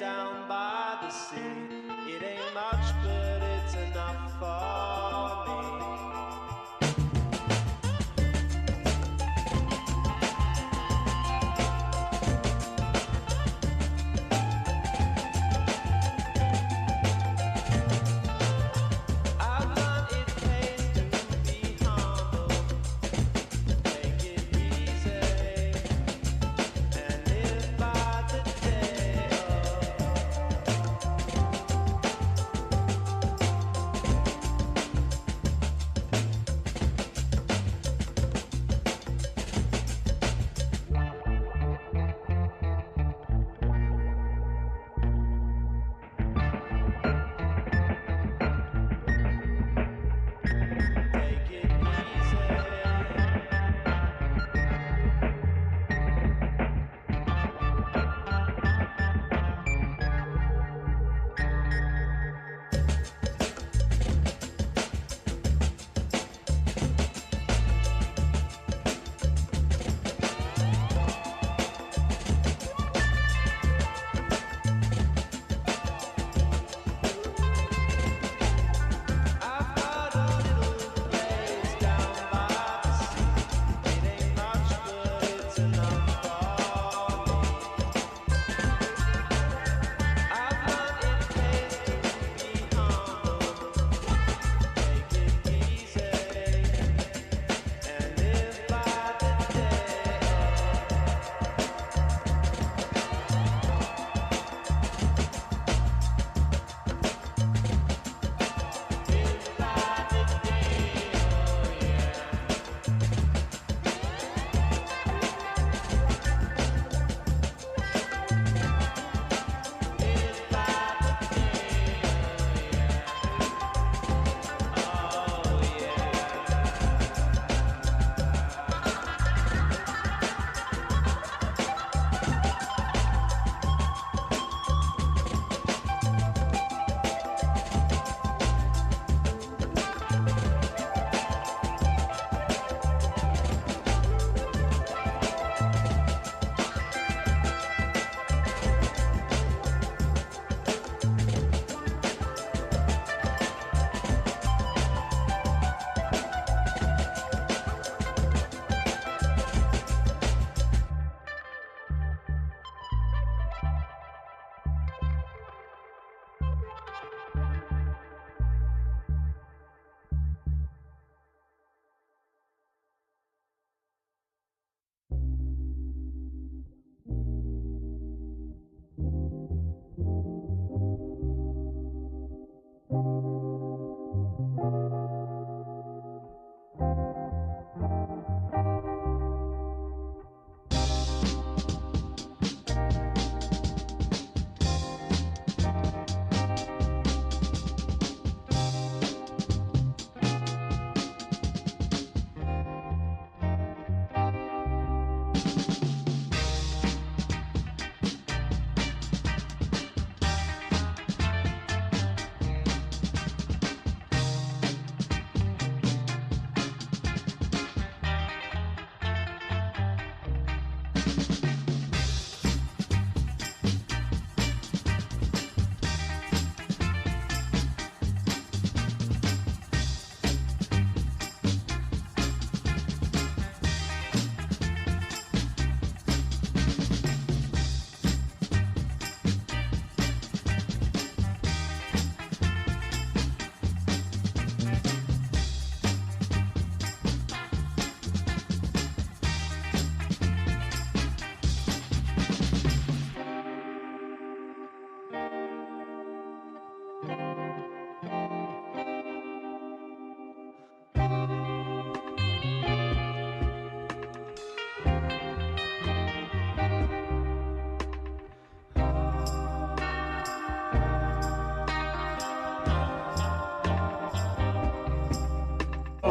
down by the sea. It ain't much, but it's enough for me.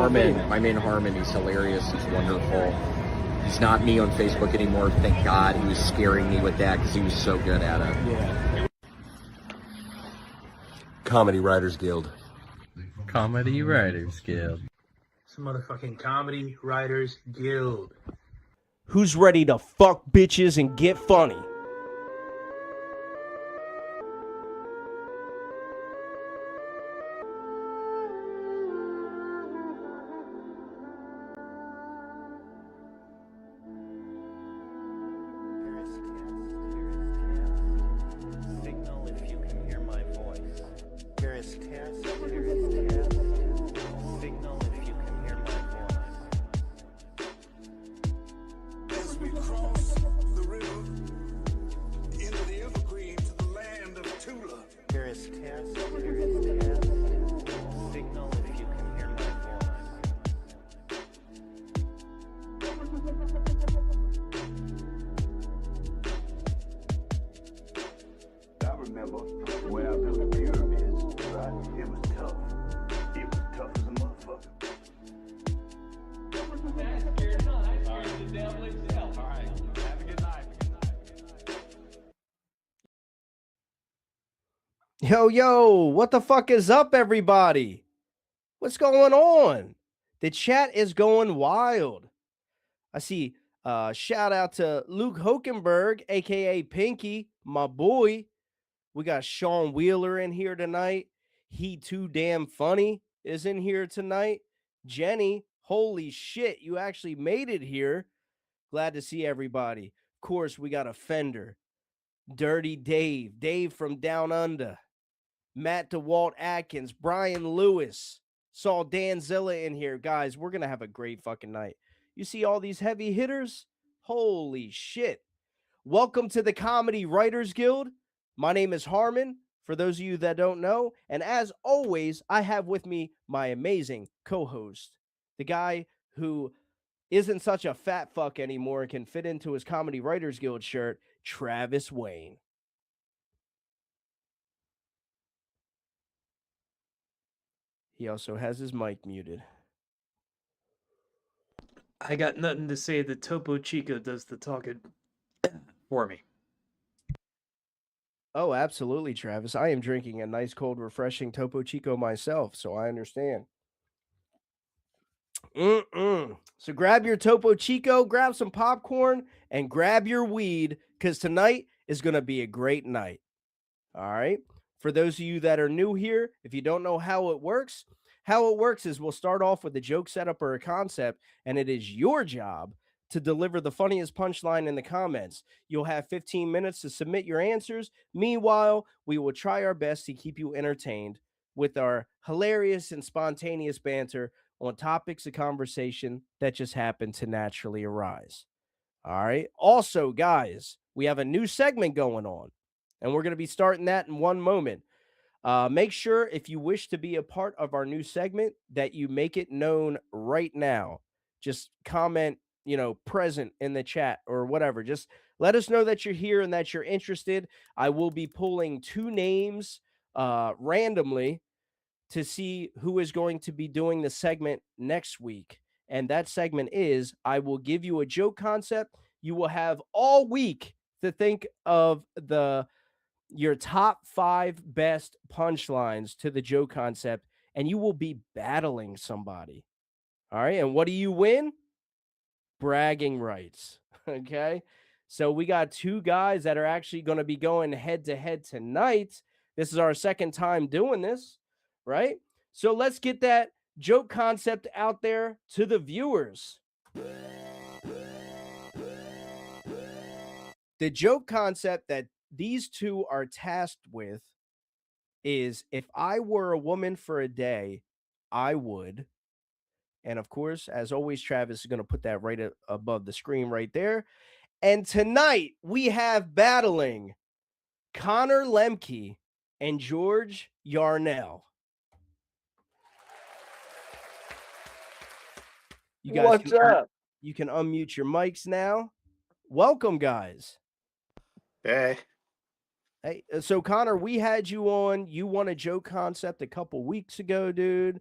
Harmon, my man Harmon, he's hilarious, he's wonderful. He's not me on Facebook anymore, thank God. He was scaring me with that because he was so good at it. Yeah. Comedy Writers Guild. Comedy Writers Guild. It's a motherfucking Comedy Writers Guild. Who's ready to fuck bitches and get funny? Here is test. Signal if you can hear my voice. I remember when I built the pyramids, right? It was tough. It was tough as a motherfucker. Yo, what the fuck is up, everybody? What's going on? The chat is going wild. I see shout out to Luke Hokenberg, aka Pinky, my boy. We got Sean Wheeler in here tonight. He Too Damn Funny is in here tonight. Jenny, holy shit, you actually made it here. Glad to see everybody. Of course, we got a Fender, Dirty Dave, Dave from Down Under, Matt DeWalt Atkins, Brian Lewis. Saw Dan Zilla in here. Guys, we're going to have a great fucking night. You see all these heavy hitters? Holy shit. Welcome to the Comedy Writers Guild. My name is Harmon, for those of you that don't know. And as always, I have with me my amazing co-host, the guy who isn't such a fat fuck anymore and can fit into his Comedy Writers Guild shirt, Travis Wayne. He also has his mic muted. I got nothing to say. The Topo Chico does the talking for me. Oh, absolutely, Travis. I am drinking a nice, cold, refreshing Topo Chico myself, so I understand. So grab your Topo Chico, grab some popcorn, and grab your weed, because tonight is going to be a great night. All right? For those of you that are new here, if you don't know how it works is we'll start off with a joke setup or a concept, and it is your job to deliver the funniest punchline in the comments. You'll have 15 minutes to submit your answers. Meanwhile, we will try our best to keep you entertained with our hilarious and spontaneous banter on topics of conversation that just happen to naturally arise. All right. Also, guys, we have a new segment going on, and we're going to be starting that in one moment. Make sure if you wish to be a part of our new segment that you make it known right now. Just comment, present in the chat or whatever. Just let us know that you're here and that you're interested. I will be pulling two names randomly to see who is going to be doing the segment next week. And that segment is I will give you a joke concept. You will have all week to think of your top 5 best punchlines to the joke concept, and you will be battling somebody. All right. And what do you win? Bragging rights. Okay. So we got two guys that are actually going to be going head to head tonight. This is our second time doing this, right? So let's get that joke concept out there to the viewers. The joke concept that these two are tasked with is if I were a woman for a day, I would. And of course, as always, Travis is going to put that right above the screen right there. And tonight we have battling Connor Lemke and George Yarnell. You guys, what's up? You can unmute your mics now. Welcome, guys. Hey. Hey, so Connor, we had you on. You won a joke concept a couple weeks ago, dude.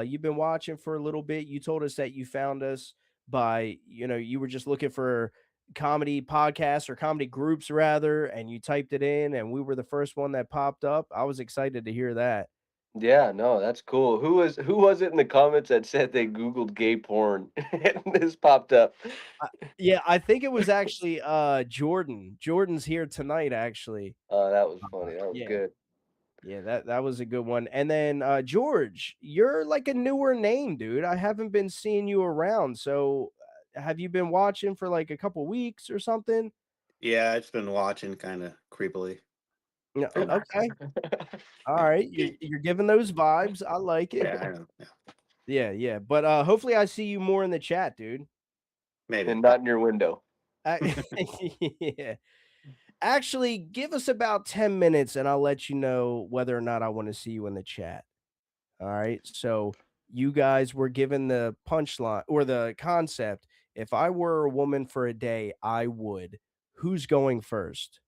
You've been watching for a little bit. You told us that you found us by, you were just looking for comedy podcasts or comedy groups rather, and you typed it in, and we were the first one that popped up. I was excited to hear that. Yeah, no, that's cool. Who was it in the comments that said they Googled gay porn and this popped up? Yeah, I think it was actually Jordan. Jordan's here tonight, actually. Oh, that was funny. That was good. Yeah, that was a good one. And then George, you're like a newer name, dude. I haven't been seeing you around. So have you been watching for like a couple weeks or something? Yeah, I've been watching kind of creepily. Yeah, okay. All right. You're giving those vibes. I like it. Yeah, I know. Yeah. But hopefully I see you more in the chat, dude. Maybe. And not in your window. Yeah. Actually, give us about 10 minutes and I'll let you know whether or not I want to see you in the chat. All right. So you guys were given the punchline or the concept. If I were a woman for a day, I would. Who's going first?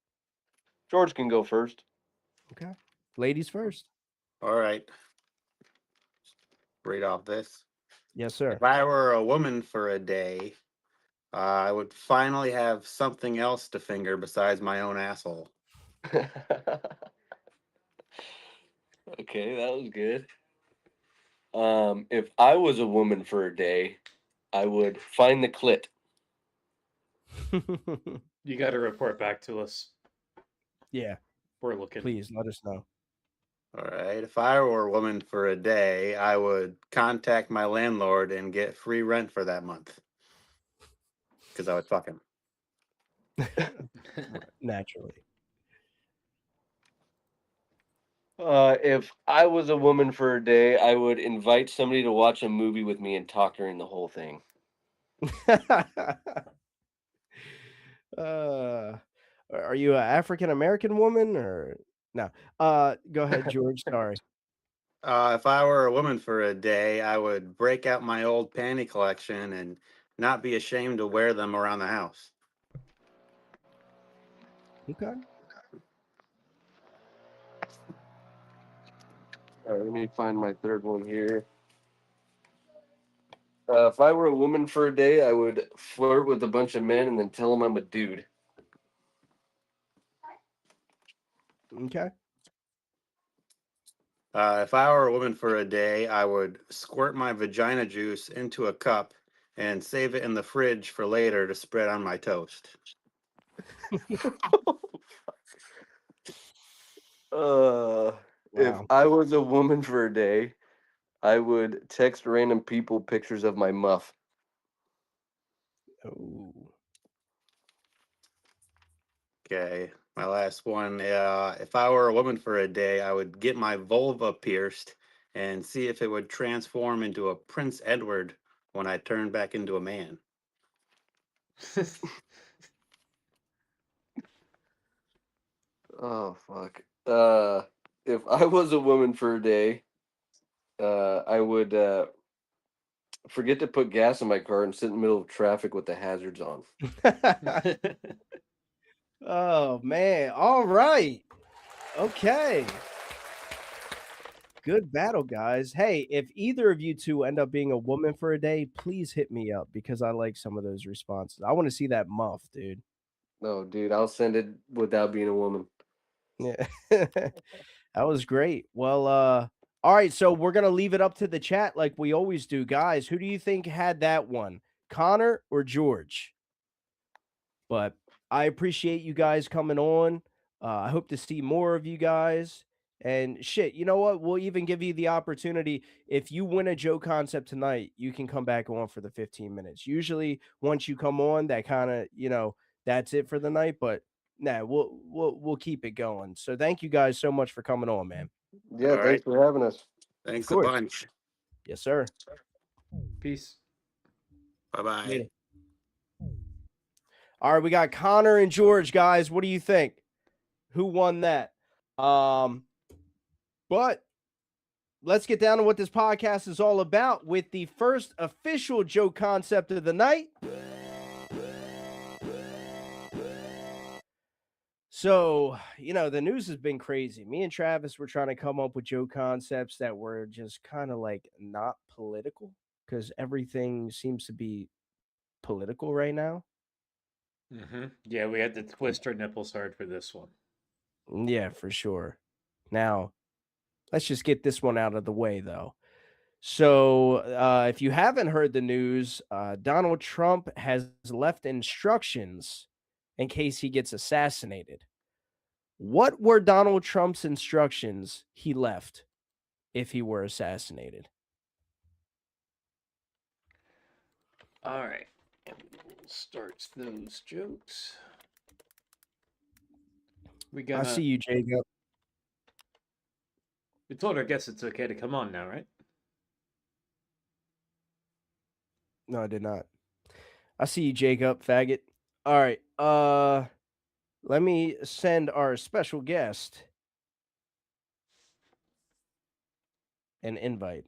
George can go first. Okay. Ladies first. All right. Read off this. Yes, sir. If I were a woman for a day, I would finally have something else to finger besides my own asshole. Okay, that was good. If I was a woman for a day, I would find the clit. You got to report back to us. Yeah. We're looking. Please let us know. All right. If I were a woman for a day, I would contact my landlord and get free rent for that month. Because I would fuck him. Naturally. If I was a woman for a day, I would invite somebody to watch a movie with me and talk during the whole thing. Are you an African American woman or no? Go ahead, George. Sorry. If I were a woman for a day, I would break out my old panty collection and not be ashamed to wear them around the house. Okay. All right, let me find my third one here. If I were a woman for a day, I would flirt with a bunch of men and then tell them I'm a dude. Okay. If I were a woman for a day, I would squirt my vagina juice into a cup and save it in the fridge for later to spread on my toast. If Wow. I was a woman for a day, I would text random people pictures of my muff. Oh. Okay, my last one. If I were a woman for a day, I would get my vulva pierced and see if it would transform into a Prince Edward when I turn back into a man. Oh fuck. If I was a woman for a day, I would forget to put gas in my car and sit in the middle of traffic with the hazards on. Oh man. All right. Okay. Good battle, guys. Hey, if either of you two end up being a woman for a day, please hit me up because I like some of those responses. I want to see that muff, dude. No, dude, I'll send it without being a woman. Yeah. That was great. Well, all right, so we're gonna leave it up to the chat like we always do, guys. Who do you think had that one, Connor or George? But I appreciate you guys coming on. I hope to see more of you guys. And shit, you know what? We'll even give you the opportunity. If you win a Joe concept tonight, you can come back on for the 15 minutes. Usually, once you come on, that kind of, that's it for the night. But nah, we'll keep it going. So thank you guys so much for coming on, man. Yeah, All right. thanks for having us. Thanks Of a course. bunch. Yes, sir. Peace. Bye-bye. Later. All right, we got Connor and George, guys. What do you think? Who won that? But let's get down to what this podcast is all about with the first official Joe concept of the night. So, the news has been crazy. Me and Travis were trying to come up with Joe concepts that were just kind of like not political because everything seems to be political right now. Yeah, we had to twist our nipples hard for this one. Yeah, for sure. Now, let's just get this one out of the way, though. So, if you haven't heard the news, Donald Trump has left instructions in case he gets assassinated. What were Donald Trump's instructions he left if he were assassinated? All right. And we'll start those jokes. I see you, Jacob. We told our guests it's okay to come on now, right? No, I did not. I see you, Jacob, faggot. All right. Let me send our special guest an invite.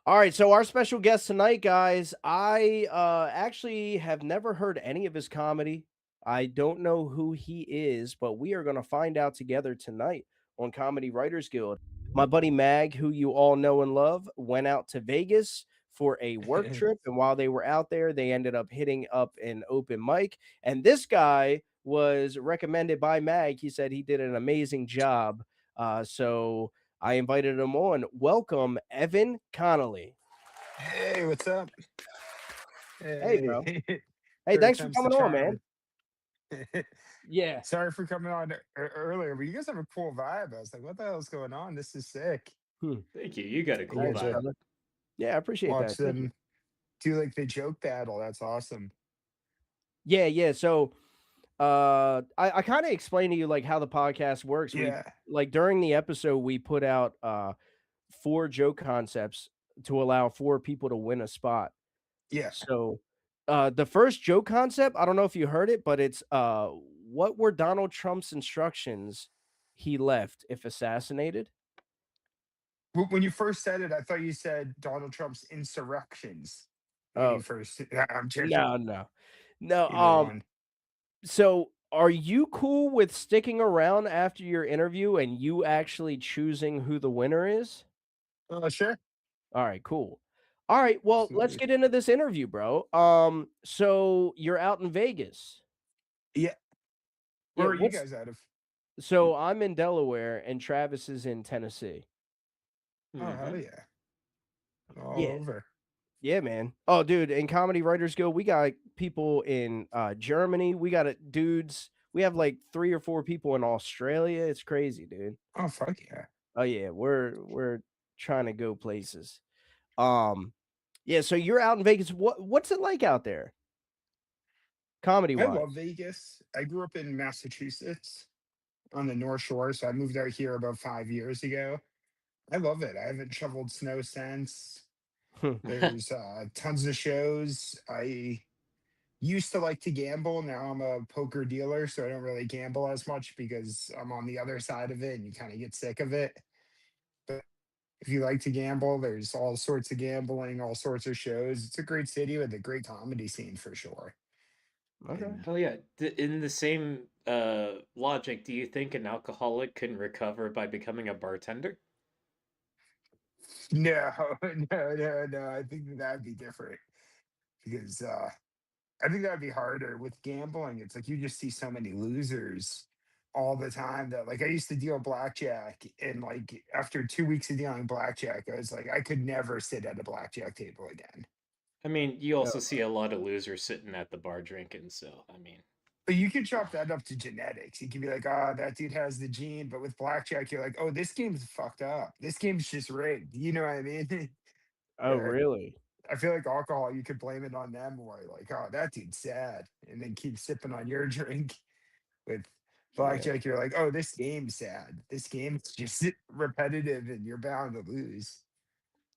All right, so our special guest tonight, guys, I actually have never heard any of his comedy. I don't know who he is, but we are going to find out together tonight on Comedy Writers Guild. My buddy Mag, who you all know and love, went out to Vegas for a work trip, and while they were out there, they ended up hitting up an open mic. And this guy was recommended by Mag. He said he did an amazing job. So I invited him on. Welcome, Evan Connolly. Hey, what's up? Hey, Hey, bro. Hey, third thanks for time's the coming on, man. charm. Yeah. Sorry for coming on earlier, but you guys have a cool vibe. I was like, what the hell's going on? This is sick. Thank you. You got a You cool get Thanks, vibe. to brother. Yeah, I appreciate watch that. Thank you. them do like the joke battle. That's awesome. Yeah. So I kind of explained to you like how the podcast works. We Yeah, like during the episode we put out 4 joke concepts to allow 4 people to win a spot. yeah. So the first joke concept, I don't know if you heard it, but it's what were Donald Trump's instructions he left if assassinated? When you first said it, I thought you said Donald Trump's insurrections. When Oh, you first, I'm joking. no. Either one. So are you cool with sticking around after your interview and you actually choosing who the winner is? Sure. All right, cool. All right, well, let's Absolutely. get into this interview, bro. So you're out in Vegas. Yeah. Yeah, Where are you what's guys out of? so I'm in Delaware and Travis is in Tennessee. Oh, hell Mhm. yeah. All Yeah. over. Yeah, man. Oh, dude, in Comedy Writers Guild, we got people in Germany. We got dudes. We have like 3 or 4 people in Australia. It's crazy, dude. Oh, fuck yeah. Oh yeah, we're trying to go places. Um, yeah, so you're out in Vegas. What's it like out there, comedy I wise? love Vegas. I grew up in Massachusetts on the North Shore, so I moved out here about 5 years ago. I love it. I haven't shoveled snow since. There's tons of shows. I used to like to gamble. Now I'm a poker dealer, so I don't really gamble as much because I'm on the other side of it and you kind of get sick of it. But if you like to gamble, there's all sorts of gambling, all sorts of shows. It's a great city with a great comedy scene for sure. Okay. And Hell yeah. In the same logic, do you think an alcoholic can recover by becoming a bartender? no, no. I think that'd be different because I think that'd be harder with gambling. It's like you just see so many losers all the time that like I used to deal blackjack and like after 2 weeks of dealing blackjack, I was like, I could never sit at a blackjack table again. I mean, you No. also see a lot of losers sitting at the bar drinking, so I mean, But you could chalk that up to genetics. You could be like, oh, that dude has the gene. But with blackjack, you're like, oh, this game's fucked up. This game's just rigged. You know what I mean? Oh, Uh, really? I feel like alcohol, you could blame it on them more. Like, oh, that dude's sad. And then keep sipping on your drink. With Yeah. blackjack, you're like, oh, this game's sad. This game's just repetitive and you're bound to lose.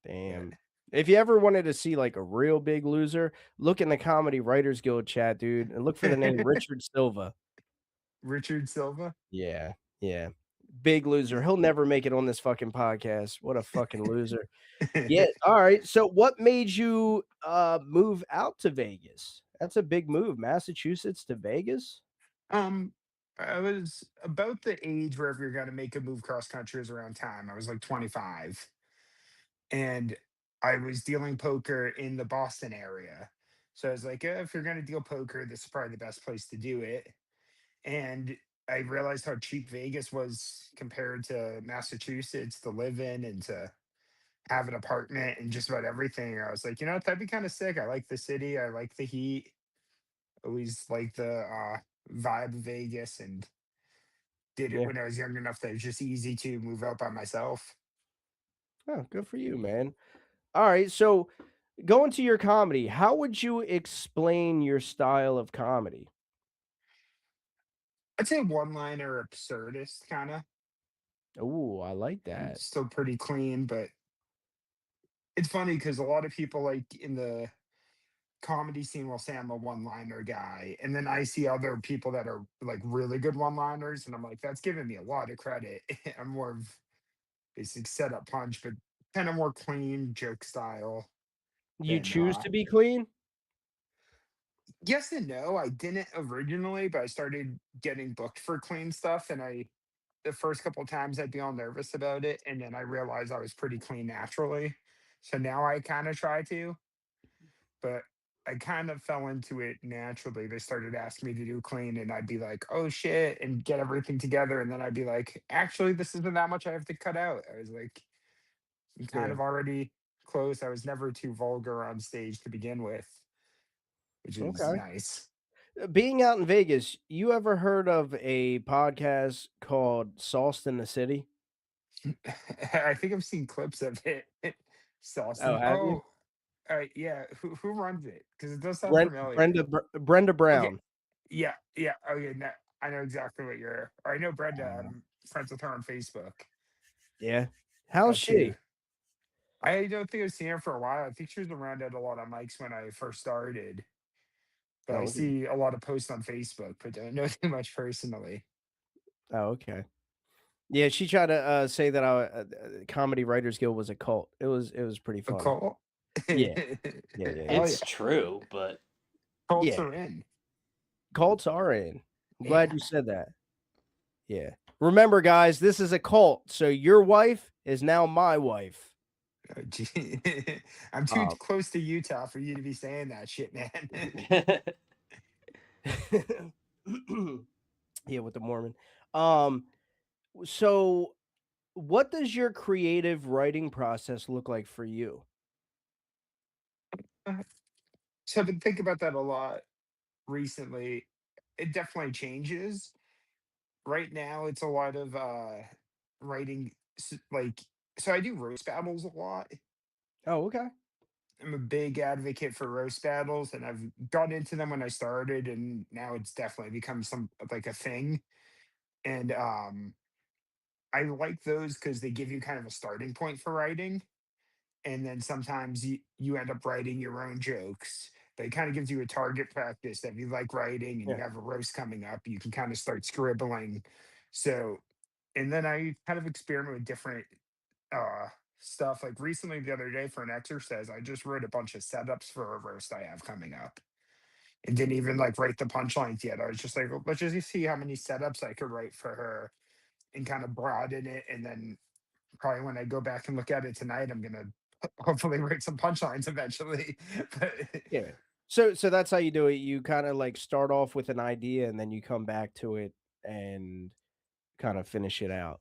But Damn. If you ever wanted to see like a real big loser, look in the Comedy Writers Guild chat, dude, and look for the name Richard Silva. Richard Silva. Yeah. Yeah. Big loser. He'll never make it on this fucking podcast. What a fucking loser. Yeah. All right. So what made you move out to Vegas? That's a big move. Massachusetts to Vegas? um, I was about the age where if you're gonna make a move cross country is around time. I was like 25. And I was dealing poker in the Boston area. So I was like, if you're gonna deal poker, this is probably the best place to do it. And I realized how cheap Vegas was compared to Massachusetts to live in and to have an apartment and just about everything. I was like, you know what, that'd be kind of sick. I like the city, I like the heat. Always like the vibe of Vegas and did it Yeah. when I was young enough that it was just easy to move out by myself. Oh, good for you, man. All right. So going to your comedy, how would you explain your style of comedy? I'd say one liner absurdist kind of. Oh, I like And that. still pretty clean, but it's funny because a lot of people like in the comedy scene will say I'm a one-liner guy, and then I see other people that are like really good one-liners, and I'm like, that's giving me a lot of credit. I'm more of basic setup punch, but kind of more clean joke style You than choose to be clean? yes and no. I didn't originally, but I started getting booked for clean stuff, and I the first couple of times I'd be all nervous about it, and then I realized I was pretty clean naturally. So now I kind of try to, but I kind of fell into it naturally. They started asking me to do clean, and I'd be like, "Oh shit," and get everything together, and then I'd be like, "Actually, this isn't that much I have to cut out." I was like, "I'm kind Yeah. of already close." I was never too vulgar on stage to begin with, which is Okay. nice. Being out in Vegas, you ever heard of a podcast called Sauced in the City? I think I've seen clips of it. Oh, Saucing. have you? Oh, yeah. Who runs it? Because it does sound familiar. Brenda Okay. Brown. Yeah, yeah. Okay, I know exactly what you're. Or I know Brenda. Uh, I'm friends with her on Facebook. yeah. How's Got to. she? I don't think I've seen her for a while. I think she was around at a lot of mics when I first started, but I Oh, okay. see a lot of posts on Facebook, but don't know too much personally. Oh, okay. Yeah, she tried to say that our Comedy Writers Guild was a cult. It was pretty A funny. cult? Yeah, yeah, yeah, yeah. Hell It's yeah. true, but Cults Yeah, are in. cults are in. I'm glad Yeah. you said that. Yeah. Remember, guys, this is a cult, so your wife is now my wife. Oh, gee. I'm too Um, close to Utah for you to be saying that shit, man. yeah, with the Mormon. Um, so what does your creative writing process look like for you? So I've been thinking about that a lot recently. It definitely changes. Right now, it's a lot of writing, like, so I do roast battles a lot. Oh, okay. I'm a big advocate for roast battles, and I've got into them when I started, and now it's definitely become some like a thing. And I like those because they give you kind of a starting point for writing, and then sometimes you end up writing your own jokes. But it kind of gives you a target practice that if you like writing and you Yeah. have a roast coming up, you can kind of start scribbling. So, and then I kind of experiment with different uh stuff. Like recently, the other day for an exercise, I just wrote a bunch of setups for a roast I have coming up. And didn't even like write the punchlines yet. I was just like, "Well, let's just see how many setups I could write for her and kind of broaden it. And then probably when I go back and look at it tonight, I'm gonna hopefully write some punchlines eventually." But Yeah. So that's how you do it. You kind of like start off with an idea and then you come back to it and kind of finish it out.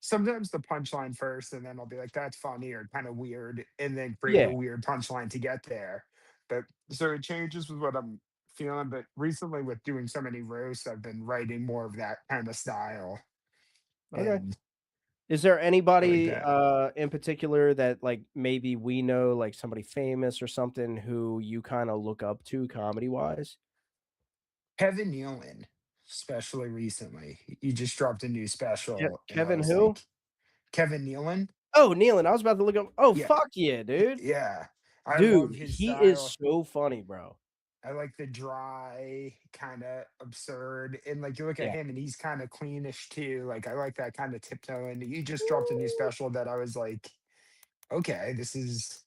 sometimes the punchline first, and then I'll be like, "That's funny" or kind of weird, and then create Yeah. a weird punchline to get there. But so it changes with what I'm feeling. But recently, with doing so many roasts, I've been writing more of that kind of style, Okay. and Is there I like anybody that. in particular that like maybe we know, like somebody famous or something who you kind of look up to comedy wise? Kevin Nealon, especially recently, he just dropped a new special, and I Kevin was who? like, Kevin Nealon, Oh, Nealon. I was about to look up. Oh, yeah, fuck yeah, dude. yeah. I love Dude, his he is style. so funny, bro. I like the dry, kind of absurd, and like you look at Yeah. him, and he's kind of cleanish too. Like I like that kind of tiptoe. And you just dropped a new special that I was like, okay, Yeah. this is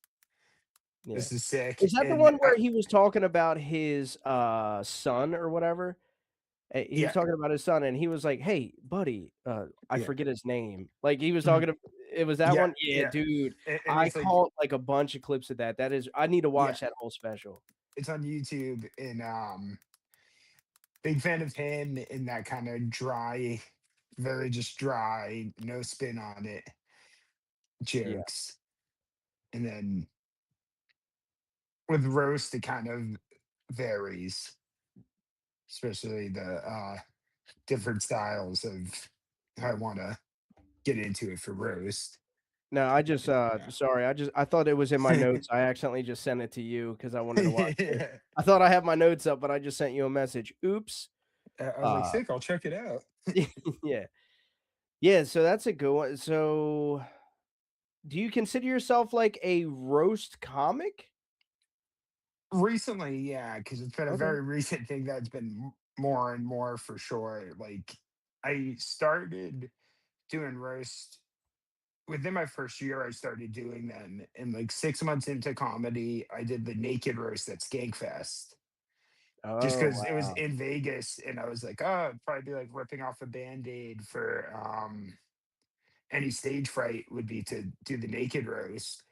sick. Is that the And one where he was talking about his son or whatever? He was yeah, talking about his son and he was like, "Hey, buddy, I yeah, forget his name." Like he was mhm, talking to it was that yeah, one? Yeah, yeah. dude. And I it's like, caught like a bunch of clips of that. That is I need to yeah, watch that whole special. it's on YouTube, and big fan of him in that kind of dry, very just dry, no spin on it Yeah. jokes. And then with roast, it kind of varies, especially the different styles of how I want to get into it for roast. No, I just sorry. I thought it was in my notes. I accidentally just sent it to you because I wanted to watch it. Yeah. I thought I had my notes up, but I just sent you a message. Oops. I was like, Uh sick, I'll check it out. yeah. Yeah, so that's a good one. So do you consider yourself like a roast comic? Recently, yeah, because it's been a Okay. very recent thing that's been more and more for sure. Like, I started doing roast within my first year. I started doing them, and like 6 months into comedy, I did the naked roast at Skankfest. Just Oh because it was wow. in Vegas, and I was like, oh, it'd probably be like ripping off a band-aid for any stage fright would be to do the naked roast.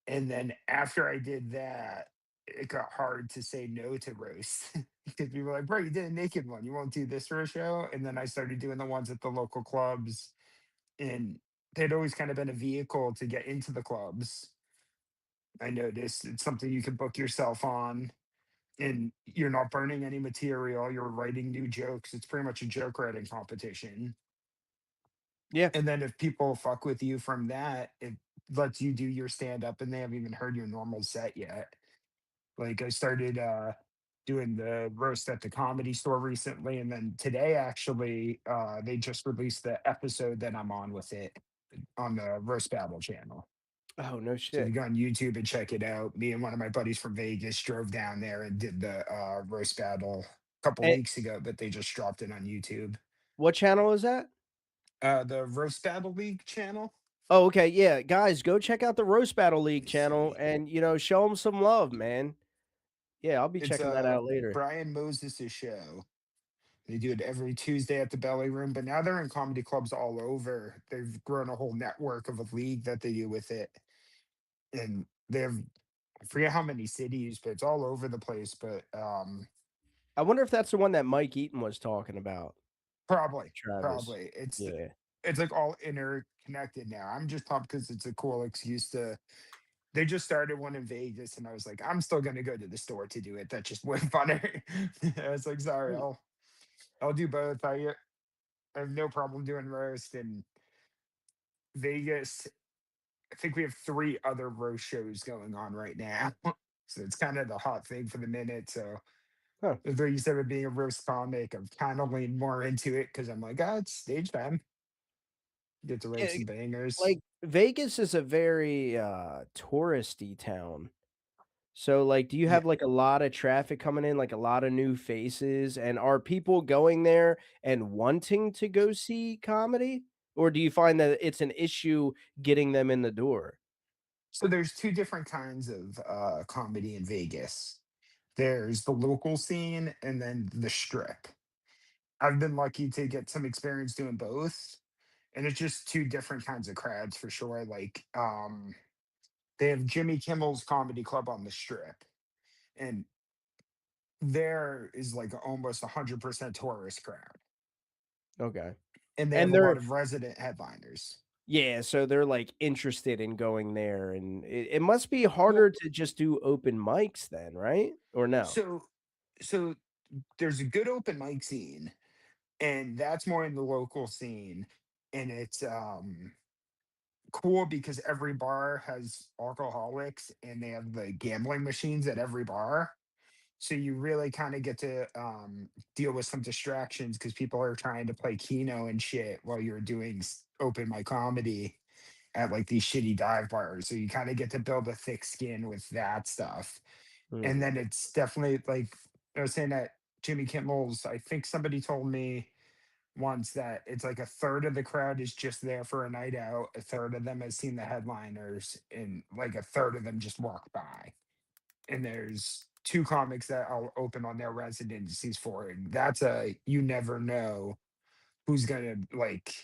And then after I did that, it got hard to say no to roast because people were like, bro, you did a naked one. You won't do this for a show. And then I started doing the ones at the local clubs, and they'd always kind of been a vehicle to get into the clubs. I noticed it's something you can book yourself on, and you're not burning any material. You're writing new jokes. It's pretty much a joke writing competition. Yeah. And then if people fuck with you from that, it lets you do your stand up and they haven't even heard your normal set yet. Like I started doing the roast at the comedy store recently, and then today actually they just released the episode that I'm on with it on the roast battle channel. Oh no So if you shit. go on YouTube and check it out, me and one of my buddies from Vegas drove down there and did the roast battle a couple And weeks ago, but they just dropped it on YouTube. what channel is that? The roast battle league channel. Oh, okay. Yeah, guys, go check out the Roast Battle Let League me channel see. and show them some love, man. Yeah, I'll be It's checking that out later. Brian Moses' show. They do it every Tuesday at the Belly Room, but now they're in comedy clubs all over. They've grown a whole network of a league that they do with it. And they have, I forget how many cities, but it's all over the place. But I wonder if that's the one that Mike Eaton was talking about, probably, Travis. probably. Yeah. It's like all interconnected now. I'm just pumped because it's a cool excuse to. They just started one in Vegas, and I was like, I'm still gonna go to the store to do it. That's just way funner. I was like, sorry, Hmm. I'll do both. I have no problem doing roast in Vegas. I think we have three other roast shows going on right now. So it's kind of the hot thing for the minute. So Huh. though you said it being a roast comic, I've kind of leaned more into it because I'm like, it's stage time. Get to write Yeah, some bangers. like Vegas is a very touristy town. So like do you Yeah. have like a lot of traffic coming in, like a lot of new faces? And are people going there and wanting to go see comedy? Or do you find that it's an issue getting them in the door? So there's two different kinds of comedy in Vegas. There's the local scene and then the strip. I've been lucky to get some experience doing both. And it's just two different kinds of crowds for sure. Like they have Jimmy Kimmel's comedy club on the strip. And there is like almost 100% tourist crowd. Okay. And they have And a they're lot of resident headliners. yeah, so they're like interested in going there, and it must be Well, harder to just do open mics then, right? Or no? so so there's a good open mic scene, and that's more in the local scene. And it's cool because every bar has alcoholics and they have the gambling machines at every bar. So you really kind of get to deal with some distractions because people are trying to play Keno and shit while you're doing open mic comedy at like these shitty dive bars. So you kind of get to build a thick skin with that stuff. And Hmm. then it's definitely like I was saying that Jimmy Kimmel's, I think somebody told me once that it's like a third of the crowd is just there for a night out, a third of them has seen the headliners, and like a third of them just walk by. And there's two comics that I'll open on their residencies for. And that's a you never know who's gonna like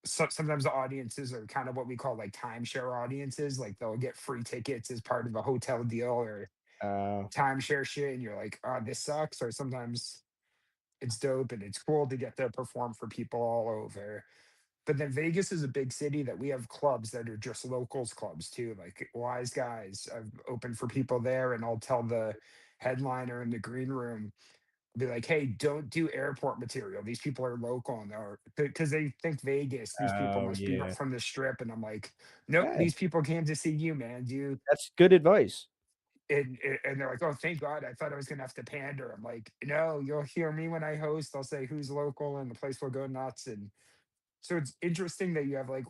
sometimes the audiences are kind of what we call like timeshare audiences. Like they'll get free tickets as part of a hotel deal or Uh, timeshare shit, and you're like, this sucks. Or sometimes it's dope and it's cool to get to perform for people all over. But then Vegas is a big city that we have clubs that are just locals clubs too. Like Wise Guys, I've opened for people there, and I'll tell the headliner in the green room, be like, "Hey, don't do airport material. These people are local, and they're because they think Vegas. These people oh must be yeah. from the strip." And I'm like, "Nope, Hey, these people came to see you, man. Do that's good advice. and they're like, "Oh, thank God! I thought I was gonna have to pander." I'm like, "No, you'll hear me when I host. I'll say who's local, and the place will go nuts." And so it's interesting that you have like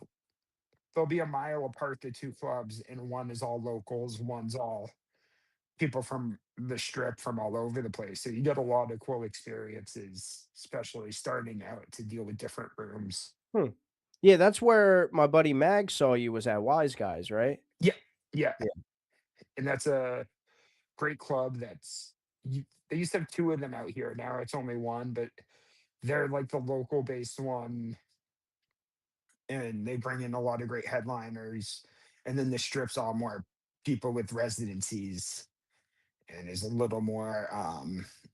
there'll be a mile apart the two clubs, and one is all locals, one's all people from the strip from all over the place. So you get a lot of cool experiences, especially starting out to deal with different rooms. Hmm. Yeah, that's where my buddy Mag saw you was at Wise Guys, right? Yeah, yeah, Yeah. and that's a great club. They used to have two of them out here. Now it's only one, but they're like the local based one, and they bring in a lot of great headliners. And then the strip's all more people with residencies and is a little more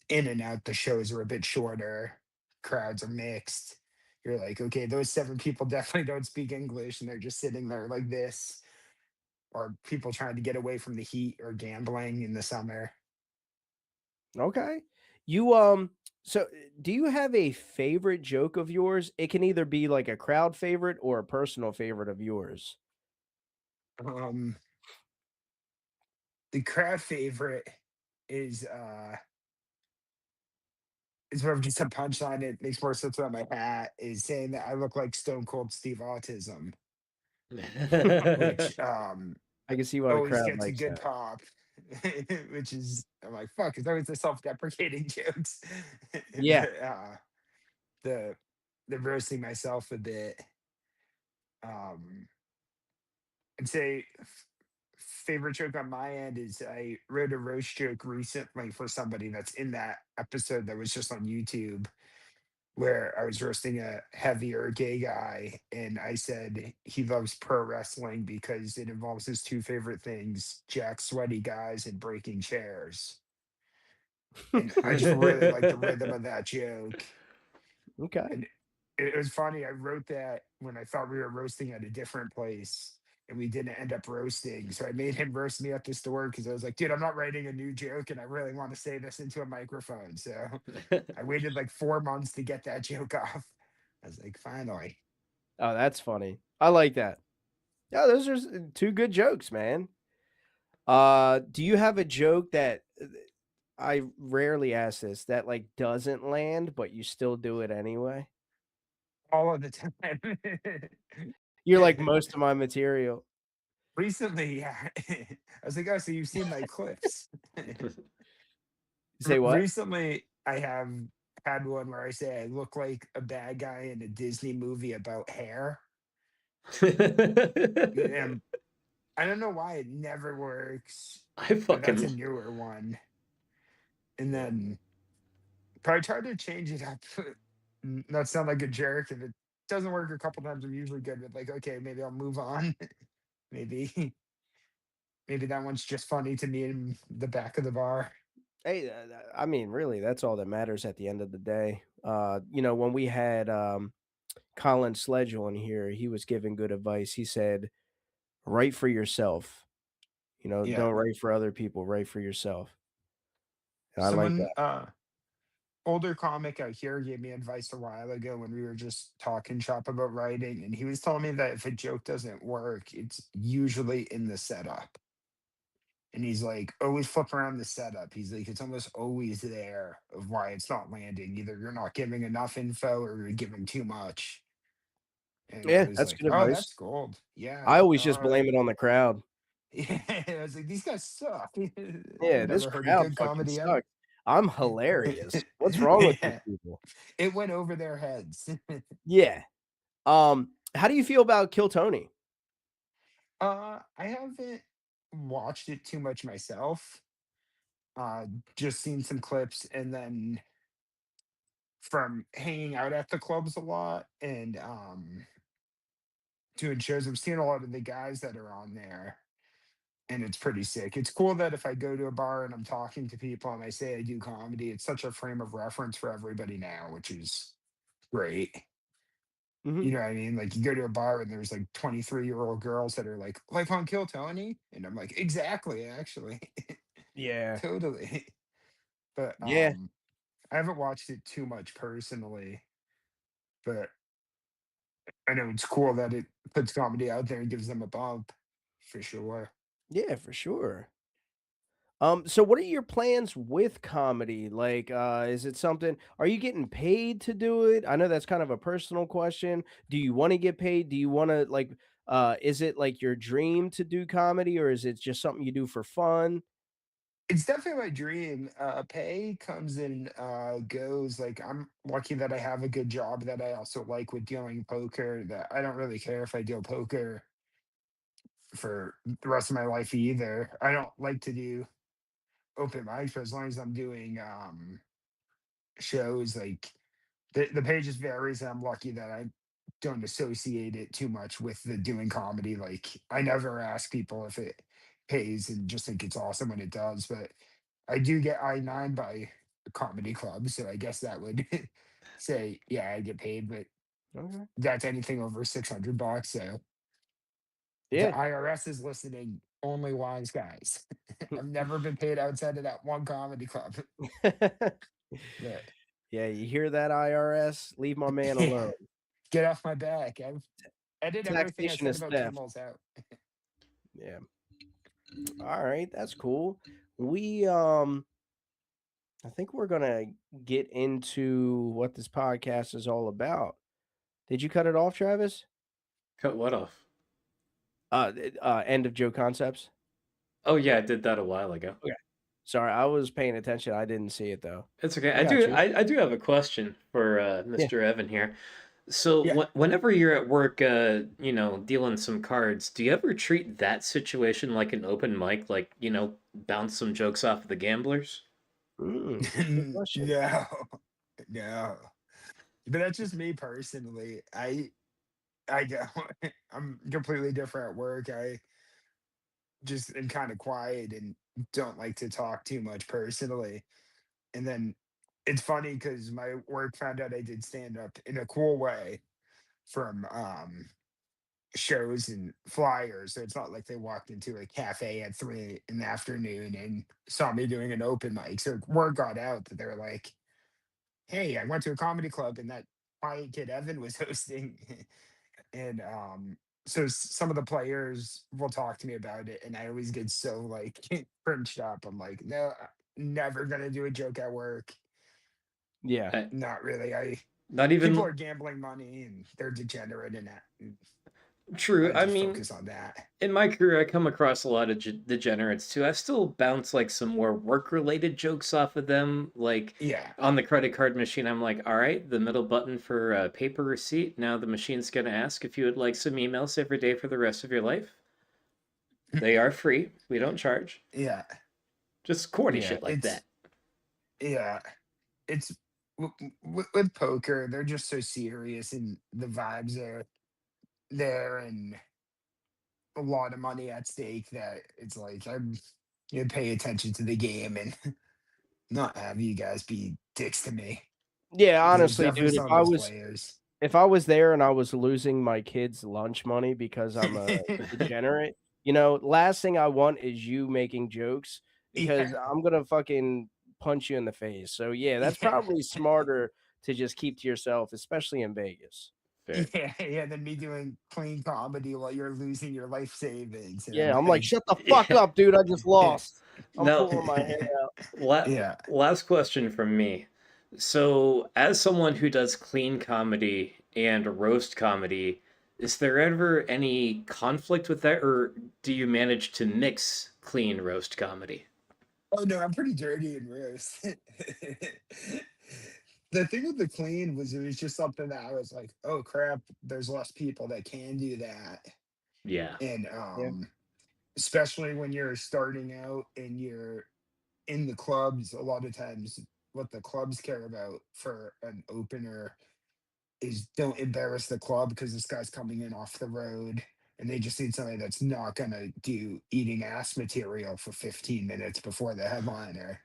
in and out. The shows are a bit shorter, crowds are mixed. You're like, okay, those seven people definitely don't speak English, and they're just sitting there like this, or people trying to get away from the heat or gambling in the summer. Okay. You so do you have a favorite joke of yours? It can either be like a crowd favorite or a personal favorite of yours. Um, the crowd favorite is is sort of just a punchline. It makes more sense on my hat. Is saying that I look like Stone Cold Steve Autism, which I can see why the always crowd gets a likes good that. pop, which is I'm like, fuck, it's always the self-deprecating jokes. Yeah. The the roasting myself a bit. Um I'd say favorite joke on my end is I wrote a roast joke recently for somebody that's in that episode that was just on YouTube, where I was roasting a heavier gay guy, and I said he loves pro wrestling because it involves his two favorite things: jack sweaty guys and breaking chairs. And I just really like the rhythm of that joke. Okay. And it was funny. I wrote that when I thought we were roasting at a different place, and we didn't end up roasting. So I made him roast me at the store because I was like, dude, I'm not writing a new joke and I really want to say this into a microphone. So I waited like 4 months to get that joke off. I was like, finally. Oh, that's funny. I like that. Yeah, those are two good jokes, man. Do you have a joke that I rarely ask this that like doesn't land, but you still do it anyway? All of the time. You're like most of my material. Recently, yeah. I was like, oh, so you've seen my clips. Say what? Recently, I have had one where I say I look like a bad guy in a Disney movie about hair. And I don't know why it never works, I but that's a fucking newer one. And then but I try to change it up, not sound like a jerk. If it doesn't work a couple times, I'm usually good with like, okay, maybe I'll move on. Maybe maybe that one's just funny to me in the back of the bar. Hey, I mean, really, that's all that matters at the end of the day. When we had Colin Sledge on here, he was giving good advice. He said, "Write for yourself. Yeah. Don't write for other people. Write for yourself." And I like Someone that. older comic out here gave me advice a while ago when we were just talking shop about writing, and he was telling me that if a joke doesn't work, it's usually in the setup. And he's like, always flip around the setup. He's like, it's almost always there of why it's not landing. Either you're not giving enough info or you're giving too much. And I Yeah, was that's like, good oh, advice. that's gold. Yeah. I always just blame it on the crowd. Yeah. I was like, these guys suck. Yeah, this Never heard a crowd good fucking comedy ever. sucks. I'm hilarious. What's wrong with these Yeah. people? It went over their heads. Yeah. How do you feel about Kill Tony? I haven't watched it too much myself. Uh, just seen some clips, and then from hanging out at the clubs a lot and doing shows, I'm seeing a lot of the guys that are on there, and it's pretty sick. It's cool that if I go to a bar and I'm talking to people and I say I do comedy, it's such a frame of reference for everybody now, which is great. Mhm. You know what I mean? Like you go to a bar and there's like 23-year-old girls that are like on Kill Tony, and I'm like, exactly, actually, Yeah. totally. But Yeah. I haven't watched it too much personally, but I know it's cool that it puts comedy out there and gives them a bump for sure. Yeah, for sure. So what are your plans with comedy? Like, is it something are you getting paid to do it? I know that's kind of a personal question. Do you want to get paid? Do you want to like is it like your dream to do comedy or is it just something you do for fun? It's definitely my dream. Pay comes and goes. Like I'm lucky that I have a good job that I also like with dealing poker. That I don't really care if I deal poker for the rest of my life either. I don't like to do open mics for as long as I'm doing shows. Like the pay just varies, and I'm lucky that I don't associate it too much with the doing comedy. Like I never ask people if it pays and just think it's awesome when it does. But I do get I-9 by a comedy club, so I guess that would say, yeah, I get paid, but Okay. that's anything over $600. So the Yeah. IRS is listening, only wise guys. I've never been paid outside of that one comedy club. But Yeah, you hear that, IRS? Leave my man yeah, alone. get off my back. I've edited everything I Taxation said is about theft. camels out. Yeah. All right, that's cool. We I think we're gonna get into what this podcast is all about. Did you cut it off, Travis? Cut what off? End of Joe Concepts. Oh yeah, I did that a while ago. Okay. Sorry, I was paying attention. I didn't see it though. It's okay. I got you. I do have a question for Yeah. Mr. Evan here. So Yeah. whenever you're at work, dealing some cards, do you ever treat that situation like an open mic, like, bounce some jokes off of the gamblers? Good question. No, no. But that's just me personally. I don't. I'm completely different at work. I just am kind of quiet and don't like to talk too much personally. And then it's funny because my work found out I did stand up in a cool way from shows and flyers. So it's not like they walked into a cafe at 3 in the afternoon and saw me doing an open mic. So word got out that they're like, hey, I went to a comedy club and that quiet kid Evan was hosting. And so some of the players will talk to me about it, and I always get so like cringed up. I'm like, no, never gonna do a joke at work. Yeah. Uh, Not really. I Not People even are gambling money and they're degenerate in that. And true. I I just mean, focus on that. in my career, I come across a lot of degenerates too. I still bounce like some more work-related jokes off of them. Like Yeah. on the credit card machine, I'm like, all right, the middle button for paper receipt. Now the machine's gonna ask if you would like some emails every day for the rest of your life. They are free. We don't charge. Yeah. Just corny Yeah. shit like that. Yeah. It's with poker, they're just so serious and the vibes are there and a lot of money at stake that it's like I'm you pay attention to the game and not have you guys be dicks to me. Yeah, There's honestly, definitely dude, some of those players. if I was there and I was losing my kids' lunch money because I'm a degenerate, last thing I want is you making jokes because Yeah, I'm gonna fucking punch you in the face. So yeah, that's yeah, probably smarter to just keep to yourself, especially in Vegas. Fair. yeah. Than me doing clean comedy while you're losing your life savings, and Yeah, I'm I'm like, like, shut the fuck up, dude. I just lost. I'm Now, pulling my hair out. yeah. last question from me. So, as someone who does clean comedy and roast comedy, is there ever any conflict with that, or do you manage to mix clean roast comedy? Oh no, I'm pretty dirty and gross. The thing with the clean was it was just something that I was like, oh crap, there's less people that can do that. Yeah. And Yeah. especially when you're starting out and you're in the clubs, a lot of times what the clubs care about for an opener is don't embarrass the club because this guy's coming in off the road and they just need somebody that's not gonna do eating ass material for 15 minutes before the headliner.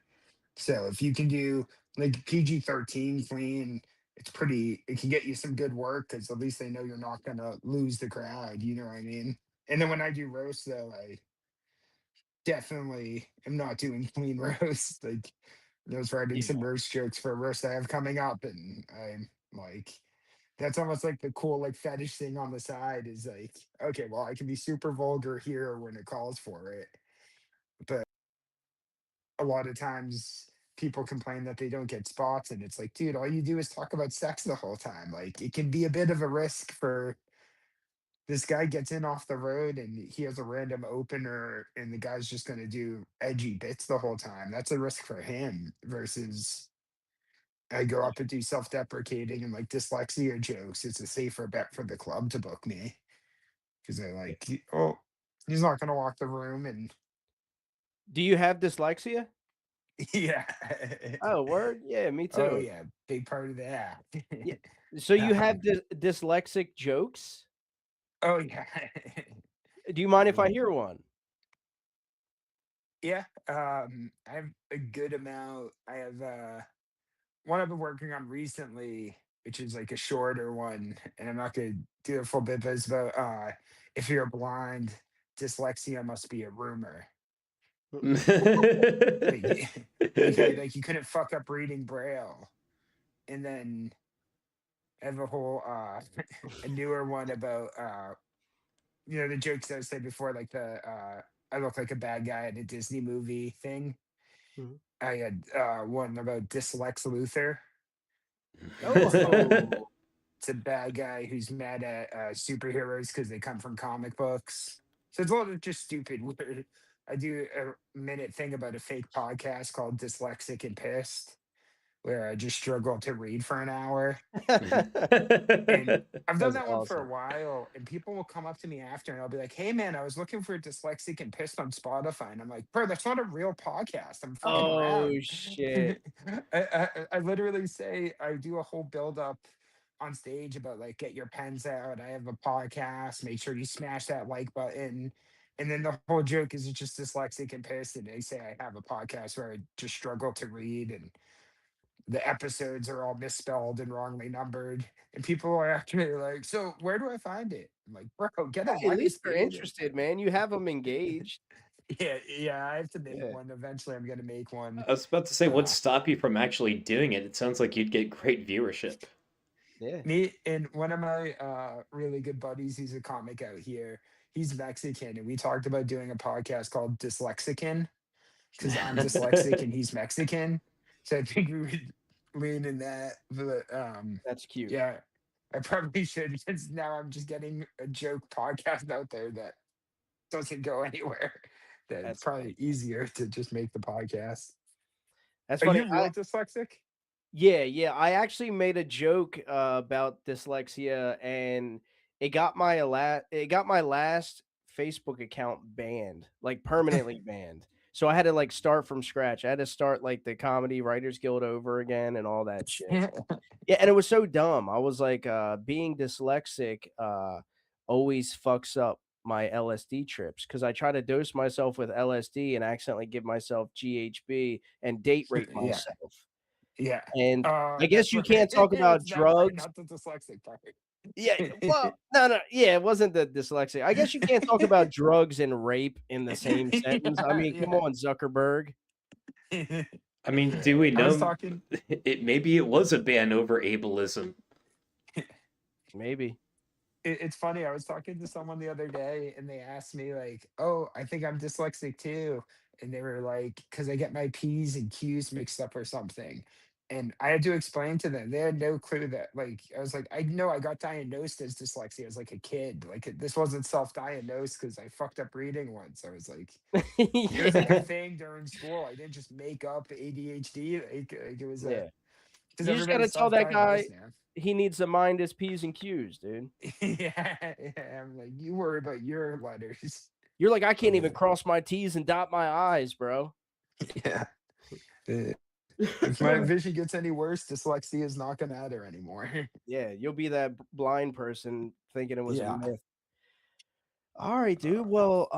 So if you can do like PG-13 clean, it can get you some good work because at least they know you're not gonna lose the crowd, you know what I mean? And then when I do roast though, I definitely am not doing clean roast. Like I was writing Yeah. some roast jokes for a roast I have coming up, and I'm like, that's almost like the cool like fetish thing on the side is like, okay, well, I can be super vulgar here when it calls for it, but a lot of times people complain that they don't get spots, and it's like, dude, all you do is talk about sex the whole time. Like, it can be a bit of a risk for this guy gets in off the road and he has a random opener and the guy's just going to do edgy bits the whole time. That's a risk for him versus I go up and do self-deprecating and like dyslexia jokes. It's a safer bet for the club to book me because they're like, oh, he's not going to walk the room and Do you have dyslexia? yeah. Oh, word? Yeah, me Oh too. yeah, big part of that. Yeah. So you have um, dyslexic jokes? oh yeah. Do you mind if I Um, hear one? yeah, I have a good amount. I have one I've been working on recently, which is like a shorter one, and I'm not gonna do a full bit, but it's about if you're blind, dyslexia must be a rumor. Like, like you couldn't fuck up reading braille, and then I have a whole a newer one about the jokes I said before, like the I look like a bad guy in a Disney movie thing. Mhm. I had one about Dyslex Luther. Oh, It's a bad guy who's mad at superheroes because they come from comic books. So it's a lot of just stupid. Weird. I do a minute thing about a fake podcast called Dyslexic and Pissed, where I just struggle to read for an hour. And I've done that's that one for a awesome. while, and people will come up to me after and I'll be like, hey man, I was looking for Dyslexic and Pissed on Spotify. And I'm like, bro, that's not a real podcast. I'm fucking Oh, around. shit. I literally say I do a whole build up on stage about like get your pens out. I have a podcast. Make sure you smash that like button. And then the whole joke is it's just dyslexic and pissed. And they say I have a podcast where I just struggle to read and the episodes are all misspelled and wrongly numbered. And people are actually like, so where do I find it? I'm like, bro, get a Hey, at life, least they're dude. interested, man. You have them engaged. Yeah, I have to make Yeah. one. Eventually I'm gonna make one. I was about to say, what'd Uh stop you from actually doing it? It sounds like you'd get great viewership. Yeah. Me and one of my really good buddies, he's a comic out here. He's Mexican, and we talked about doing a podcast called Dyslexican because I'm dyslexic and he's Mexican. So I think we would lean in that. But That's cute. yeah, I probably should because now I'm just getting a joke podcast out there that doesn't go anywhere. That's That's probably easier to just make the podcast. that's Are funny. you real dyslexic? Yeah. I actually made a joke about dyslexia, and it got my last Facebook account banned, like permanently banned. So I had to like start from scratch. I had to start like the Comedy Writers Guild over again and all that shit. Yeah, and it was so dumb. I was like, being dyslexic always fucks up my LSD trips because I try to dose myself with LSD and accidentally give myself GHB and date rape Yeah, myself. yeah. And I guess That's you where can't talk about it's that part, drugs. not the dyslexic part. Yeah, well, no, yeah, it wasn't the dyslexia. I guess you can't talk about drugs and rape in the same sentence. I Yeah, mean, come yeah. on, Zuckerberg. I mean, do we I was know talking. maybe it was a ban over ableism. Maybe. It's funny. I was talking to someone the other day, and they asked me like, "Oh, I think I'm dyslexic too," and they were like, "Because I get my P's and Q's mixed up or something." And I had to explain to them. They had no clue that, like, I was like, I know I got diagnosed as dyslexia as like a kid. Like, this wasn't self-diagnosed because I fucked up reading once. I was like, it was like a Yeah. thing during school. I didn't just make up ADHD. Like it was a Yeah. because You just gotta everybody's tell that guy self-diagnosed now. he needs to mind his P's and Q's, dude. Yeah, I'm like, you worry about your letters. You're like, I can't Uh, even cross my T's and dot my I's, bro. yeah. If my vision gets any worse, dyslexia is not gonna matter anymore. Yeah, you'll be that blind person thinking it was a Yeah. myth. All right, dude. Well,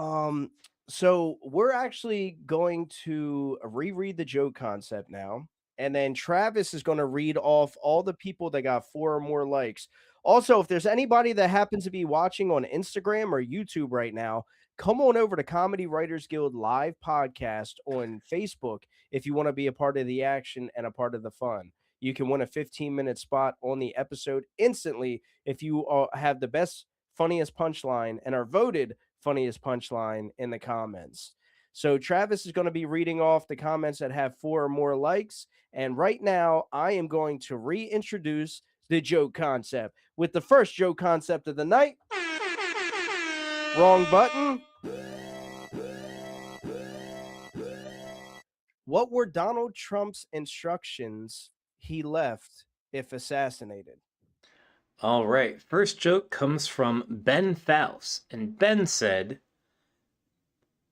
so we're actually going to reread the joke concept now, and then Travis is going to read off all the people that got 4 or more likes. Also, if there's anybody that happens to be watching on Instagram or YouTube right now, come on over to Comedy Writers Guild live podcast on Facebook if you want to be a part of the action and a part of the fun. You can win a 15-minute spot on the episode instantly if you have the best funniest punchline and are voted funniest punchline in the comments. So Travis is going to be reading off the comments that have 4 or more likes. And right now, I am going to reintroduce the joke concept with the first joke concept of the night. Wrong button. What were Donald Trump's instructions he left if assassinated? All right. First joke comes from Ben Faust, and Ben said,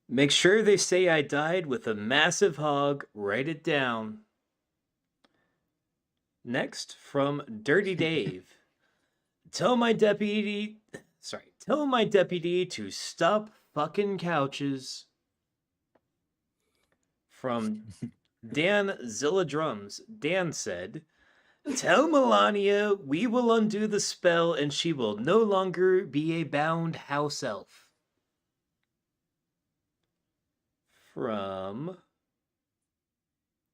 "Make sure they say I died with a massive hog. Write it down." Next, from Dirty Dave. Tell my deputy to stop fucking couches. From Dan Zilla Drums, Dan said, "Tell Melania we will undo the spell and she will no longer be a bound house elf." From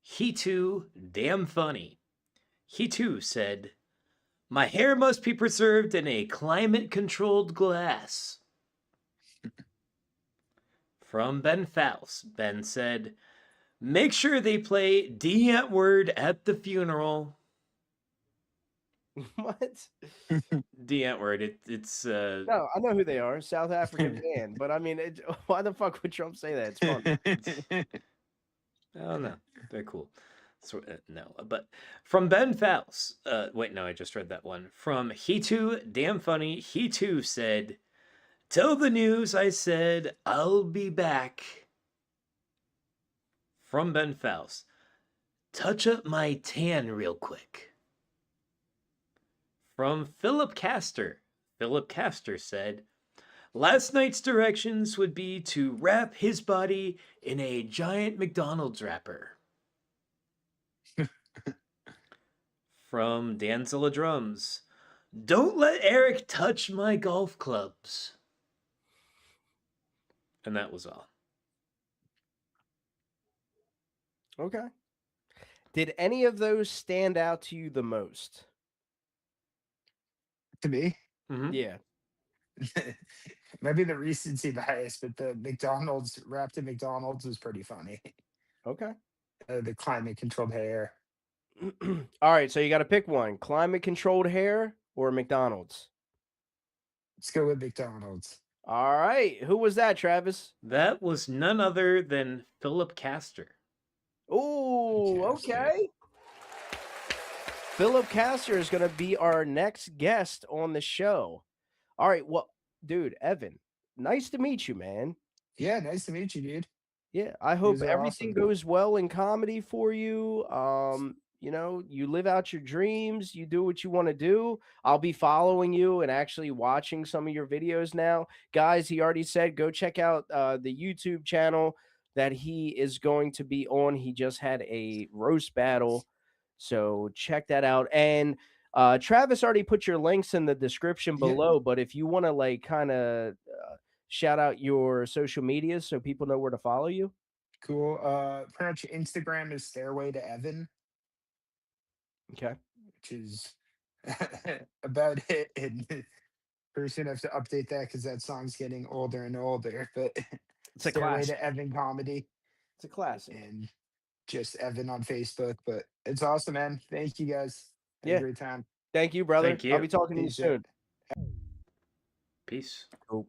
He Too Damn Funny. He too said, "My hair must be preserved in a climate-controlled glass." From Ben Faust, Ben said, "Make sure they play D Antwoord at the funeral." What? D Antwoord, it's No, I know who they are. South African band. But I mean, why the fuck would Trump say that? It's fun. Oh no, they're cool. So, no, but from Ben Faust. Wait, no, I just read that one. From He Too Damn Funny. He too said, "Tell the news I said I'll be back." From Ben Faust. "Touch up my tan real quick." From Philip Castor. Philip Castor said, "Last night's directions would be to wrap his body in a giant McDonald's wrapper." From Danzilla Drums. "Don't let Eric touch my golf clubs." And that was all. Okay. Did any of those stand out to you the most? To me, Mhm. Yeah. maybe the recency bias, but the McDonald's wrapped in McDonald's was pretty funny. Okay. The climate controlled hair. All right, so you got to pick one: climate controlled hair or McDonald's. Let's go with McDonald's. All right, who was that, Travis? That was none other than Philip Castor. Ooh, Castor. okay. Philip Castor is going to be our next guest on the show. All right, well, dude, Evan, nice to meet you, man. Yeah, nice to meet you, dude. Yeah, I hope guys are everything awesome. goes well in comedy for you. You know, you live out your dreams, you do what you want to do. I'll be following you and actually watching some of your videos now. Guys, he already said go check out the YouTube channel that he is going to be on. He just had a roast battle. So check that out. And Travis already put your links in the description Yep. below, but if you want to like kind of shout out your social media so people know where to follow you. Cool. Pretty much Instagram is Stairway to Evan, Okay. which is about it. And pretty soon I have to update that because that song's getting older and older. But It's a Stairway classic. to Evan comedy It's a classic. and just Evan on Facebook. But it's awesome, man. Thank you guys. Had Yeah. a great time. Thank you, brother. Thank I'll you. be talking to you Peace out. soon. Peace. Cool.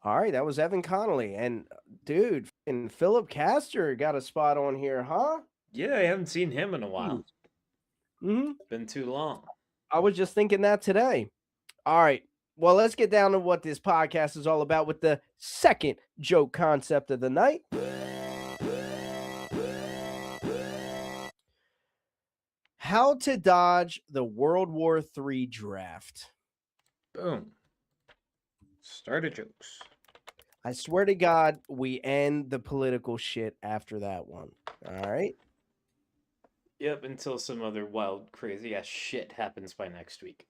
All right, that was Evan Connolly. And dude, and Philip Castor got a spot on here, huh? Yeah, I haven't seen him in a while. Mm-hmm. It's been too long. I was just thinking that today. All right. Well, let's get down to what this podcast is all about with the second joke concept of the night. How to dodge the World War III draft. Boom. Started jokes. I swear to God, we end the political shit after that one. All right. Yep, until some other wild, crazy ass shit happens by next week.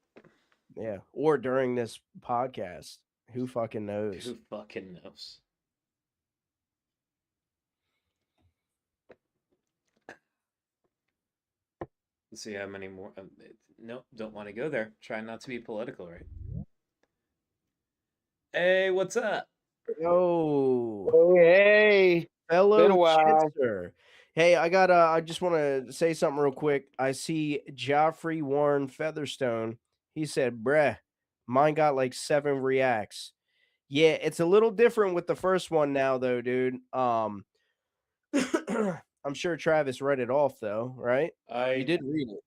Yeah. Or during this podcast. Who fucking knows? Who fucking knows? Let's see how many more. Nope, don't want to go there. Try not to be political, right? Hey, what's up? Oh, Hey, been a fellow while. Chitster. Hey, I just want to say something real quick. I see Joffrey Warren Featherstone. He said, bruh, mine got like 7 reacts. Yeah, it's a little different with the first one now, though, dude. I'm sure Travis read it off, though, right? You I did read it.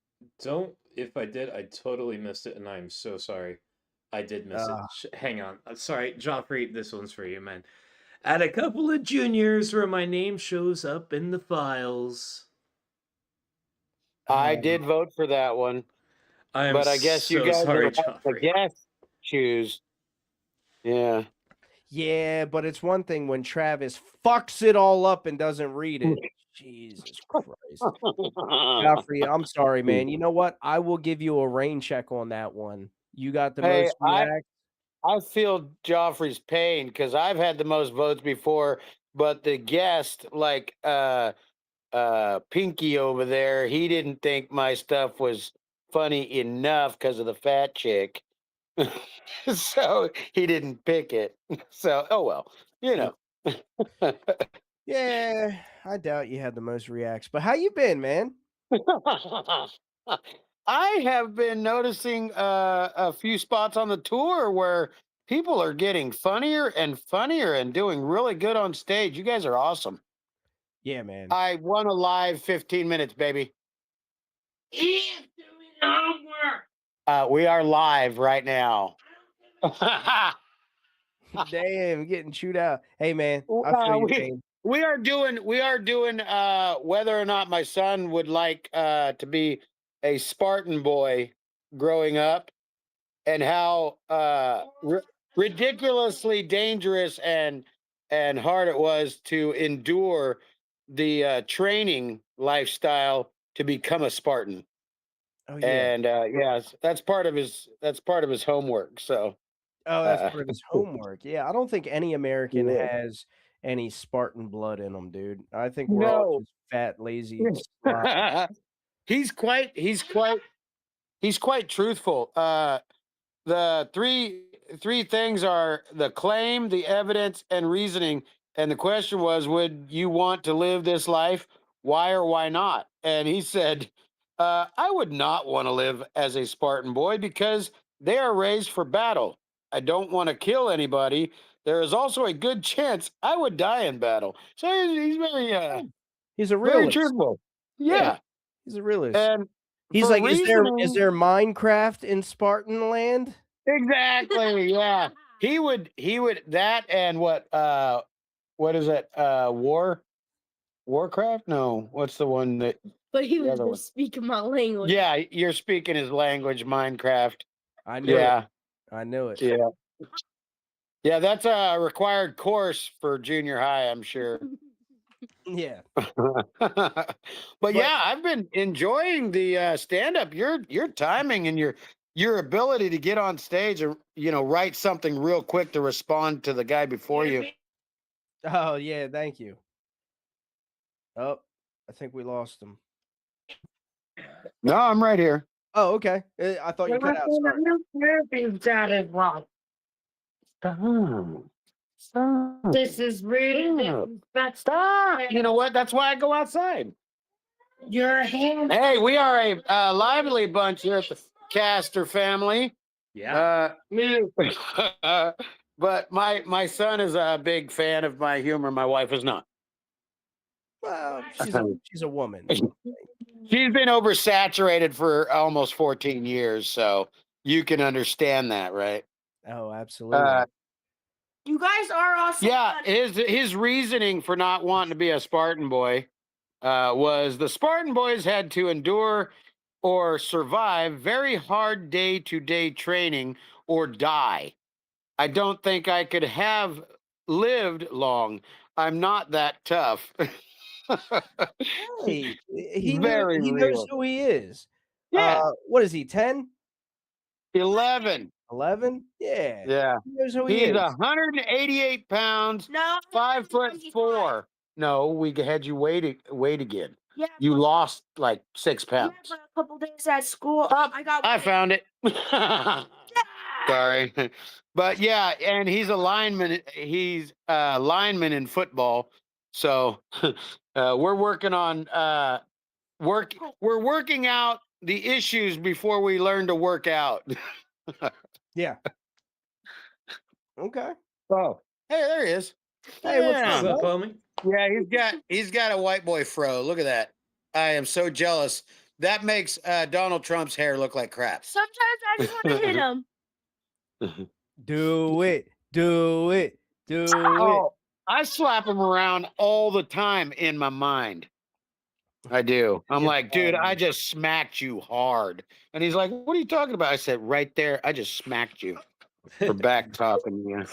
don't. If I did, I totally missed it, and I'm so sorry. I did miss it. Uh, Hang on. Sorry, Joffrey. This one's for you, man. Add a couple of juniors where my name shows up in the files. I um, did vote for that one, I am but I guess you so guys sorry, are having the Joffrey. guest choose. Yeah. yeah, but it's one thing when Travis fucks it all up and doesn't read it. Jesus Christ. Godfrey, I'm sorry, man. You know what? I will give you a rain check on that one. You got the Hey, most react. I feel Joffrey's pain because I've had the most votes before, but the guest, like Pinky over there, he didn't think my stuff was funny enough because of the fat chick. So he didn't pick it. So oh well, you know. Yeah, I doubt you had the most reacts. But how you been, man? I have been noticing a few spots on the tour where people are getting funnier and funnier and doing really good on stage. You guys are awesome. Yeah, man. I won a live 15 minutes, baby. We are live right now. Damn, getting chewed out. Hey, man, I feel your pain. we are doing whether or not my son would like to be a Spartan boy growing up, and how ridiculously dangerous and hard it was to endure the training lifestyle to become a Spartan. Oh yeah. And yes, that's part of his homework. So Oh, that's uh, part of his homework. Yeah, I don't think any American yeah. has any Spartan blood in them, dude. I think we're all No. just fat, lazy slobs. he's quite truthful. The three things are the claim, the evidence, and reasoning. And the question was, would you want to live this life? Why or why not? And he said, I would not want to live as a Spartan boy because they are raised for battle. I don't want to kill anybody. There is also a good chance I would die in battle. So he's He's a very realist. truthful. Yeah, Yeah. he's a realist. And He's for like, is reasoning, there Minecraft in Spartan land? exactly, yeah. He would that and what is it? Warcraft? No, what's the one that But he the was other one? just speaking my language. Yeah, you're speaking his language, Minecraft. I knew it. Yeah, I knew it. yeah. Yeah, that's a required course for junior high, I'm sure. Yeah. But yeah, I've been enjoying the stand up. Your timing and your ability to get on stage and write something real quick to respond to the guy before you. Oh yeah, thank you. Oh, I think we lost him. No, I'm right here. Oh, okay. I thought you cut out. Sorry. This is really Stop. You know what? That's why I go outside. your hand. Hey, we are a lively bunch here at the Caster family. Yeah. But my son is a big fan of my humor. My wife is not. Well, she's a woman. She's been oversaturated for almost 14 years, so you can understand that, right? Oh, absolutely. You guys are awesome. Yeah, his reasoning for not wanting to be a Spartan boy was the Spartan boys had to endure or survive very hard day-to-day training or die. I don't think I could have lived long. I'm not that tough. Hey, he Very knows real. who he is. Yeah. What is he? 10? 11. 11? Yeah. Yeah. He knows who he He's is. 188 pounds, No. 5'4". No, we had you weight again. Yeah. You lost like 6 pounds. Yeah, for a couple days at school, I found it. Sorry. But yeah, and he's a lineman. He's a lineman in football. So we're working on we're working out the issues before we learn to work out. Yeah. Okay. Oh, hey, there he is. Hey, what's Yeah. up, What's up, bud? homie? Yeah, he's got a white boy fro. Look at that. I am so jealous. That makes Donald Trump's hair look like crap. Sometimes I just want to hit him. Do it. Do it. Do it. Oh, I slap him around all the time in my mind. I do. I'm Get like, dude, I just smacked you hard. And he's like, what are you talking about? I said, right there, I just smacked you for back talking you.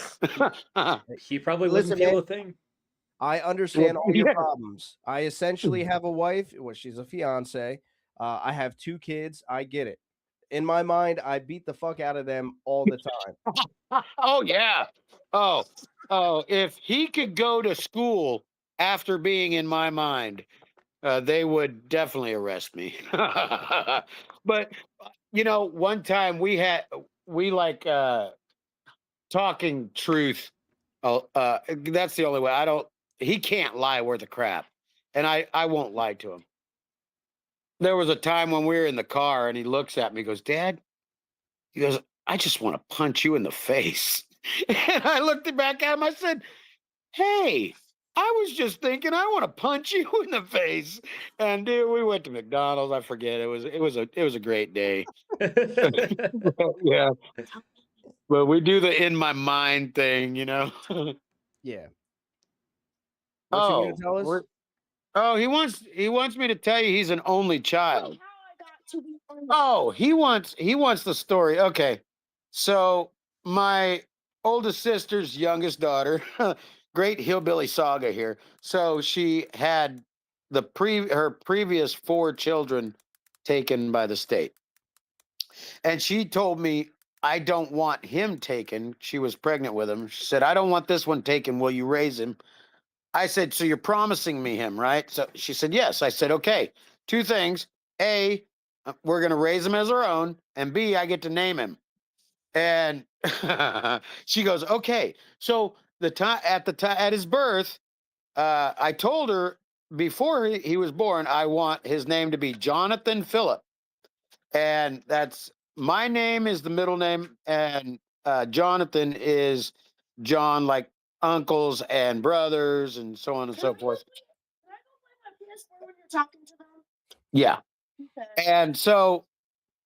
He probably Listen, wouldn't feel man. a thing. I understand all your Yeah. problems. I essentially have a wife. Well, she's a fiance. I have 2 kids. I get it. In my mind, I beat the fuck out of them all the time. Oh yeah. Oh, if he could go to school after being in my mind, they would definitely arrest me. But one time we like talking truth. Oh, that's the only way. He can't lie worth a crap, and I won't lie to him. There was a time when we were in the car, and he looks at me, he goes, "Dad," he goes, "I just want to punch you in the face." And I looked back at him. I said, "Hey, I was just thinking I want to punch you in the face." And dude, we went to McDonald's. I forget. It was a great day. Yeah. But we do the in my mind thing, Yeah. What you gonna Oh, tell us? he wants me to tell you he's an only child. Oh, he wants the story. Okay. So my oldest sister's youngest daughter, great hillbilly saga here. So she had her previous 4 children taken by the state. And she told me, I don't want him taken. She was pregnant with him. She said, I don't want this one taken. Will you raise him? I said, so you're promising me him, right? So she said, yes. I said, okay, 2 things. A, we're going to raise him as our own. And B, I get to name him. And she goes, okay. So at his birth, I told her before he was born, I want his name to be Jonathan Phillip. And that's my name is the middle name, and Jonathan is John, like uncles and brothers and so on and so forth. Can I go play my PS4 when you're talking to them? Yeah. Okay. And so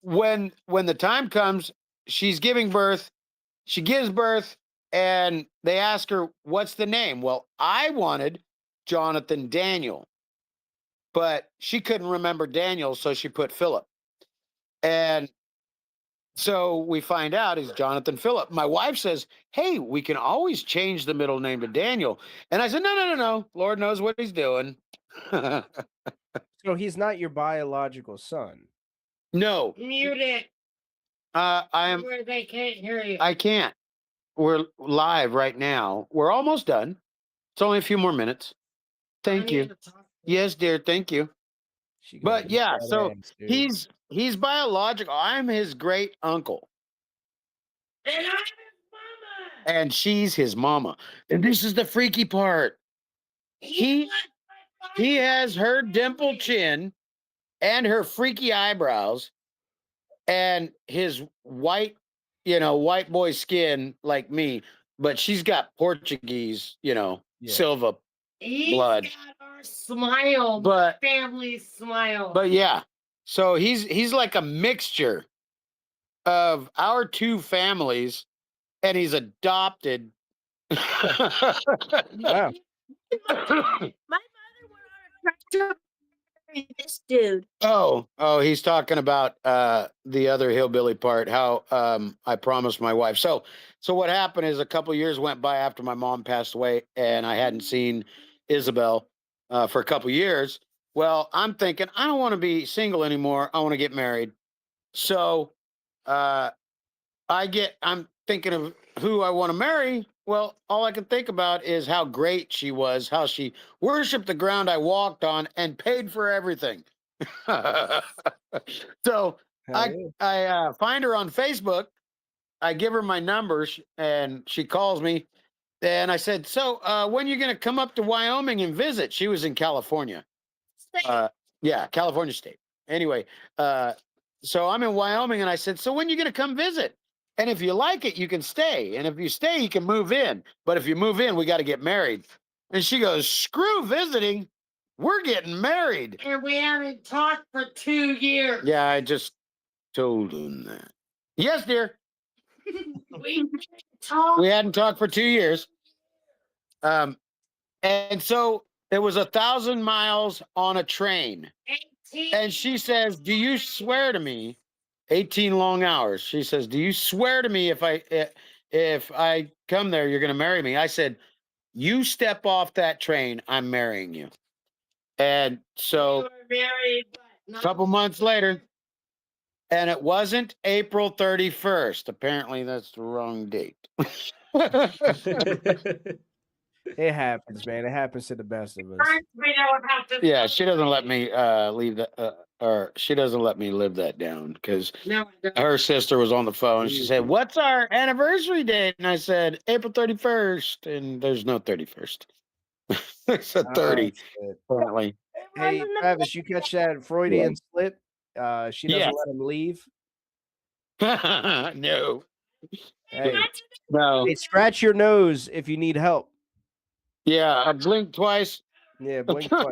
when the time comes, she's giving birth, she gives birth, and they ask her, what's the name? Well, I wanted Jonathan Daniel, but she couldn't remember Daniel, so she put Philip. And so we find out is Jonathan Phillip. My wife says, hey, we can always change the middle name to Daniel. And I said, no. Lord knows what he's doing. So he's not your biological son. No. Mute it. I am. Where they can't hear you. I can't. We're live right now. We're almost done. It's only a few more minutes. Thank you. Yes, dear. Thank you. But yeah, so he's biological. I'm his great uncle. And I'm his mama. And she's his mama. And this is the freaky part. He has her dimpled chin and her freaky eyebrows and his white boy skin like me, but she's got Portuguese, Silva blood. He's got our smile, But family smile. But yeah, so he's like a mixture of our 2 families, and he's adopted. Wow. My mother went on a tractor. This dude. Oh, he's talking about the other hillbilly part. How I promised my wife. So what happened is a couple years went by after my mom passed away, and I hadn't seen Isabel for a couple years. Well, I'm thinking I don't want to be single anymore. I want to get married. So I'm thinking of who I want to marry. Well, all I can think about is how great she was, how she worshiped the ground I walked on and paid for everything. So I find her on Facebook. I give her my numbers, and she calls me. And I said, so when are you going to come up to Wyoming and visit? She was in California. Yeah, California State. Anyway, so I'm in Wyoming, and I said, so when are you going to come visit? And if you like it, you can stay. And if you stay, you can move in. But if you move in, we got to get married. And she goes, screw visiting. We're getting married. And we haven't talked for 2 years. Yeah, I just told him that. Yes, dear. We talked. We hadn't talked for 2 years. And so it was 1,000 miles on a train. 18. And she says, do you swear to me, 18 long hours. She says, do you swear to me if I come there, you're going to marry me? I said, you step off that train, I'm marrying you. And so We were married, but a couple months later, and it wasn't April 31st. Apparently that's the wrong date. It happens, man. It happens to the best of us. first we don't have to. Yeah, she doesn't let me leave that, or she doesn't let me live that down because No, I don't. her sister was on the phone. She said, "What's our anniversary date?" And I said, "April 31st." And there's no 31st. It's a 30. shit. Apparently. Hey, Travis, you catch that Freudian slip? She doesn't Yes. let him leave. No. Hey, No. hey, scratch your nose if you need help. Yeah, I blinked twice. Yeah, blink twice.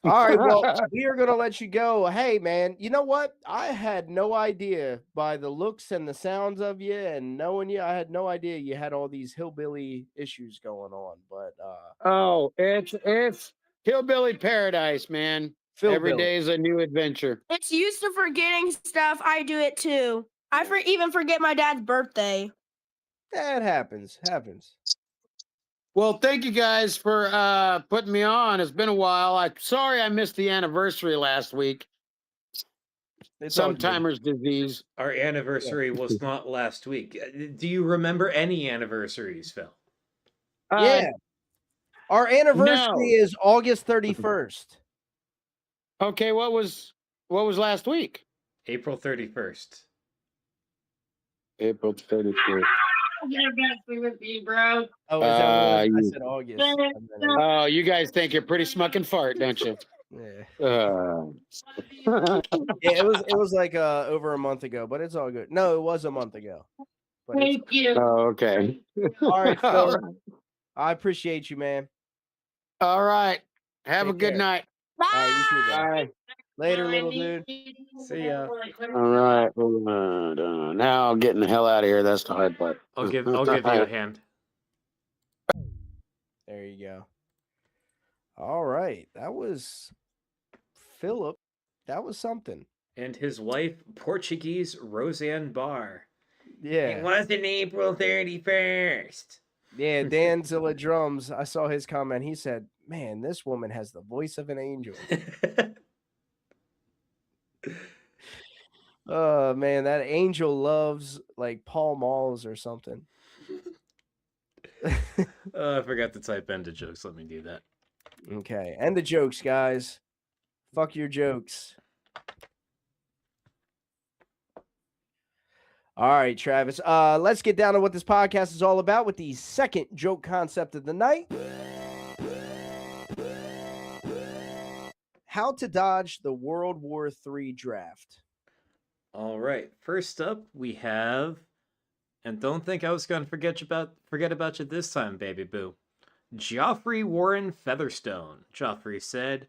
All right, well, we are going to let you go. Hey, man, you know what? I had no idea by the looks and the sounds of you and knowing you, I had no idea you had all these hillbilly issues going on. But Oh, it's hillbilly paradise, man. Every Philbilly. day is a new adventure. It's used to forgetting stuff. I do it too. I even forget my dad's birthday. That happens. Well, thank you guys for putting me on. It's been a while. I'm sorry I missed the anniversary last week. It's all good. Sometimer's disease. Our anniversary was not last week. Do you remember any anniversaries, Phil? Yeah. Our anniversary no. is August 31st. Okay, what was last week? April 31st. April 31st. Get back with me, bro. Oh, is that what I said August? Oh, you guys think you're pretty smuck and fart, don't you? Yeah. Yeah, it was like over a month ago, but it's all good. No, it was a month ago. But Thank you. Oh, okay. All right, Phil. All right. I appreciate you, man. All right. Have a Take good care. night. All right, you too, bro. Bye. Later, little dude. See ya. All right. Now getting the hell out of here. That's the hard part. I'll give you a hand. There you go. All right. That was Philip. That was something. And his wife, Portuguese Roseanne Barr. Yeah. It wasn't April 31st. Yeah, Danzilla Drums. I saw his comment. He said, "Man, this woman has the voice of an angel." Oh man, that angel loves like Paul Malls or something. I forgot to type end of jokes. Let me do that. Okay, end the jokes, guys. Fuck your jokes. All right, Travis. Let's get down to what this podcast is all about with the second joke concept of the night. How to dodge the World War III draft. All right. First up, we have, and don't think I was going to forget about you this time, baby boo. Joffrey Warren Featherstone. Joffrey said,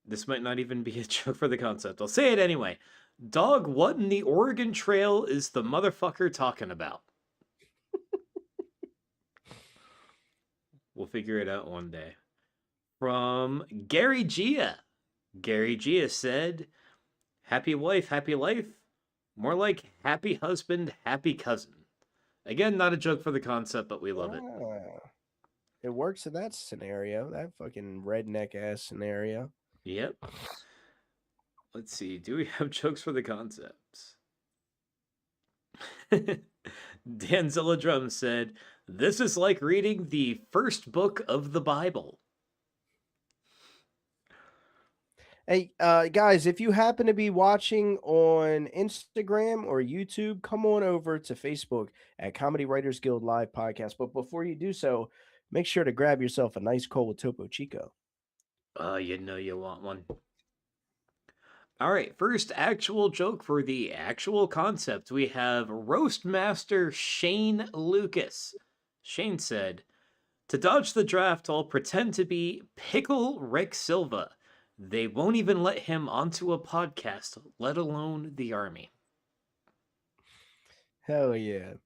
this might not even be a joke for the concept. I'll say it anyway. Dog, what in the Oregon Trail is the motherfucker talking about? We'll figure it out one day. From Gary Gia. Gary Gia said, happy wife, happy life. More like happy husband, happy cousin. Again, not a joke for the concept, but we love it. It works in that scenario, that fucking redneck ass scenario. Yep. Let's see. Do we have jokes for the concepts? Danzilla Drum said, this is like reading the first book of the Bible. Hey, guys, if you happen to be watching on Instagram or YouTube, come on over to Facebook at Comedy Writers Guild Live Podcast. But before you do so, make sure to grab yourself a nice cold Topo Chico. You know you want one. All right, first actual joke for the actual concept. We have Roast Master Shane Lucas. Shane said, "To dodge the draft, I'll pretend to be Pickle Rick Silva. They won't even let him onto a podcast, let alone the army." Hell yeah.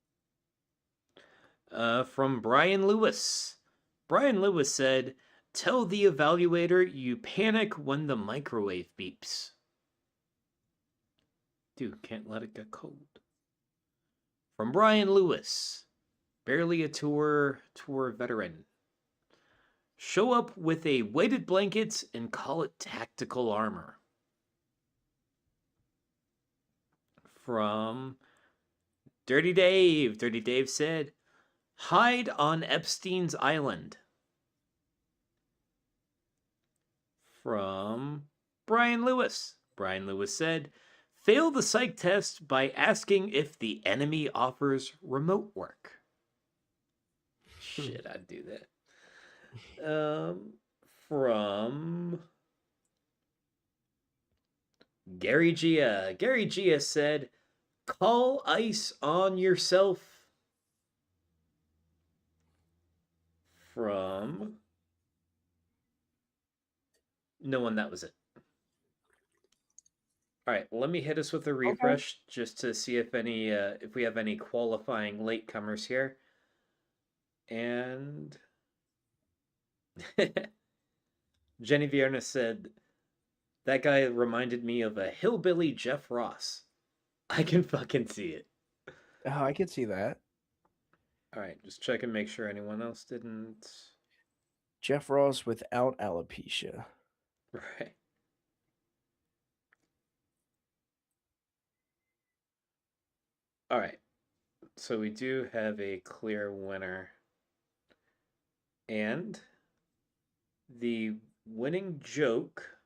From Brian Lewis. Brian Lewis said, "Tell the evaluator you panic when the microwave beeps." Dude, can't let it get cold. From Brian Lewis. Barely a tour veteran. "Show up with a weighted blanket and call it tactical armor." From Dirty Dave. Dirty Dave said, "Hide on Epstein's Island." From Brian Lewis. Brian Lewis said, "Fail the psych test by asking if the enemy offers remote work." Shit, I'd do that. From Gary Gia. Gary Gia said, "Call ice on yourself." From no one, that was it. All right, let me hit us with a refresh just to see if we have any qualifying latecomers here. And Jenny Vierna said, "That guy reminded me of a hillbilly Jeff Ross." I can fucking see it. Oh, I can see that. All right, just check and make sure anyone else didn't. Jeff Ross without alopecia. Right. All right. So we do have a clear winner. And the winning joke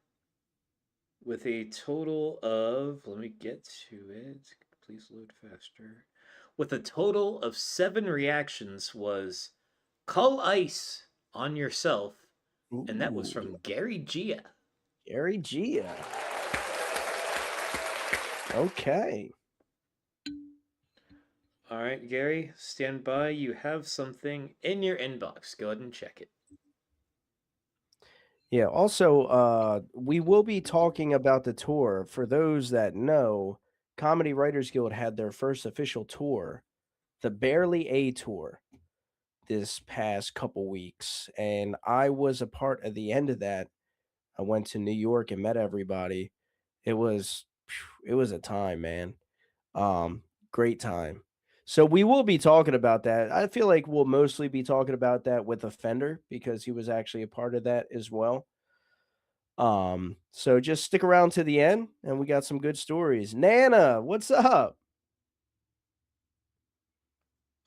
with a total of, let me get to it. Please load faster. With a total of 7 reactions was "Call ice on yourself." And that was from Gary Gia. Gary Gia. Okay. All right, Gary, stand by. You have something in your inbox. Go ahead and check it. Yeah, also, we will be talking about the tour. For those that know, Comedy Writers Guild had their first official tour, the Barely A Tour, this past couple weeks. And I was a part of the end of that. I went to New York and met everybody. It was a time, man. Great time. So we will be talking about that. I feel like we'll mostly be talking about that with Offender because he was actually a part of that as well. So just stick around to the end and we got some good stories. Nana, what's up?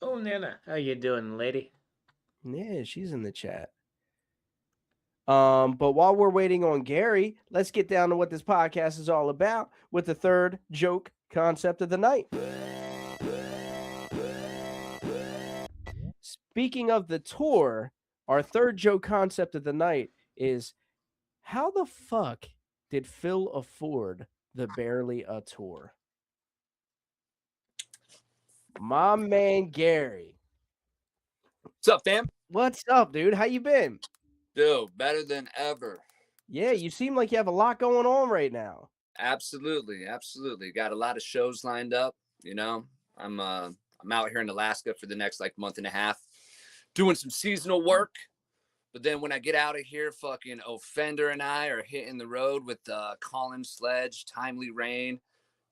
Oh, Nana, how you doing, lady? Yeah, she's in the chat. But while we're waiting on Gary, let's get down to what this podcast is all about with the third joke concept of the night. Speaking of the tour, our third joke concept of the night is, how the fuck did Phil afford the Barely a Tour? My man Gary. What's up, fam? What's up, dude? How you been? Dude, better than ever. Yeah, you seem like you have a lot going on right now. Absolutely, absolutely. Got a lot of shows lined up. You know, I'm out here in Alaska for the next like month and a half, doing some seasonal work. But then when I get out of here, fucking Offender and I are hitting the road with Colin Sledge, Timely Rain,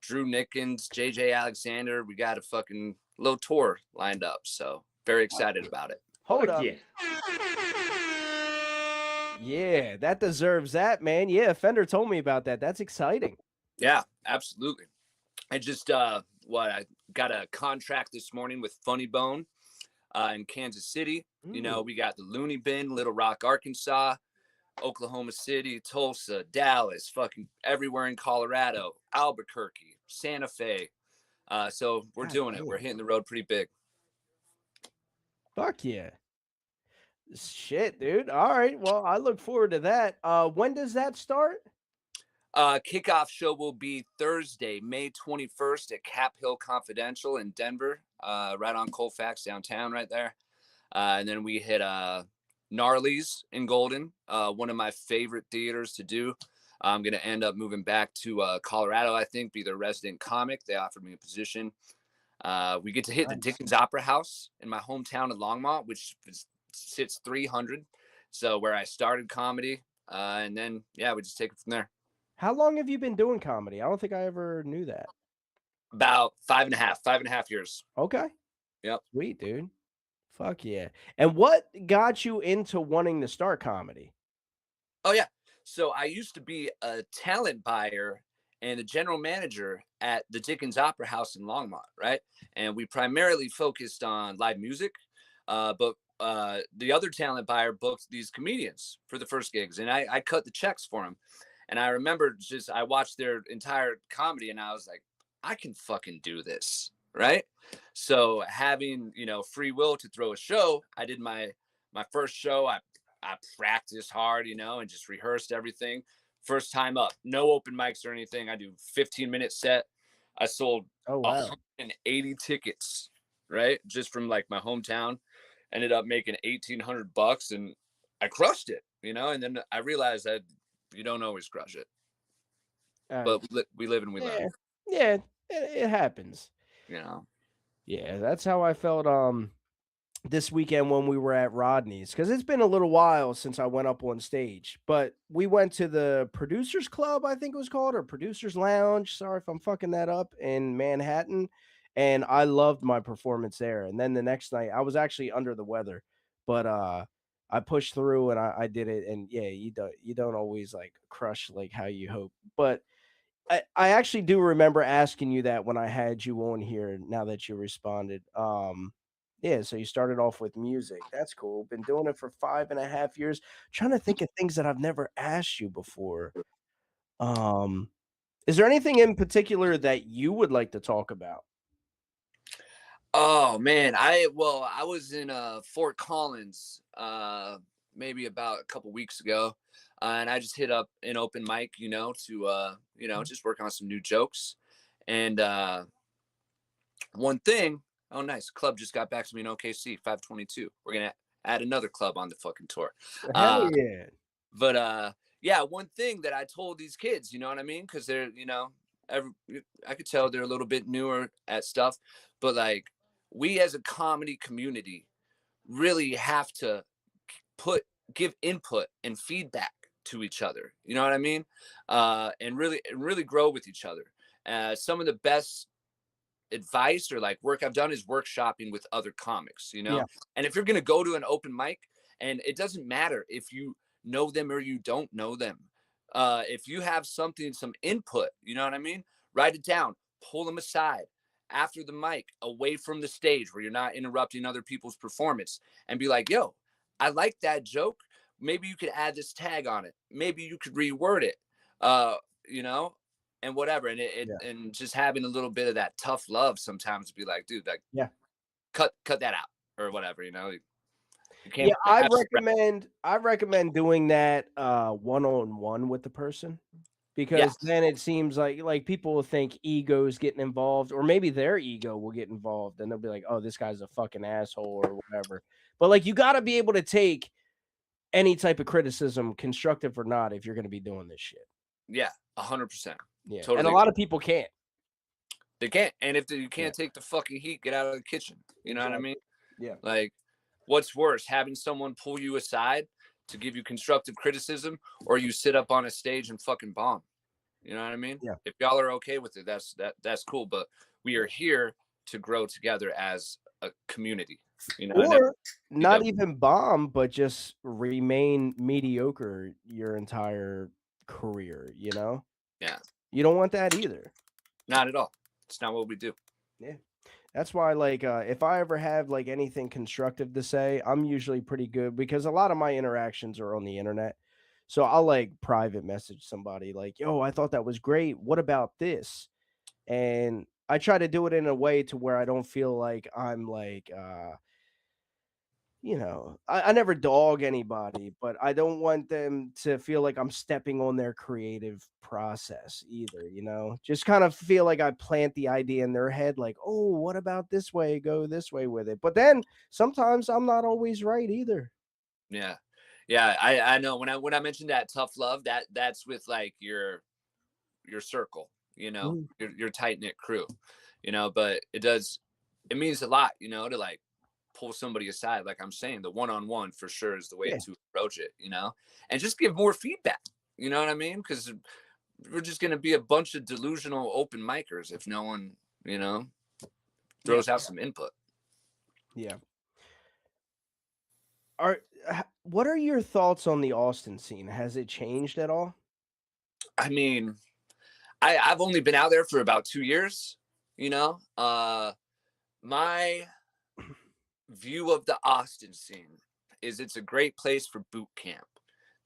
Drew Nickens, JJ Alexander. We got a fucking little tour lined up, so very excited about it. Hold up. Yeah, that deserves that, man. Yeah, Fender told me about that. That's exciting. Yeah, absolutely. I just I got a contract this morning with Funny Bone in Kansas City. You know, we got the Looney Bin, Little Rock, Arkansas, Oklahoma City, Tulsa, Dallas, fucking everywhere in Colorado, Albuquerque, Santa Fe. So we're doing it. We're hitting the road pretty big. Fuck yeah. Shit, dude. All right. Well, I look forward to that. When does that start? Kickoff show will be Thursday, May 21st at Cap Hill Confidential in Denver, right on Colfax downtown, right there. And then we hit Gnarly's in Golden, one of my favorite theaters to do. I'm going to end up moving back to Colorado, I think, be their resident comic. They offered me a position. We get to hit the Dickens Opera House in my hometown of Longmont, which sits 300. So where I started comedy. And then, yeah, we just take it from there. How long have you been doing comedy? I don't think I ever knew that. About 5.5 years. Okay. Yep. Sweet, dude. Fuck yeah. And what got you into wanting to start comedy? Oh, yeah. So I used to be a talent buyer and a general manager at the Dickens Opera House in Longmont, right? And we primarily focused on live music, but the other talent buyer booked these comedians for the first gigs, and I cut the checks for them. And I remember I watched their entire comedy, and I was like, I can fucking do this, right? So having, free will to throw a show, I did my first show. I practiced hard, and just rehearsed everything. First time up, no open mics or anything. I do 15-minute set. I sold 180 tickets, right? Just from like my hometown. Ended up making $1,800 and I crushed it, and then I realized that you don't always crush it. But we live and we learn. Yeah, it happens. Yeah, that's how I felt this weekend when we were at Rodney's, because it's been a little while since I went up on stage. But we went to the Producers Club, I think it was called, or Producers Lounge. Sorry if I'm fucking that up, in Manhattan. And I loved my performance there. And then the next night, I was actually under the weather, but I pushed through and I did it. And yeah, you don't always like crush like how you hope. But I actually do remember asking you that when I had you on here. Now that you responded, yeah. So you started off with music. That's cool. Been doing it for 5.5 years. Trying to think of things that I've never asked you before. Is there anything in particular that you would like to talk about? Oh man, I was in Fort Collins maybe about a couple weeks ago, and I just hit up an open mic, to just work on some new jokes. And one thing, oh nice, club just got back to me in OKC, 522. We're gonna add another club on the fucking tour. Hell yeah. But yeah, one thing that I told these kids, you know what I mean? Because they're, I could tell they're a little bit newer at stuff, but like, we as a comedy community really have to give input and feedback to each other. You know what I mean? And really grow with each other. Some of the best advice or like work I've done is workshopping with other comics, Yeah. And if you're going to go to an open mic, and it doesn't matter if you know them or you don't know them. If you have some input, you know what I mean? Write it down, pull them aside after the mic, away from the stage where you're not interrupting other people's performance, and be like, yo, I like that joke. Maybe you could add this tag on it. Maybe you could reword it, and whatever. And and just having a little bit of that tough love sometimes to be like, dude, like, yeah, cut that out or whatever, You can't. Yeah, I recommend doing that one-on-one with the person. Because then it seems like people will think ego's getting involved, or maybe their ego will get involved, and they'll be like, "Oh, this guy's a fucking asshole," or whatever. But like, you got to be able to take any type of criticism, constructive or not, if you're going to be doing this shit. Yeah, 100%. Yeah, totally. And a lot of people can't. They can't, and if you can't take the fucking heat, get out of the kitchen. You know what I mean? Yeah. Like, what's worse, having someone pull you aside to give you constructive criticism, or you sit up on a stage and fucking bomb? You know what I mean? Yeah. If y'all are okay with it, that's cool. But we are here to grow together as a community. Or not even bomb, but just remain mediocre your entire career. Yeah. You don't want that either. Not at all. It's not what we do. Yeah. That's why, like, if I ever have like anything constructive to say, I'm usually pretty good, because a lot of my interactions are on the internet. So I'll like private message somebody like, "Yo, I thought that was great. What about this?" And I try to do it in a way to where I don't feel like I'm like, I never dog anybody, but I don't want them to feel like I'm stepping on their creative process either, Just kind of feel like I plant the idea in their head, like, oh, what about this way? Go this way with it. But then sometimes I'm not always right either. Yeah. Yeah, I know when I mentioned that tough love, that's with like your circle, Mm. your tight knit crew, but it means a lot, to like pull somebody aside. Like I'm saying, the one on one for sure is the way Yeah. to approach it, and just give more feedback. You know what I mean? Because we're just going to be a bunch of delusional open micers if no one, Yeah. throws out some input. Yeah. What are your thoughts on the Austin scene? Has it changed at all? I mean, I've only been out there for about 2 years, my view of the Austin scene is it's a great place for boot camp.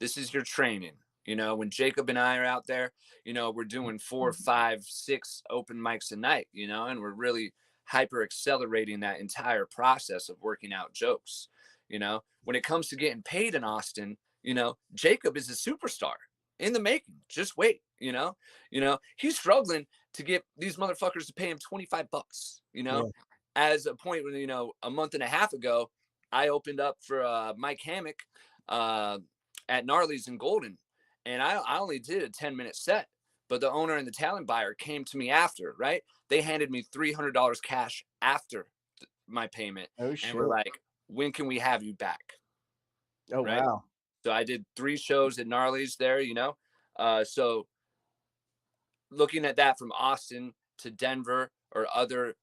This is your training. When Jacob and I are out there, we're doing 4, 5, 6 open mics a night, and we're really hyper accelerating that entire process of working out jokes. When it comes to getting paid in Austin, Jacob is a superstar in the making. Just wait, he's struggling to get these motherfuckers to pay him $25, Yeah. as a point when, a month and a half ago, I opened up for Mike Hammock at Gnarly's in Golden. And I only did a 10-minute set, but the owner and the talent buyer came to me after, right? They handed me $300 cash after my payment. Oh, And shit. we're like, when can we have you back? Oh, Right. wow. So I did 3 shows at Gnarly's there, so looking at that from Austin to Denver or other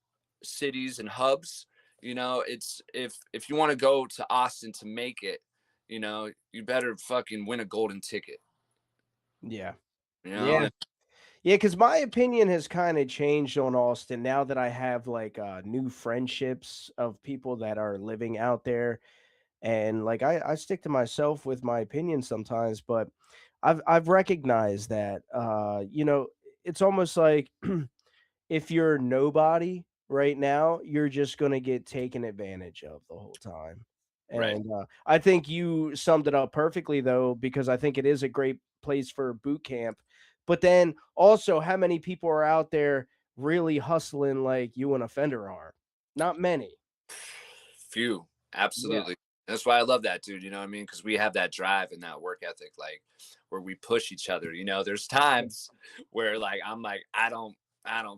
cities and hubs, it's if you want to go to Austin to make it, you better fucking win a golden ticket. Yeah. Yeah. Yeah, because my opinion has kind of changed on Austin now that I have like new friendships of people that are living out there. And like I stick to myself with my opinion sometimes, but I've recognized that it's almost like if you're nobody right now, you're just gonna get taken advantage of the whole time. Right. And I think you summed it up perfectly though, because I think it is a great place for boot camp. But then also, how many people are out there really hustling like you and Offender are? Not many. Few. Yeah. Absolutely. That's why I love that dude, you know what I mean? Because we have that drive and that work ethic, like where we push each other. There's times where like I'm like, I don't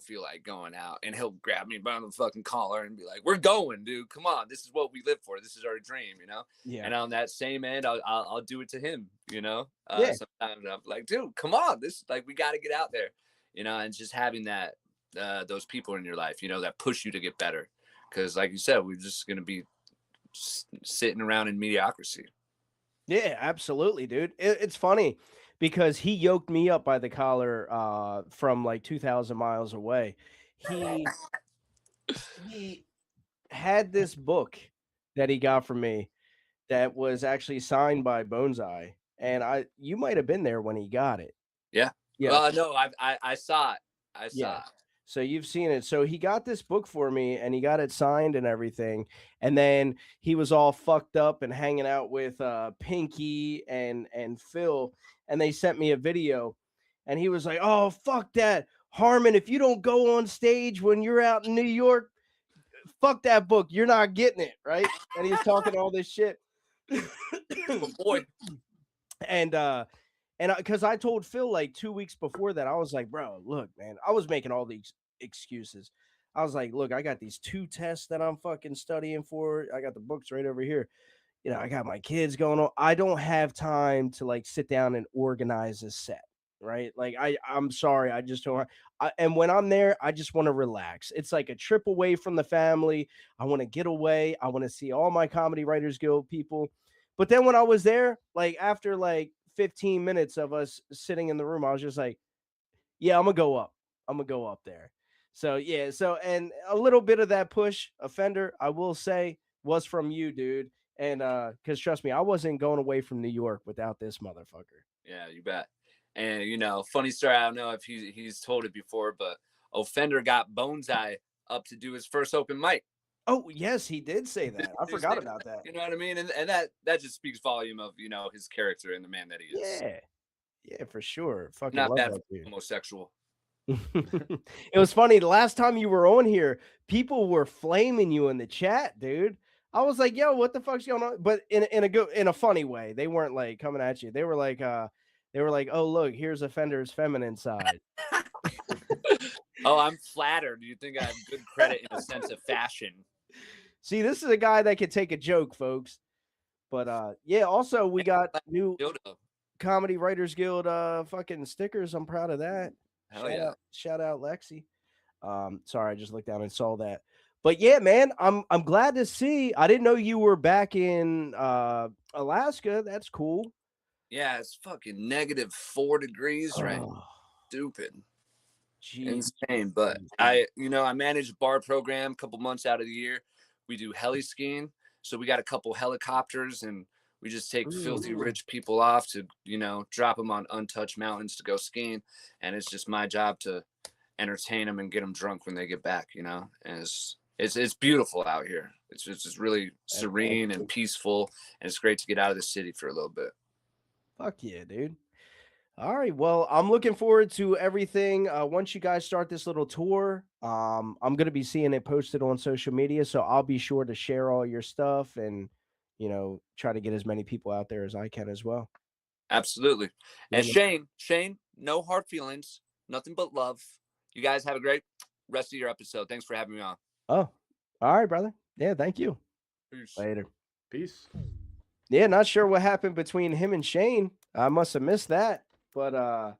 feel like going out. And he'll grab me by the fucking collar and be like, we're going, dude. Come on. This is what we live for. This is our dream. Yeah. And on that same end, I'll do it to him, Yeah. Sometimes I'm like, dude, come on. This like we gotta get out there, and just having that those people in your life, that push you to get better. Because like you said, we're just gonna be sitting around in mediocrity. Yeah, absolutely, dude. It's funny because he yoked me up by the collar from like 2,000 miles away. He had this book that he got from me that was actually signed by Boneseye, and you might have been there when he got it. Yeah. Yeah. No, I saw it. I saw Yeah. it. So you've seen it. So he got this book for me and he got it signed and everything. And then he was all fucked up and hanging out with Pinky and Phil. And they sent me a video and he was like, "Oh, fuck that. Harmon, if you don't go on stage when you're out in New York, fuck that book. You're not getting it." Right. And he's talking all this shit. Oh, boy. And because I told Phil like 2 weeks before that, I was like, "Bro, look, man," I was making all these excuses. I was like, "Look, I got these 2 tests that I'm fucking studying for. I got the books right over here. I got my kids going on. I don't have time to like sit down and organize a set." Right. Like I'm sorry. I just don't. And when I'm there, I just want to relax. It's like a trip away from the family. I want to get away. I want to see all my Comedy Writers Guild people. But then when I was there, like after like 15 minutes of us sitting in the room, I was just like, yeah, I'm gonna go up. I'm gonna go up there. So yeah, and a little bit of that push, Offender, I will say, was from you, dude. And because trust me, I wasn't going away from New York without this motherfucker. Yeah, you bet. And funny story. I don't know if he's told it before, but Offender got Boneseye up to do his first open mic Oh, yes, he did say that. I He did forgot say about that. You know what I mean? And that just speaks volume of his character and the man that he is. Yeah. Yeah, for sure. Fucking Not love bad that for dude. homosexual. It was funny. The last time you were on here, people were flaming you in the chat, dude. I was like, "Yo, what the fuck's going on?" But in a funny way. They weren't like coming at you. They were like, "Oh, look, here's Offender's feminine side." Oh, I'm flattered. You think I have good credit in a sense of fashion? See, this is a guy that could take a joke, folks. But yeah, also we got new Yoda. Comedy Writers Guild fucking stickers. I'm proud of that. Hell yeah. Shout out Lexi. Sorry, I just looked down and saw that. But yeah, man, I'm glad to see. I didn't know you were back in Alaska. That's cool. Yeah, it's fucking -4 degrees right now. Oh, Stupid. jeez. Insane. But I manage a bar program a couple months out of the year. We do heli skiing. So we got a couple helicopters and we just take filthy rich people off to, drop them on untouched mountains to go skiing. And it's just my job to entertain them and get them drunk when they get back, And it's beautiful out here. It's just really serene and peaceful. And it's great to get out of the city for a little bit. Fuck yeah, dude. All right. Well, I'm looking forward to everything. Once you guys start this little tour, I'm going to be seeing it posted on social media. So I'll be sure to share all your stuff and, try to get as many people out there as I can as well. Absolutely. And Yeah, Shane, no hard feelings, nothing but love. You guys have a great rest of your episode. Thanks for having me on. Oh, all right, brother. Yeah, thank you. Peace. Later. Peace. Yeah, not sure what happened between him and Shane. I must have missed that. But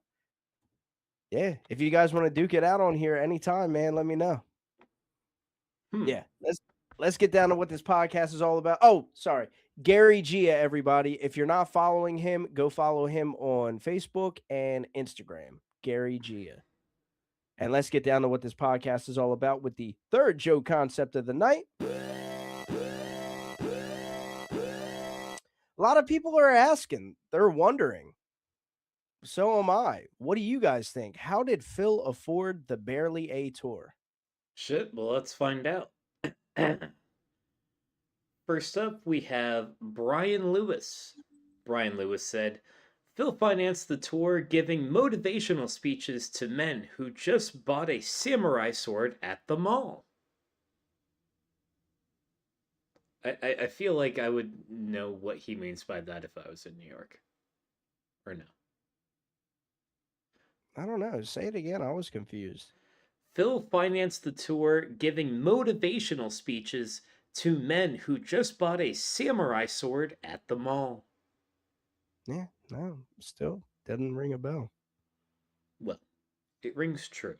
yeah, if you guys want to duke it out on here anytime, man, let me know. Yeah, let's get down to what this podcast is all about. Oh, sorry. Gary Gia, everybody. If you're not following him, go follow him on Facebook and Instagram. Gary Gia. And let's get down to what this podcast is all about with the third joke concept of the night. A lot of people are asking, they're wondering. So am I. What do you guys think? How did Phil afford the Barely A tour? Shit, well, let's find out. First up, we have Brian Lewis. Brian Lewis said, Phil financed the tour giving motivational speeches to men who just bought a samurai sword at the mall. I feel like I would know what he means by that if I was in New York. Or no? I don't know. Say it again. I was confused. Phil financed the tour giving motivational speeches to men who just bought a samurai sword at the mall. Yeah, no, still doesn't ring a bell. Well, it rings true.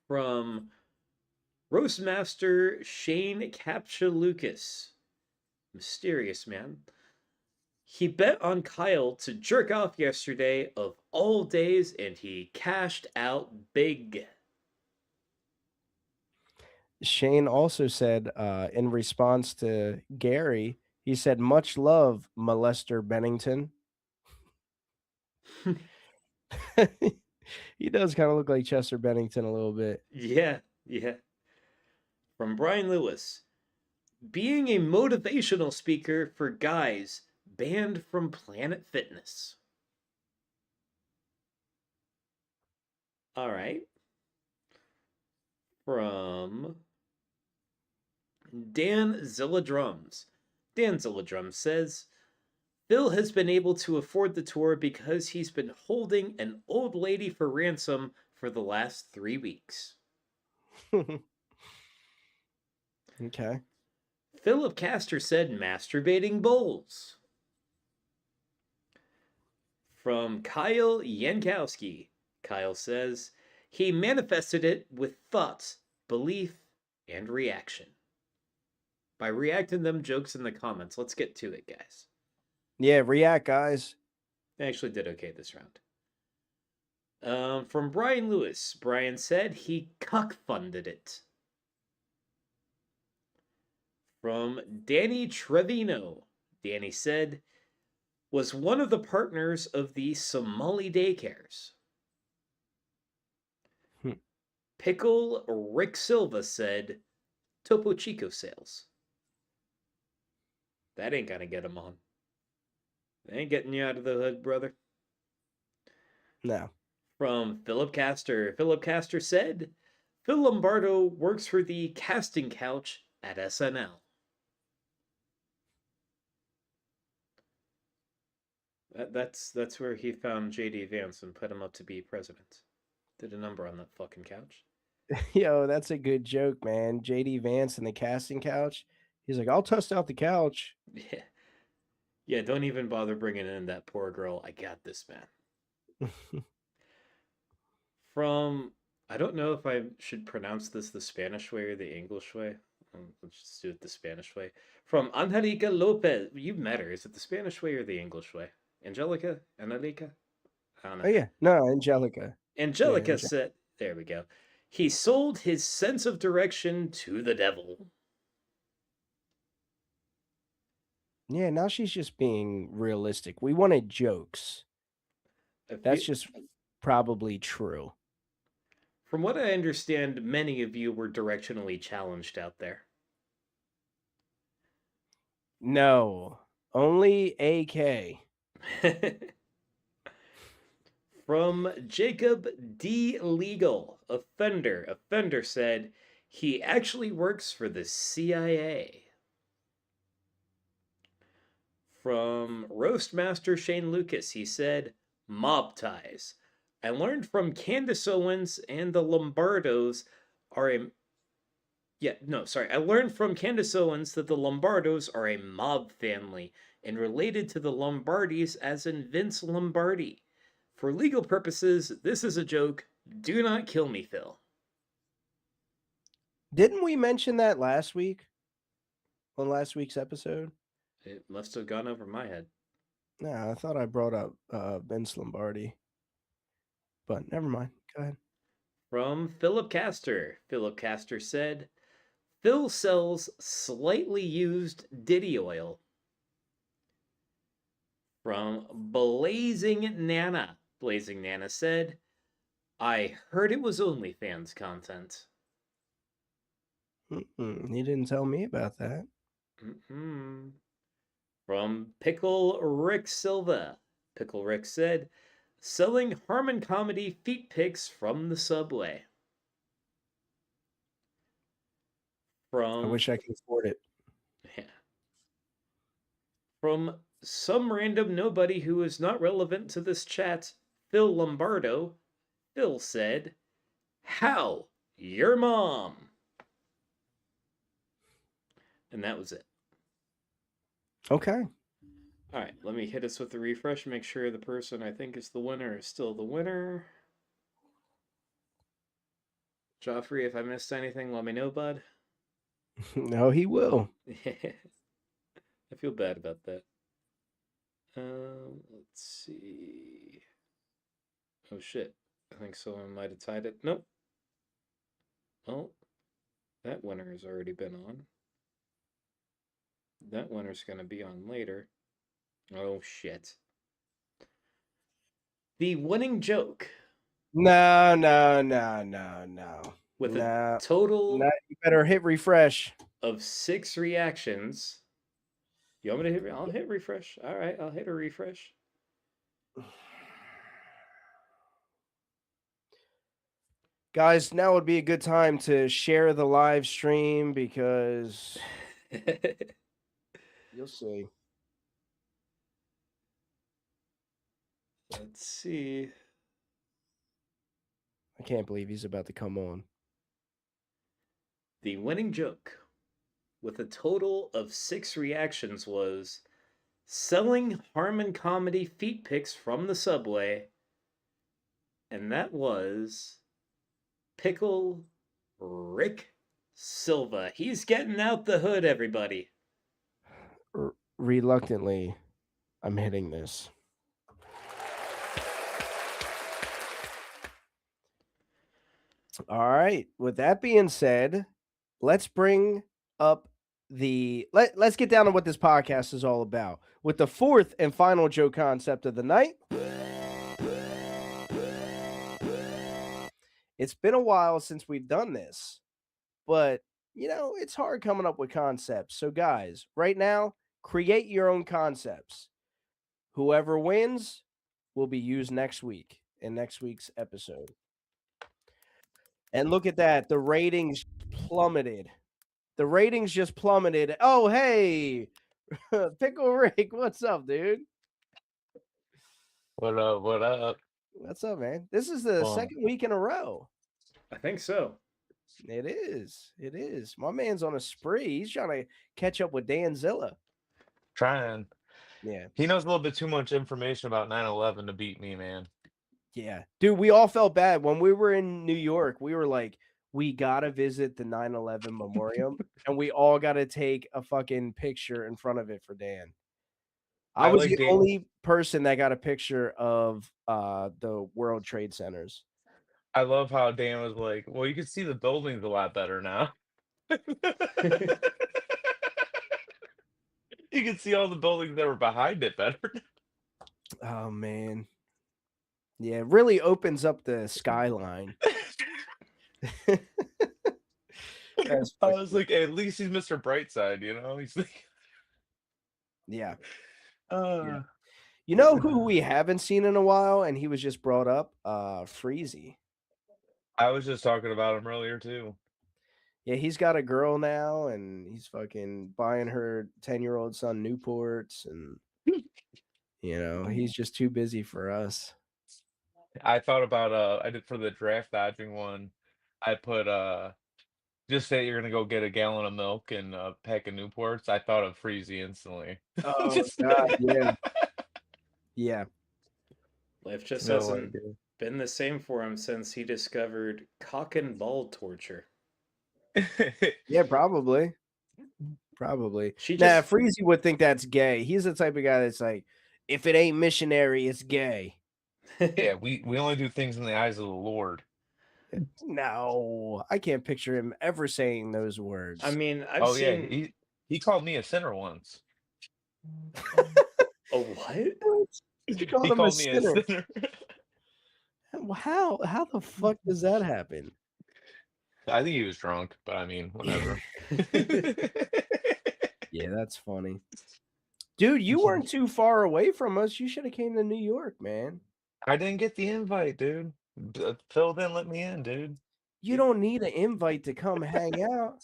From Roastmaster Shane Capchalucas. Mysterious man. He bet on Kyle to jerk off yesterday of all days and he cashed out big. Shane also said in response to Gary, he said, "Much love, Molester Bennington." He does kind of look like Chester Bennington a little bit. Yeah. From Brian Lewis. Being a motivational speaker for guys banned from Planet Fitness. All right. From Dan Zilla Drums. Dan Zilla Drums says, Phil has been able to afford the tour because he's been holding an old lady for ransom for the last 3 weeks. Okay. Philip Castor said masturbating bowls. From Kyle Yankowski. Kyle says, he manifested it with thoughts, belief, and reaction. By reacting them jokes in the comments, let's get to it, guys. Yeah, react, guys. I actually did okay this round. From Brian Lewis. Brian said he cuck-funded it. From Danny Trevino. Danny said, was one of the partners of the Somali daycares. Pickle Rick Silva said, Topo Chico sales. That ain't gonna get him on. That ain't getting you out of the hood, brother. No. From Philip Castor. Philip Castor said, Phil Lombardo works for the casting couch at SNL. That's where he found J.D. Vance and put him up to be president. Did a number on that fucking couch. Yo, that's a good joke, man. JD Vance and the casting couch. He's like, I'll test out the couch. Yeah. Yeah, don't even bother bringing in that poor girl. I got this, man. From, I don't know if I should pronounce this the Spanish way or the English way. Let's just do it the Spanish way. From Angelica Lopez. You've met her. Is it the Spanish way or the English way? Angelica? Angelica? I don't know. Oh, yeah. No, Angelica. Angelica said, there we go. He sold his sense of direction to the devil. Yeah, now she's just being realistic. We wanted jokes. That's just probably true. From what I understand, many of you were directionally challenged out there. No, only AK. From Jacob D. Legal, Offender said he actually works for the CIA. From Roastmaster Shane Lucas, he said, mob ties. I learned from Candace Owens and the Lombardos are a... I learned from Candace Owens that the Lombardos are a mob family and related to the Lombardis as in Vince Lombardi. For legal purposes, this is a joke. Do not kill me, Phil. Didn't we mention that last week? On last week's episode? It must have gone over my head. No, I thought I brought up Vince Lombardi. But never mind. Go ahead. From Philip Castor. Philip Castor said, Phil sells slightly used Diddy oil. From Blazing Nana. Blazing Nana said, I heard it was OnlyFans content. He didn't tell me about that. From Pickle Rick Silva. Pickle Rick said, selling Harmon Comedy feet pics from the subway. I wish I could afford it. Yeah. From some random nobody who is not relevant to this chat, Phil Lombardo. Phil said, how? Your mom. And that was it. Okay. All right, let me hit us with the refresh. Make sure the person I think is the winner is still the winner. Joffrey, if I missed anything, let me know, bud. No, he will. I feel bad about that. Let's see. Oh, shit. I think someone might have tied it. Nope. Oh, that winner has already been on. That winner's going to be on later. Oh, shit. The winning joke. No. With a total... you better hit refresh. ...of 6 reactions. You want me to hit... I'll hit refresh. All right, I'll hit a refresh. Guys, now would be a good time to share the live stream because... You'll see. Let's see. I can't believe he's about to come on. The winning joke with a total of 6 reactions was selling Harmon Comedy feet pics from the subway. And that was Pickle Rick Silva. He's getting out the hood, everybody. Reluctantly, I'm hitting this. All right. With that being said, let's bring up let's get down to what this podcast is all about with the 4th and final joke concept of the night. It's been a while since we've done this, but it's hard coming up with concepts. So, guys, right now, create your own concepts. Whoever wins will be used next week in next week's episode. And look at that. The ratings plummeted. The ratings just plummeted. Oh, hey, Pickle Rick. What's up, dude? What up? What up? What's up, man? This is the second week in a row. I think so. It is. It is. My man's on a spree. He's trying to catch up with Danzilla. Trying. Yeah. He knows a little bit too much information about 9/11 to beat me, man. Yeah. Dude, we all felt bad. When we were in New York, we were like, we got to visit the 9/11 memorial, and we all got to take a fucking picture in front of it for Dan. I was the only person that got a picture of the World Trade Centers. I love how Dan was like, well, you can see the buildings a lot better now. You can see all the buildings that were behind it better. Oh, man. Yeah, it really opens up the skyline. I was like, at least he's Mr. Brightside, you know? He's like, yeah. You know who we haven't seen in a while, and he was just brought up? Freezy. I was just talking about him earlier too. Yeah, he's got a girl now, and he's fucking buying her 10-year-old son Newports, and he's just too busy for us. I thought about I did for the draft dodging one. I put just say you're gonna go get a gallon of milk and a pack of Newports. I thought of Freezy instantly. Oh God, yeah. Yeah. Life just hasn't been the same for him since he discovered cock and ball torture. Yeah, probably. Freezy would think that's gay. He's the type of guy that's like, if it ain't missionary, it's gay. Yeah, we only do things in the eyes of the Lord. No, I can't picture him ever saying those words. I mean, I've seen... yeah, he called me a sinner once. A what? He called me a sinner. How the fuck does that happen? I think he was drunk, but I mean, whatever. Yeah, that's funny. Dude, you weren't too far away from us. You should have came to New York, man. I didn't get the invite, dude. Phil didn't let me in, dude. You don't need an invite to come hang out.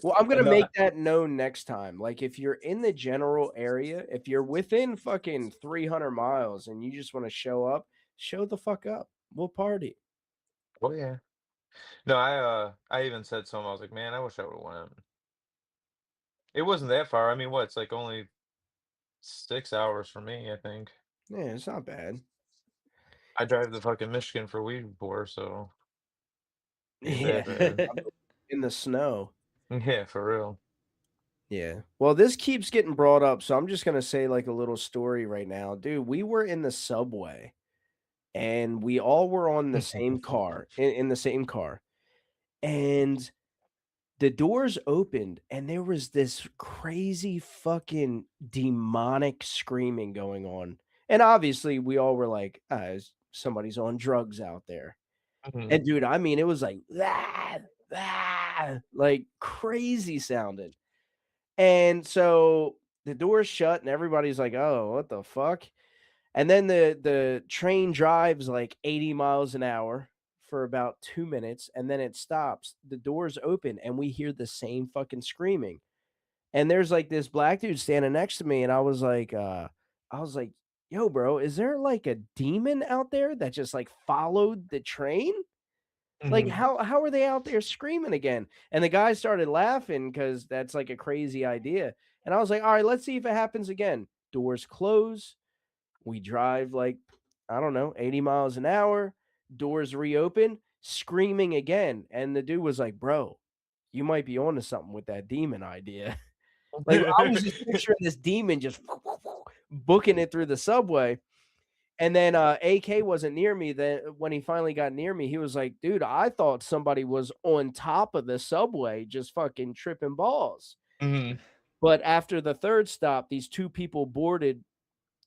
Well, I'm going to make that known next time. Like, if you're in the general area, if you're within fucking 300 miles and you just want to show up, show the fuck up. We'll party. Oh, yeah. No, I even said to him, I was like, man, I wish I would have went. It wasn't that far. I mean, it's like only 6 hours for me, I think. Yeah, it's not bad. I drive to fucking Michigan for weed before, so. Yeah. In the snow. Yeah, for real. Yeah. Well, this keeps getting brought up, so I'm just going to say like a little story right now. Dude, we were in the subway and we all were on the same car, in the same car. And the doors opened and there was this crazy fucking demonic screaming going on. And obviously we all were like, somebody's on drugs out there. And dude, I mean, it was like, like crazy sounding. And so the door's shut and everybody's like, oh, what the fuck? And then the train drives like 80 miles an hour for about 2 minutes, and then it stops. The doors open, and we hear the same fucking screaming. And there's like this black dude standing next to me, and I was like, yo, bro, is there like a demon out there that just like followed the train? Like, how are they out there screaming again? And the guy started laughing because that's like a crazy idea. And I was like, all right, let's see if it happens again. Doors close. We drive like, I don't know, 80 miles an hour. Doors reopen, screaming again. And the dude was like, bro, you might be onto something with that demon idea. Like, I was just picturing this demon just booking it through the subway. And then AK wasn't near me. Then when he finally got near me, he was like, dude, I thought somebody was on top of the subway just fucking tripping balls. But after the third stop, these two people boarded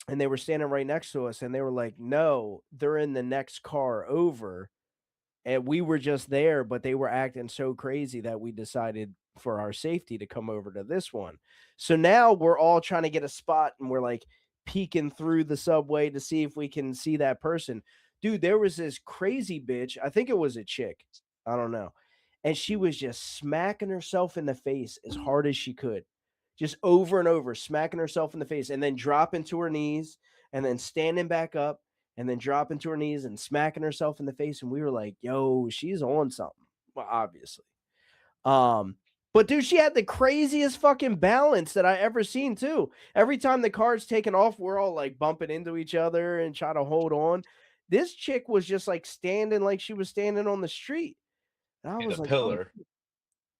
and they were standing right next to us. And they were like, no, they're in the next car over. and we were just there, but they were acting so crazy that we decided for our safety to come over to this one. So now we're all trying to get a spot and we're like peeking through the subway to see if we can see that person. Dude, there was this crazy bitch. I think it was a chick. I don't know. And she was just smacking herself in the face as hard as she could. Just over and over, smacking herself in the face and then dropping to her knees and then standing back up and then dropping to her knees and smacking herself in the face. And we were like, yo, she's on something. Well, obviously. But dude, she had the craziest fucking balance that I ever seen too. Every time the car's taken off, we're all like bumping into each other and try to hold on. This chick was just like standing like she was standing on the street. And I She's a was like, oh, pillar.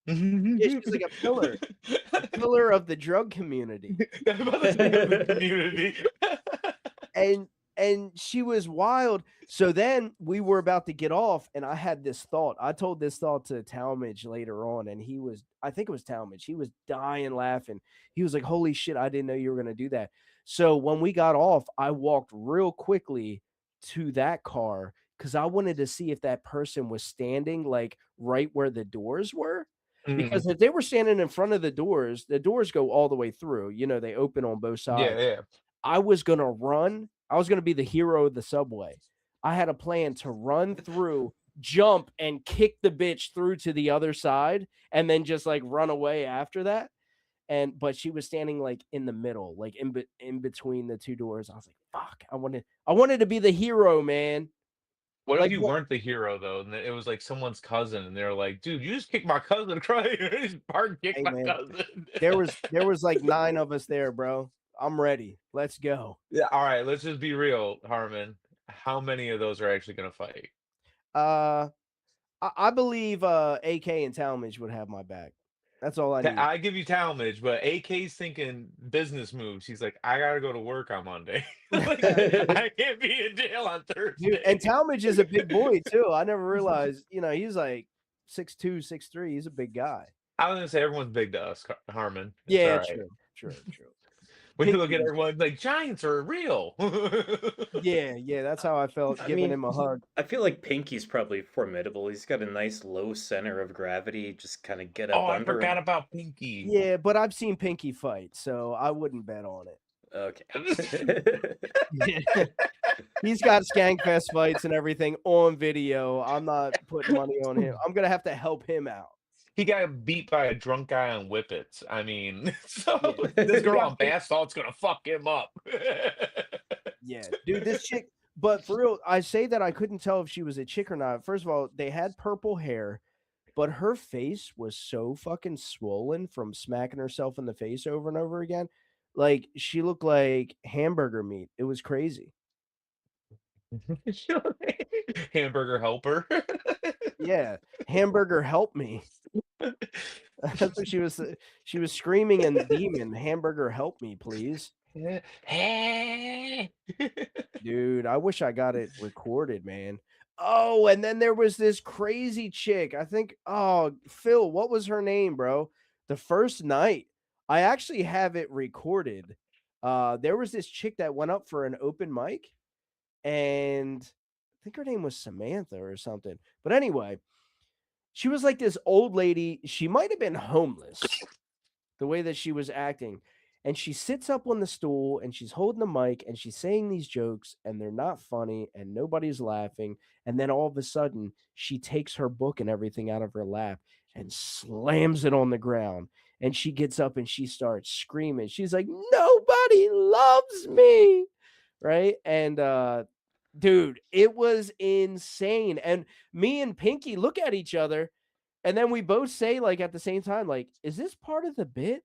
yeah, she was like a pillar of the drug community. I'm about to say of the community. And she was wild. So then we were about to get off, and I had this thought. I told this thought to Talmadge later on, and he was, I think it was Talmadge. He was dying laughing. He was like, "Holy shit, I didn't know you were gonna do that." So when we got off, I walked real quickly to that car because I wanted to see if that person was standing like right where the doors were. Because if they were standing in front of the doors go all the way through. You know, they open on both sides. Yeah. I was gonna run. I was gonna be the hero of the subway. I had a plan to run through, jump, and kick the bitch through to the other side, and then just like run away after that. But she was standing like in the middle, like in between the two doors. I was like, "Fuck!" I wanted to be the hero, man. What Like if you weren't the hero though, and it was like someone's cousin, and they're like, "Dude, you just kicked my cousin across. You just hard kicked Hey my man, cousin." there was like 9 of us there, bro. I'm ready. Let's go. Yeah. All right. Let's just be real, Harmon. How many of those are actually gonna fight? Uh, I believe AK and Talmadge would have my back. That's all I need. I give you Talmadge, but AK's thinking business moves. He's like, I gotta go to work on Monday. Like, I can't be in jail on Thursday. Dude, and Talmadge is a big boy too. I never realized, you know, he's like 6'2", 6'3". He's a big guy. I was gonna say everyone's big to us, Harmon. It's Yeah, all right. true. When you look at everyone, like Giants are real. Yeah, that's how I felt giving him a hug. I feel like Pinky's probably formidable. He's got a nice low center of gravity. Just kind of get up Oh, I under forgot him. about Pinky. Yeah, but I've seen Pinky fight, so I wouldn't bet on it. Okay. Yeah. He's got Skankfest fights and everything on video. I'm not putting money on him. I'm gonna have to help him out. He got beat by a drunk guy on Whippets. I mean, so Yeah. this girl on bath salt's gonna fuck him up. Yeah, dude, this chick. But for real, I say that I couldn't tell if she was a chick or not. First of all, they had purple hair, but her face was so fucking swollen from smacking herself in the face over and over again. Like she looked like hamburger meat. It was crazy. Hamburger helper. Yeah, hamburger help me. That's what she was. She was screaming in demon. Hamburger help me, please. Dude, I wish I got it recorded, man. Oh, and then there was this crazy chick. I think, oh, Phil, what was her name, bro? The first night, I actually have it recorded. There was this chick that went up for an open mic, and I think her name was Samantha or something. But anyway, she was like this old lady. She might have been homeless, the way that she was acting. And she sits up on the stool and she's holding the mic and she's saying these jokes and they're not funny and nobody's laughing. And then all of a sudden, she takes her book and everything out of her lap and slams it on the ground. And she gets up and she starts screaming. She's like, "Nobody loves me." Right. And, dude, it was insane. And me and Pinky look at each other and then we both say, like, at the same time, like, is this part of the bit?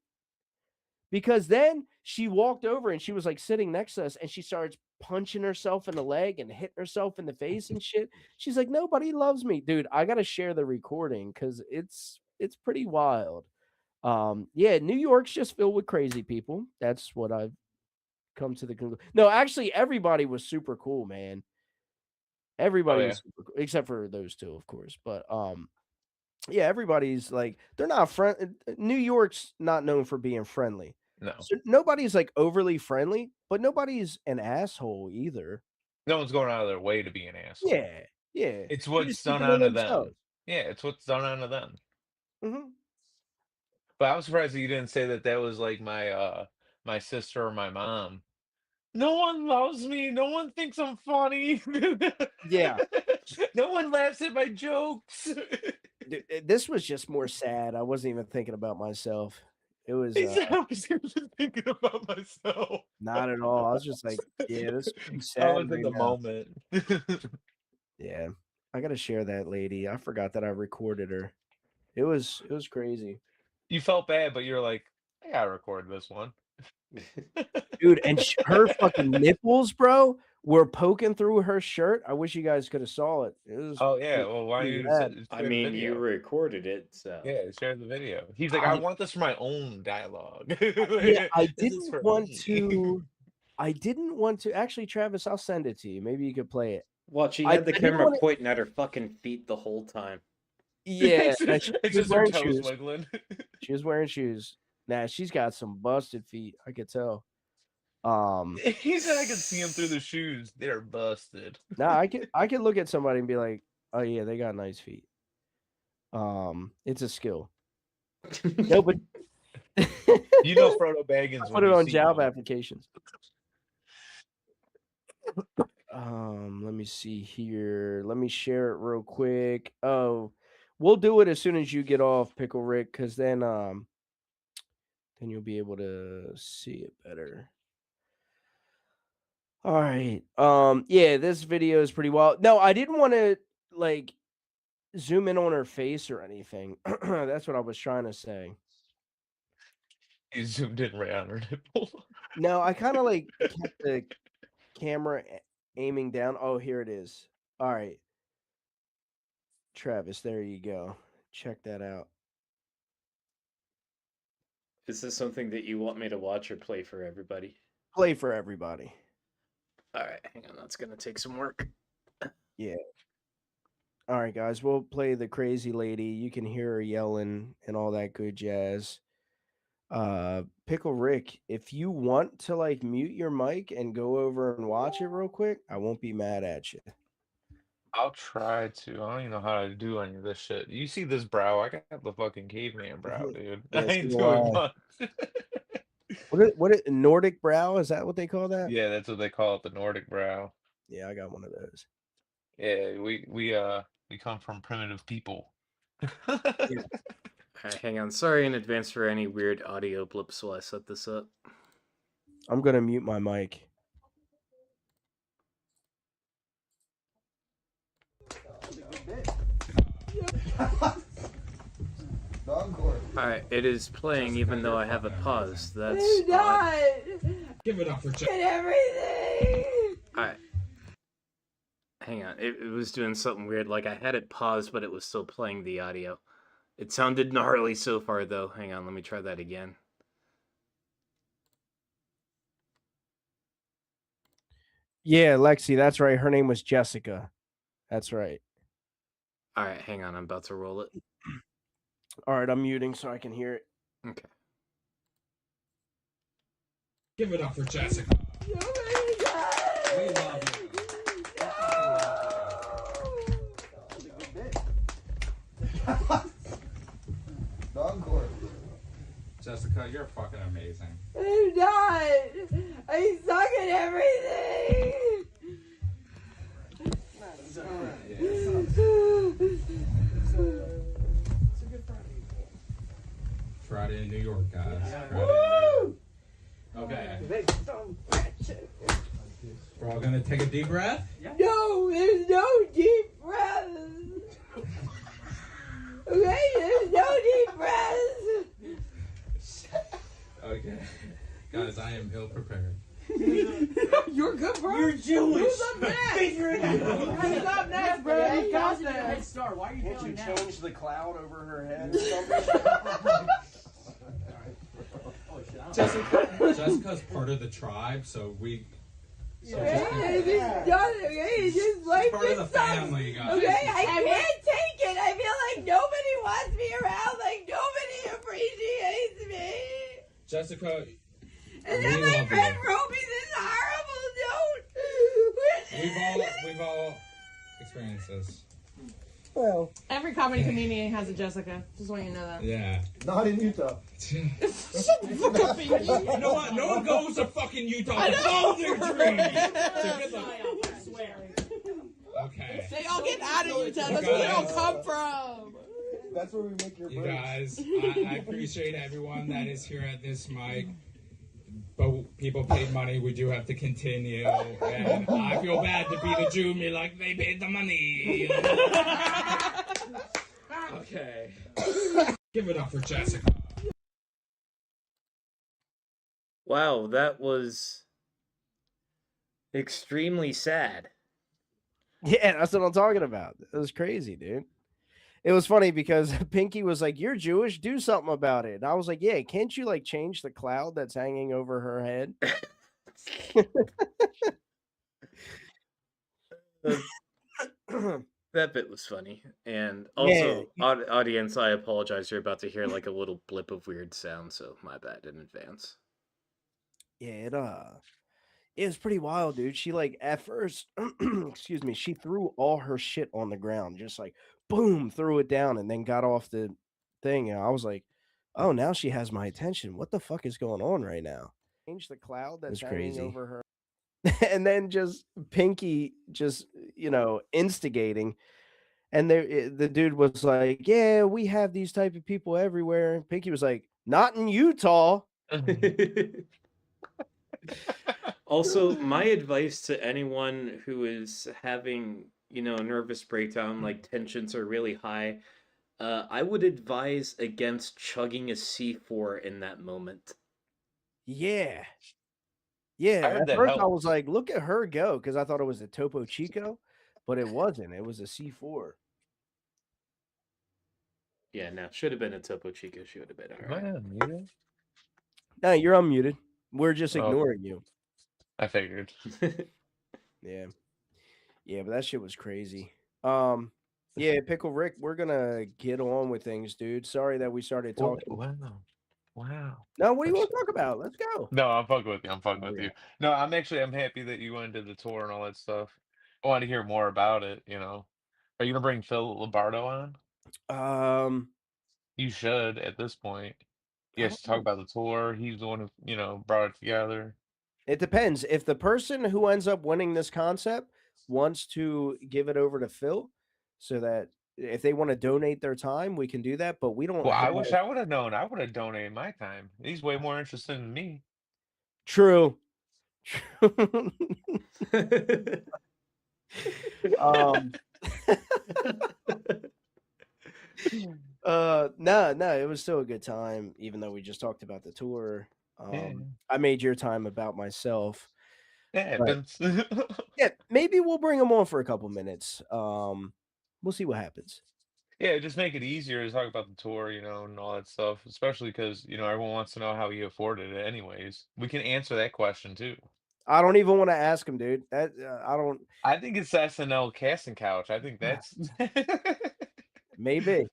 Because then she walked over and she was like sitting next to us and she starts punching herself in the leg and hitting herself in the face and shit. She's like, "Nobody loves me." Dude, I gotta share the recording because it's pretty wild. Yeah, New York's just filled with crazy people. That's what I've come to the conclusion. No, actually, everybody was super cool, man. Everybody was super cool, except for those two, of course. But yeah, everybody's like, they're not friend. New York's not known for being friendly. No. So nobody's like overly friendly, but nobody's an asshole either. No one's going out of their way to be an asshole. Yeah. Yeah, It's they're what's just done keeping to onto them. themselves. Yeah, it's what's done onto them. Mhm. But I'm surprised that you didn't say that that was like my sister or my mom. No one loves me. No one thinks I'm funny. Yeah. No one laughs at my jokes. This was just more sad. I wasn't even thinking about myself. It was, He said I was just thinking about myself. not at all. I was just like, "Yeah, this is pretty I sad was in right the now." moment. Yeah. I gotta share that lady. I forgot that I recorded her. It was crazy. You felt bad, but you're like, I gotta record this one. Dude, and her fucking nipples, bro, were poking through her shirt. I wish you guys could have saw it. It was Oh yeah, well why don't pretty you rad. I share the mean, you video? recorded it, so. Yeah, share the video. He's like, I want this for my own dialogue. Yeah, I This is didn't for want me. to actually, Travis, I'll send it to you. Maybe you could play it. Watch, she I had the didn't camera wanna pointing at her fucking feet the whole time. Yeah, It's nah, just, she it's was just her wearing toes shoes. wiggling. She was wearing shoes. Nah, she's got some busted feet, I could tell. He said I could see him through the shoes. They're busted. Nah, I could look at somebody and be like, "Oh yeah, they got nice feet." It's a skill. No, but You know Frodo I Baggins put when it you on see job one. applications. Let me see here. Let me share it real quick. Oh, we'll do it as soon as you get off, Pickle Rick, because then you'll be able to see it better. All right. Yeah, this video is pretty wild. No, I didn't want to like zoom in on her face or anything. That's what I was trying to say. He zoomed in right on her nipple. No, I kind of like kept the camera aiming down. Oh, here it is. All right. Travis, there you go. Check that out. Is this something that you want me to watch or play for everybody? Play for everybody. All right, hang on. That's going to take some work. Yeah. All right, guys. We'll play the crazy lady. You can hear her yelling and all that good jazz. Pickle Rick, if you want to like mute your mic and go over and watch it real quick, I won't be mad at you. I'll try to. I don't even know how to do any of this shit. You see this brow? I got the fucking caveman brow, dude. I Yeah, so ain't do doing I. much. What it Nordic brow? Is that what they call that? Yeah, that's what they call it, the Nordic brow. Yeah, I got one of those. Yeah, we come from primitive people. Yeah. All right, hang on. Sorry in advance for any weird audio blips while I set this up. I'm gonna mute my mic. Alright, it is playing even though I have it paused. That's It's not. Give it up for Chuck. And everything. Alright. Hang on, it was doing something weird. Like I had it paused, but it was still playing the audio. It sounded gnarly so far, though. Hang on, let me try that again. Yeah, Lexi, that's right. Her name was Jessica. That's right. Alright, hang on, I'm about to roll it. All right, I'm muting so I can hear it. Okay. Give it up for Jessica. We love Jessica, you're fucking amazing. I'm not. I suck at everything. Friday in New York, guys. Woo! Okay. We're all gonna take a deep breath. No, there's no deep breaths. Okay, there's no deep breaths. Okay. Guys, I am ill prepared. You're good, bro. You're Jewish. Who's up next? Figure it out. Who's up next, bro? Yeah, You got yeah. this. Why are you Can't you change the cloud over her head? Jessica's part of the tribe, so we. So It's done, okay? It's just like part of the this sucks. family, guys. Okay, I can't take it. I feel like nobody wants me around. Like nobody appreciates me. Jessica, And we then my love friend you. wrote me this horrible note. We've all experiences. Well, Every comedy comedian has a Jessica. Just want you to know that. Yeah. Not in Utah. Shut the fuck up, Pinky. You know what? No one goes to fucking Utah to follow their dreams. So good luck. I swear. Okay. They all get out of Utah. That's where they all come from. That's where we make your You birds. guys, I appreciate everyone that is here at this mic. But people paid money. We do have to continue. And I feel bad to be the Jew me like they paid the money. Okay. Give it up for Jessica. Wow, that was extremely sad. Yeah, that's what I'm talking about. It was crazy, dude. It was funny because Pinky was like, "You're Jewish, do something about it." And I was like, "Yeah, can't you like change the cloud that's hanging over her head?" That bit was funny. And also, audience, I apologize. You're about to hear like a little blip of weird sound, so my bad in advance. Yeah, it was pretty wild, dude. She like at first, excuse me, she threw all her shit on the ground, just like boom, threw it down, and then got off the thing. And I was like, "Oh, now she has my attention. What the fuck is going on right now?" Change the cloud that's hanging over her, and then just Pinky, just instigating. And the dude was like, "Yeah, we have these type of people everywhere." And Pinky was like, "Not in Utah." Also, my advice to anyone who is having, a nervous breakdown, like tensions are really high, I would advise against chugging a C4 in that moment. Yeah. I Yeah, heard at that first I helps. was like, "Look at her go," because I thought it was a Topo Chico, but it wasn't. It was a C4. Yeah, no, should have been a Topo Chico. She would have been all right. Am I unmuted? No, you're unmuted. We're just Oh. ignoring you. I figured. Yeah. Yeah, but that shit was crazy. Yeah, Pickle Rick, we're gonna get on with things, dude. Sorry that we started talking. Wow. No, what do you want to talk about? Let's go. No, I'm fucking with you. I'm fucking Oh, with yeah. you. No, I'm happy that you went to the tour and all that stuff. I want to hear more about it, Are you gonna bring Phil Lombardo on? You should at this point. You I guys don't should talk know. about the tour. He's the one who, brought it together. It depends. If the person who ends up winning this concept wants to give it over to Phil, so that if they want to donate their time, we can do that. But we don't Well, I have wish I would have known. I would have donated my time. He's way more interested in me. True. No, it was still a good time, even though we just talked about the tour. Yeah. I made your time about myself. Yeah, But, yeah, maybe we'll bring him on for a couple minutes. We'll see what happens. Yeah, just make it easier to talk about the tour, and all that stuff, especially because, everyone wants to know how he afforded it anyways. We can answer that question too. I don't even want to ask him, dude. That I don't. I think it's SNL casting couch. I think that's Maybe.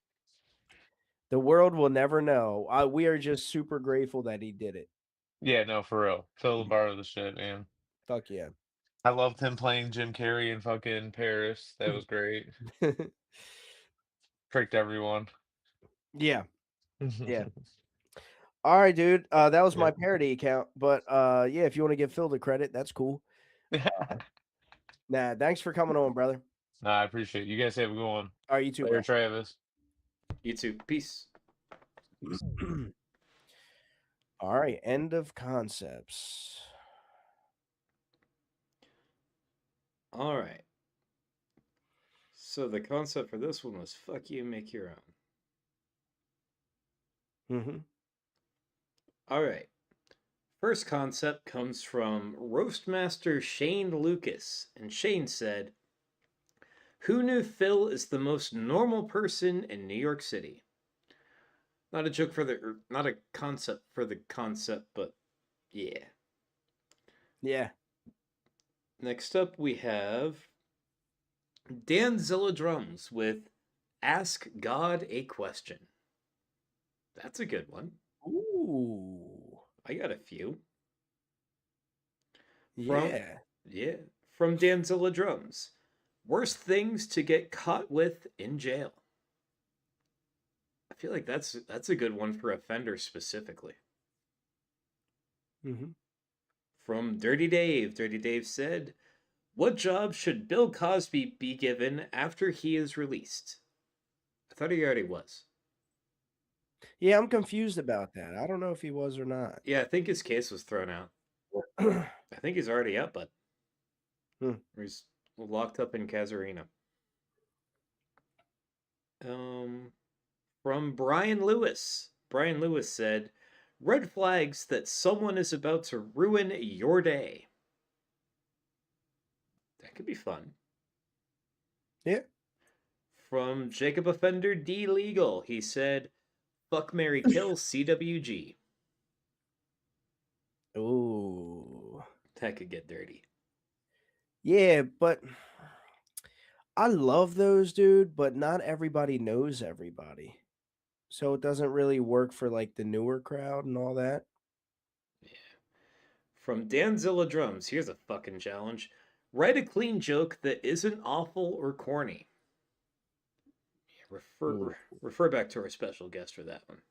The world will never know. We are just super grateful that he did it. Yeah, no, for real. Phil Lombardo the shit, man. Fuck yeah. I loved him playing Jim Carrey in fucking Paris. That was great. Tricked everyone. Yeah. Yeah. All right, dude. That was my parody account. But yeah, if you want to give Phil the credit, that's cool. Nah, thanks for coming on, brother. Nah, I appreciate it. You guys have a good one. All right, you too, Later, bro. Travis. You too. Peace. All right, end of concepts. All right. So the concept for this one was fuck you, make your own. Mm-hmm. All right. First concept comes from Roastmaster Shane Lucas, and Shane said, "Who knew Phil is the most normal person in New York City?" Not a joke not a concept for the concept, but yeah. Yeah. Next up, we have Danzilla Drums with Ask God a Question. That's a good one. Ooh. I got a few. Yeah. From Danzilla Drums. Worst things to get caught with in jail. I feel like that's a good one for offenders specifically. Mm-hmm. From Dirty Dave said, "What job should Bill Cosby be given after he is released?" I thought he already was. Yeah, I'm confused about that. I don't know if he was or not. Yeah, I think his case was thrown out. I think he's already out, but he's locked up in Casuarina. From Brian Lewis. Brian Lewis said, "Red flags that someone is about to ruin your day." That could be fun. Yeah. From Jacob Offender D Legal, he said, "Fuck Mary Kill CWG." Ooh. That could get dirty. Yeah, but I love those, dude, but not everybody knows everybody. So it doesn't really work for like the newer crowd and all that. From Danzilla Drums, here's a fucking challenge. Write a clean joke that isn't awful or corny. Refer back to our special guest for that one.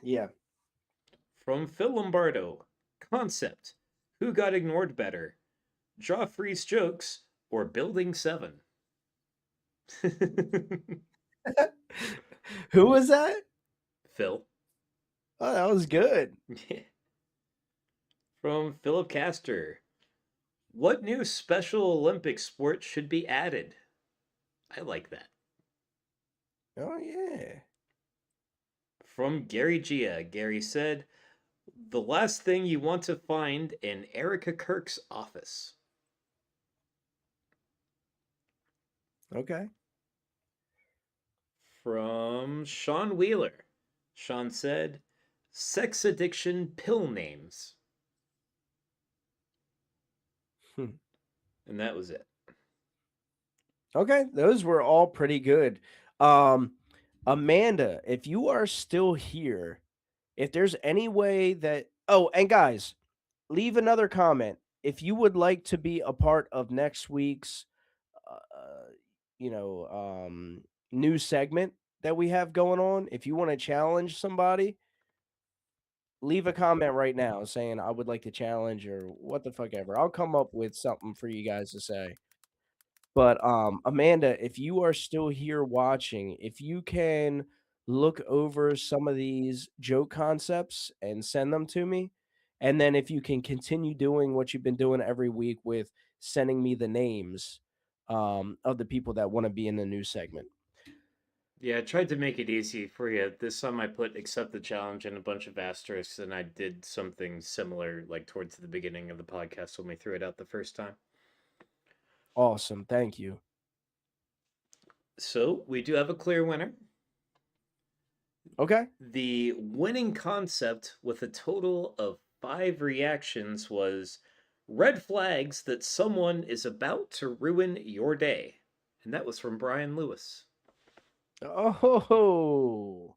Yeah. From Phil Lombardo, concept: who got ignored better, Joffrey's jokes or Building 7? Who was that? Phil. Oh, that was good. From Philip Castor, what new Special Olympic sport should be added? I like that. Oh, yeah. From Gary Gia, Gary said, the last thing you want to find in Erica Kirk's office. Okay. From Sean Wheeler, Sean said, sex addiction pill names. And that was it. Okay, those were all pretty good. Amanda, if you are still here, if there's any way that and guys, leave another comment if you would like to be a part of next week's new segment that we have going on. If you want to challenge somebody, leave a comment right now saying I would like to challenge or what the fuck ever. I'll come up with something for you guys to say. But Amanda, if you are still here watching, if you can look over some of these joke concepts and send them to me, and then if you can continue doing what you've been doing every week with sending me the names of the people that want to be in the new segment. Yeah, I tried to make it easy for you. This time I put accept the challenge and a bunch of asterisks, and I did something similar like towards the beginning of the podcast when we threw it out the first time. Awesome. Thank you. So we do have a clear winner. Okay. The winning concept with a total of 5 reactions was red flags that someone is about to ruin your day. And that was from Brian Lewis. Oh.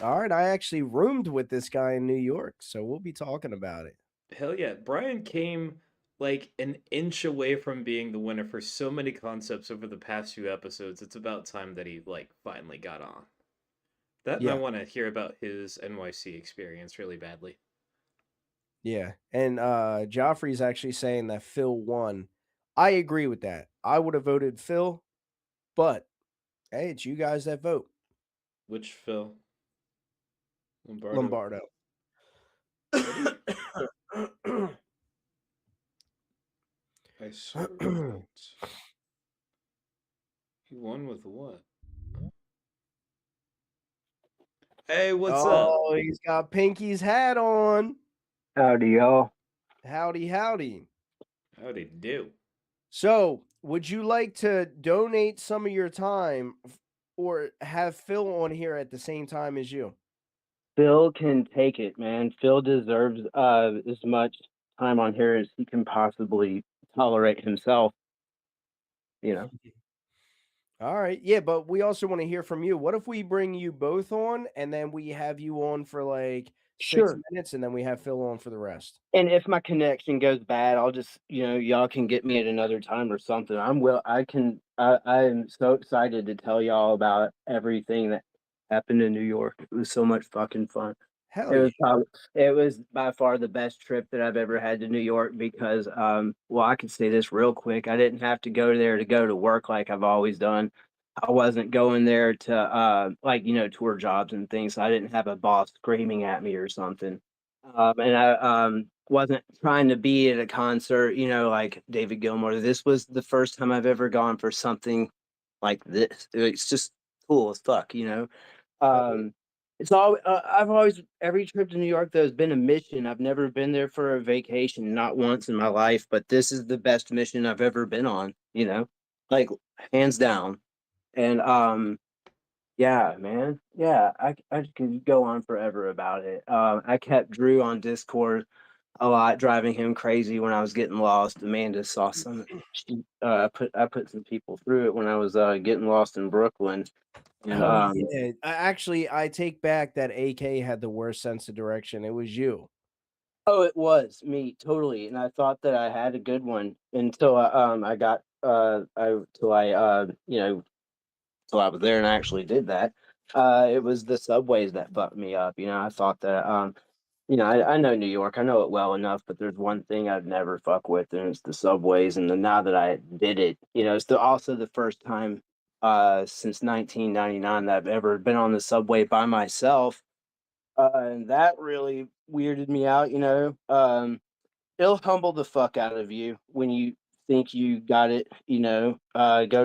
All right. I actually roomed with this guy in New York, so we'll be talking about it. Hell yeah. Brian came like an inch away from being the winner for so many concepts over the past few episodes. It's about time that he like finally got on. That and I want to hear about his NYC experience really badly. Yeah. And Joffrey's actually saying that Phil won. I agree with that. I would have voted Phil, but hey, it's you guys that vote. Which Phil? Lombardo. I swear that he won with what? Hey, what's up? Oh, he's got Pinky's hat on. Howdy, y'all. Howdy, howdy. Howdy do. So, would you like to donate some of your time or have Phil on here at the same time as you? Phil can take it, man. Phil deserves as much time on here as he can possibly tolerate himself. You know. All right. Yeah, but we also want to hear from you. What if we bring you both on and then we have you on for like 6 Sure. minutes, and then we have Phil on for the rest. And if my connection goes bad, I'll just, y'all can get me at another time or something. I am so excited to tell y'all about everything that happened in New York. It was so much fucking fun. Hell It yeah. was it was by far the best trip that I've ever had to New York because, well, I can say this real quick. I didn't have to go there to go to work like I've always done. I wasn't going there to, tour jobs and things. So I didn't have a boss screaming at me or something. And I wasn't trying to be at a concert, like David Gilmour. This was the first time I've ever gone for something like this. It's just cool as fuck. Um, I've always every trip to New York though has been a mission. I've never been there for a vacation, not once in my life. But this is the best mission I've ever been on. Like hands down. And yeah, man. Yeah, I could go on forever about it. I kept Drew on Discord a lot, driving him crazy when I was getting lost. Amanda saw some. I put some people through it when I was getting lost in Brooklyn, and Oh, yeah. I take back that AK had the worst sense of direction. It was you. oh, it was me totally. And I thought that I had a good one until I got I till I till I was there and I actually did that. It was the subways that fucked me up. I thought that I know New York. I know it well enough, but there's one thing I'd never fuck with, and it's the subways. And then now that I did it, it's also the first time since 1999 that I've ever been on the subway by myself. And that really weirded me out. It'll humble the fuck out of you when you think you got it. Go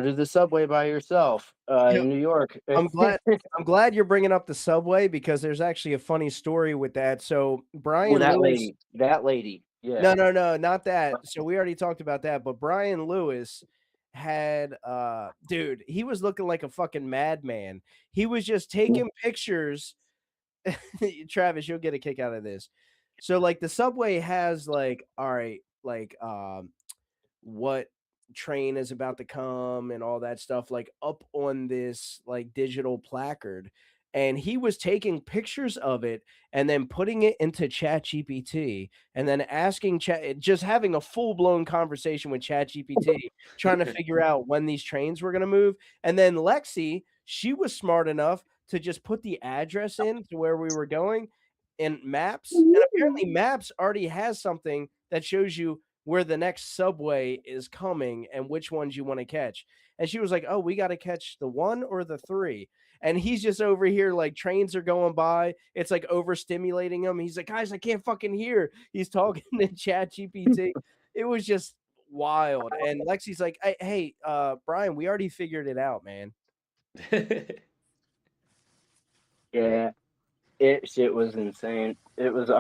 to the subway by yourself You know, in New York. I'm glad you're bringing up the subway because there's actually a funny story with that. So Well, Brian Lewis. that lady, yeah. No, not that. So we already talked about that, but Brian Lewis had dude, he was looking like a fucking madman. He was just taking pictures. Travis, you'll get a kick out of this. So like the subway has like, all right, like what train is about to come and all that stuff like up on this like digital placard, and he was taking pictures of it and then putting it into chat gpt and then asking chat, just having a full-blown conversation with chat gpt trying to figure out when these trains were going to move. And then Lexi, she was smart enough to just put the address in to where we were going in maps, and apparently maps already has something that shows you where the next subway is coming and which ones you want to catch. And she was like, "Oh, we got to catch the 1 or the 3." And he's just over here like trains are going by. It's like overstimulating him. He's like, "Guys, I can't fucking hear." He's talking to Chat GPT. It was just wild. And Lexi's like, "Hey, Brian, we already figured it out, man." Yeah, shit was insane. It was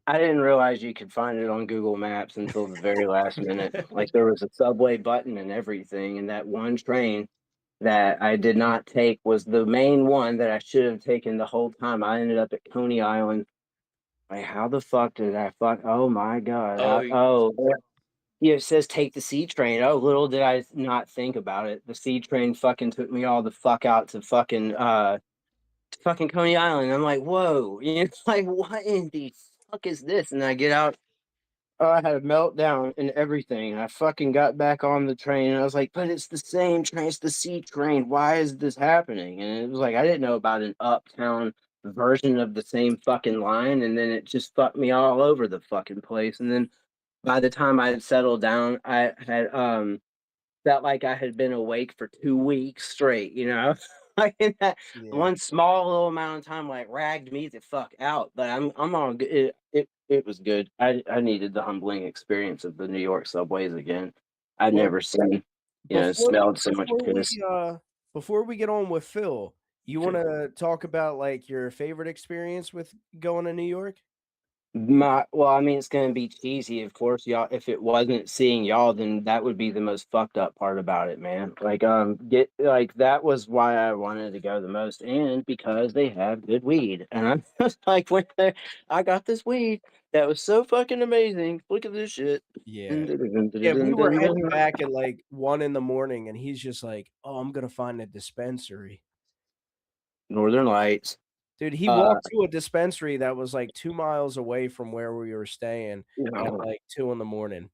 I didn't realize you could find it on Google Maps until the very last minute. Like there was a subway button and everything, and that one train that I did not take was the main one that I should have taken the whole time. I ended up at Coney Island. Like, how the fuck did I fuck? Oh my god! Yeah, it says take the C train. Oh, little did I not think about it. The C train fucking took me all the fuck out to fucking Coney Island. I'm like, whoa, like what in the fuck is this? And I get out. Oh, I had a meltdown and everything. I fucking got back on the train and I was like, but it's the same train, it's the C train. Why is this happening? And it was like I didn't know about an uptown version of the same fucking line, and then it just fucked me all over the fucking place. And then by the time I had settled down, I had felt like I had been awake for 2 weeks straight, like in that Yeah. one small little amount of time, like ragged me the fuck out. But I'm all good. It was good. I needed the humbling experience of the New York subways again. I'd Well, never seen, before smelled so much before piss. we before we get on with Phil, you want to talk about like your favorite experience with going to New York? Well, I mean, it's gonna be cheesy, of course, y'all. If it wasn't seeing y'all, then that would be the most fucked up part about it, man. Like, get like that was why I wanted to go the most, and because they have good weed. And I'm just like, when I got this weed that was so fucking amazing. Look at this shit. Yeah. Yeah, we were heading back at like 1 in the morning, and he's just like, "Oh, I'm gonna find a dispensary." Northern Lights. Dude, he Uh, walked to a dispensary that was like 2 miles away from where we were staying you at know, like 2 in the morning.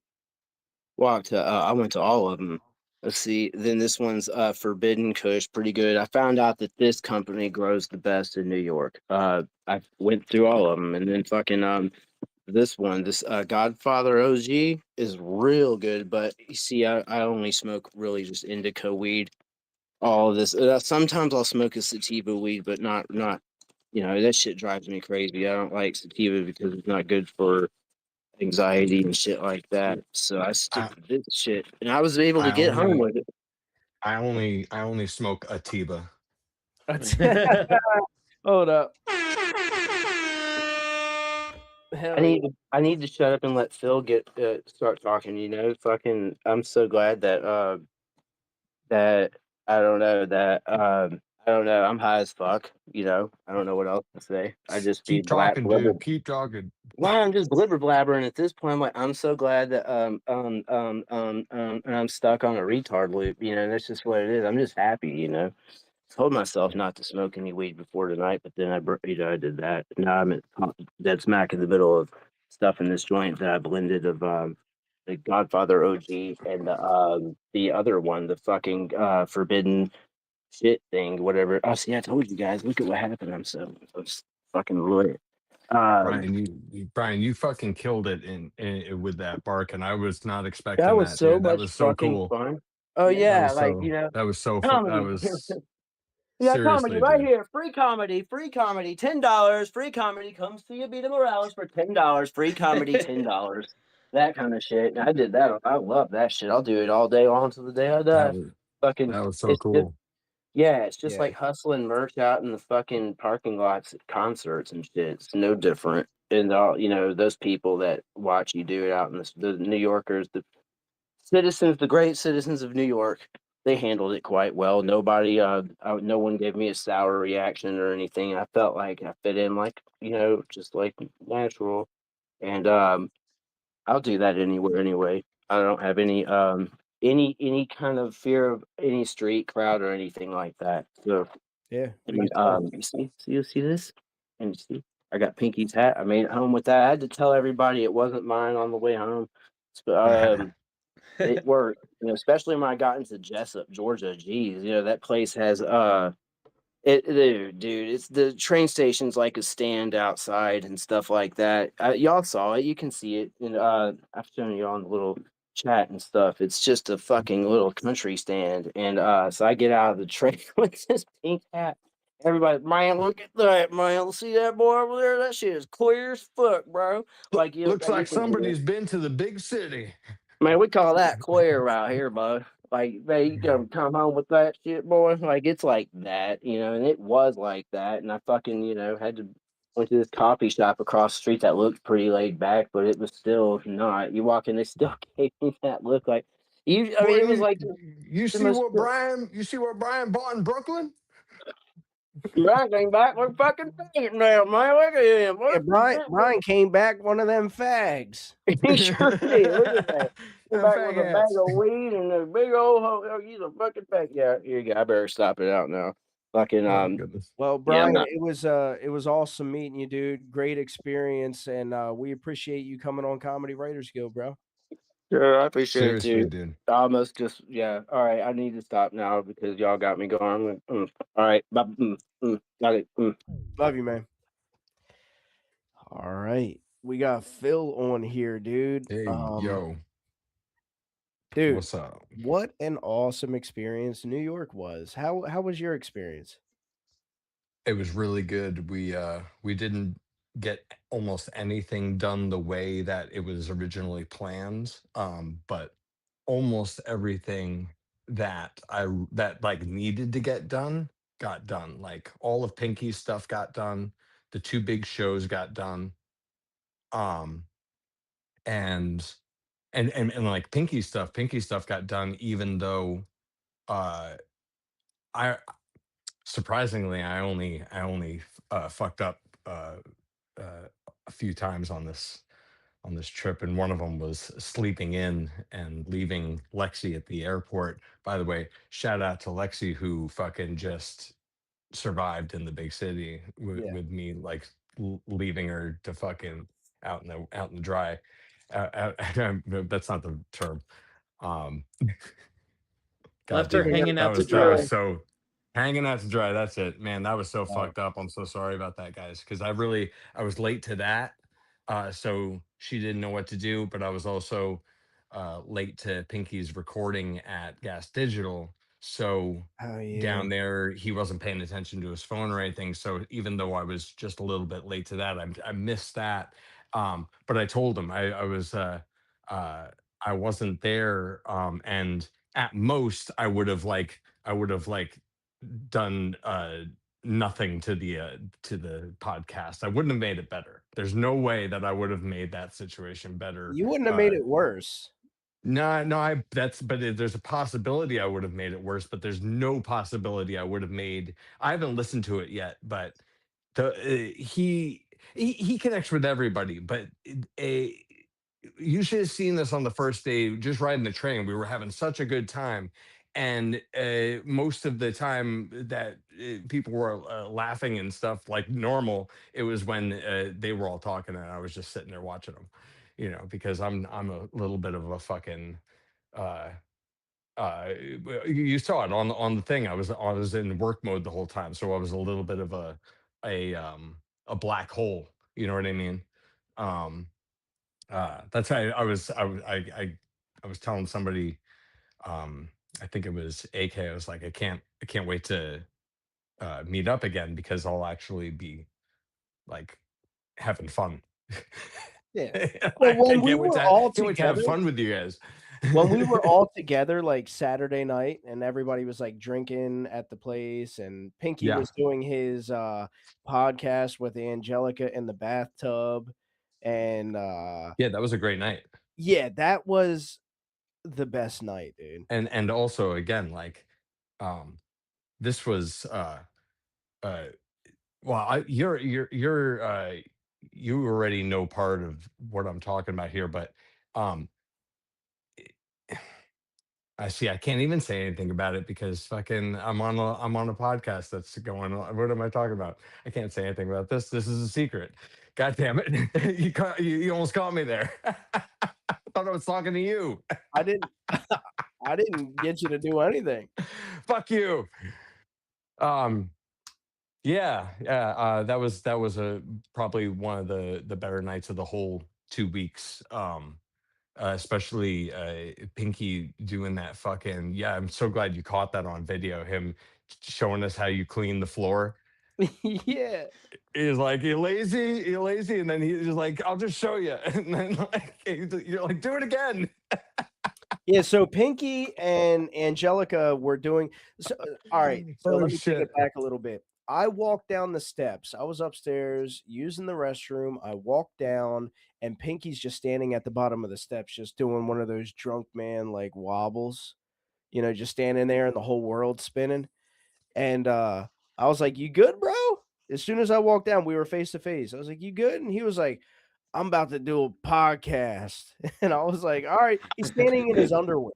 I went to all of them. Let's see. Then this one's Forbidden Kush, pretty good. I found out that this company grows the best in New York. I went through all of them, and then fucking this Godfather OG is real good. But you see, I only smoke really just indica weed. All of this. Sometimes I'll smoke a sativa weed, but not. You know, that shit drives me crazy. I don't like sativa because it's not good for anxiety and shit like that. So I stick I to this shit, and I was able to I get home only with it. I only smoke Atiba. Hold up. I Hell yeah. need to shut up and let Phil get start talking. Fucking. I'm so glad that I don't know. I'm high as fuck. I don't know what else to say. I just be Keep talking, blabber. dude. Keep talking. Why I'm just blibber blabbering at this point. I'm like, I'm so glad that and I'm stuck on a retard loop. That's just what it is. I'm just happy. Told myself not to smoke any weed before tonight, but then I did that. Now I'm dead smack in the middle of stuff in this joint that I blended of the Godfather OG and the other one, the fucking forbidden shit thing, whatever. Oh, see, I told you guys. Look at what happened. I'm fucking lit. Um, Brian, you fucking killed it with that bark, and I was not that expecting was that, so dude. That much was so fucking cool. fun. Oh That yeah, was so. That was so. That comedy. was Yeah, comedy seriously, right dude. here. Free comedy, $10. Free comedy. Come see Abita Morales for $10. Free comedy, $10. That kind of shit. And I did that. I love that shit. I'll do it all day long till the day I That die. was Fucking, that was so it's just cool. yeah, it's just Yeah. like hustling merch out in the fucking parking lots at concerts and shit. It's no different. And those people that watch you do it out in the New Yorkers, the great citizens of New York, they handled it quite well. Nobody, no one gave me a sour reaction or anything. I felt like I fit in, like just like natural. And I'll do that anywhere anyway. I don't have any kind of fear of any street crowd or anything like that. So, Yeah, we and can tell. you see this, and you see, I got Pinky's hat. I made it home with that. I had to tell everybody it wasn't mine on the way home. So, it worked, especially when I got into Jessup, Georgia. Jeez, that place has dude, it's the train station's like a stand outside and stuff like that. Y'all saw it, you can see it, and I've shown you on the little chat and stuff. It's just a fucking little country stand, and so I get out of the train with this pink hat. Everybody, man, look at that, man. See that boy over there? That shit is clear as fuck, bro. Looks You like can hear it. somebody's been to the big city. Man, we call that clear out here, bud. Like, man, you gonna come home with that shit, boy? Like, it's like that, and it was like that. And I fucking, had to went to this coffee shop across the street that looked pretty laid back, but it was still not. You walk in, they still gave me that look. Like, I Boy, mean, it was like you the see most. what Brian bought in Brooklyn? Brian came back, we're fucking thinking now, man. Look at him. Yeah, What? Brian came back one of them fags. He sure did. Look at that. Came Them back with a bag faggots. of weed and a big old he's a fucking fag. Yeah, here you go. I better stop it out now. Fucking Oh goodness. Well, yeah, I'm Brian, not it was awesome meeting you, dude. Great experience, and we appreciate you coming on Comedy Writers Guild, bro. sure. I appreciate it Seriously, too. dude. I almost just yeah. All right, I need to stop now because y'all got me going. All right, bye. Got it. Love you, man. All right, we got Phil on here, dude. Hey, yo, Dude, what's up? what an awesome experience New York was. How was your experience? It was really good. We didn't get almost anything done the way that it was originally planned. But almost everything that like needed to get done got done. Like all of Pinky's stuff got done. The two big shows got done. Um and and like Pinky stuff got done even though uh I surprisingly I only fucked up uh, a few times on this trip, and one of them was sleeping in and leaving Lexi at the airport. By the way, shout out to Lexi who fucking just survived in the big city Yeah. with me like leaving her to fucking out in the dry. That's not the term. Um, God Left her damn it. hanging out to That was dry. so hanging out to dry. That's it, man. That was so Right. fucked up. I'm so sorry about that, guys. Because I was late to that. So she didn't know what to do, but I was also late to Pinky's recording at Gas Digital. So Oh yeah. down there, he wasn't paying attention to his phone or anything. So even though I was just a little bit late to that, I missed that. But I told him uh, I wasn't there, and at most I would have like done nothing to the podcast. I wouldn't have made it better. There's no way that I would have made that situation better. You wouldn't have made it worse. No, there's a possibility I would have made it worse, but there's no possibility I would have made. I haven't listened to it yet, but he connects with everybody, but you should have seen this on the first day, just riding the train. We were having such a good time. And most of the time that people were laughing and stuff like normal, it was when they were all talking and I was just sitting there watching them, because I'm a little bit of a fucking uh you saw it on the thing. I was in work mode the whole time, so I was a little bit of a black hole, you know what I mean? um that's how I was telling somebody, um I think it was AK. I was like, I can't wait to meet up again because I'll actually be like having fun. Yeah. Well, I when we can't wait were to all can't wait to have together, fun with you guys. when we were all together, like Saturday night, and everybody was like drinking at the place, and Pinky Yeah. was doing his podcast with Angelica in the bathtub, and Yeah, that was a great night. yeah, that was the best night, dude. And also again, like, um this was uh well, you already know part of what I'm talking about here, but um I can't even say anything about it because fucking I'm on a podcast that's going on. What am I talking about? I can't say anything about this. This is a secret. God damn it. You almost caught me there. I thought I was talking to you. I didn't I didn't get you to do anything. Fuck you. Um yeah, that was a probably one of the better nights of the whole 2 weeks. Especially Pinky doing that fucking, yeah. I'm so glad you caught that on video. Him showing us how you clean the floor. Yeah. He's like, you lazy, and then he's like, I'll just show you, and then like you're like, do it again. Yeah, so Pinky and Angelica were doing so, all right, so Oh let me take shit. it back a little bit. I walked down the steps. I was upstairs using the restroom. I walked down and Pinky's just standing at the bottom of the steps, just doing one of those drunk man like wobbles, just standing there and the whole world spinning. And I was like, "You good, bro?" As soon as I walked down, we were face to face. I was like, "You good?" And he was like, "I'm about to do a podcast." And I was like, "All right." He's standing in his underwear,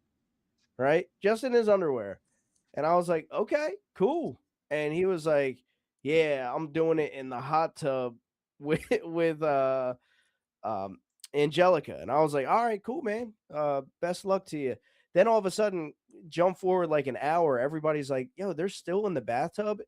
right? Just in his underwear. And I was like, "Okay, cool." And he was like, "Yeah, I'm doing it in the hot tub with um, Angelica." And I was like, "All right, cool, man. Best luck to you." Then all of a sudden, jump forward like an hour. Everybody's like, "Yo, they're still in the bathtub."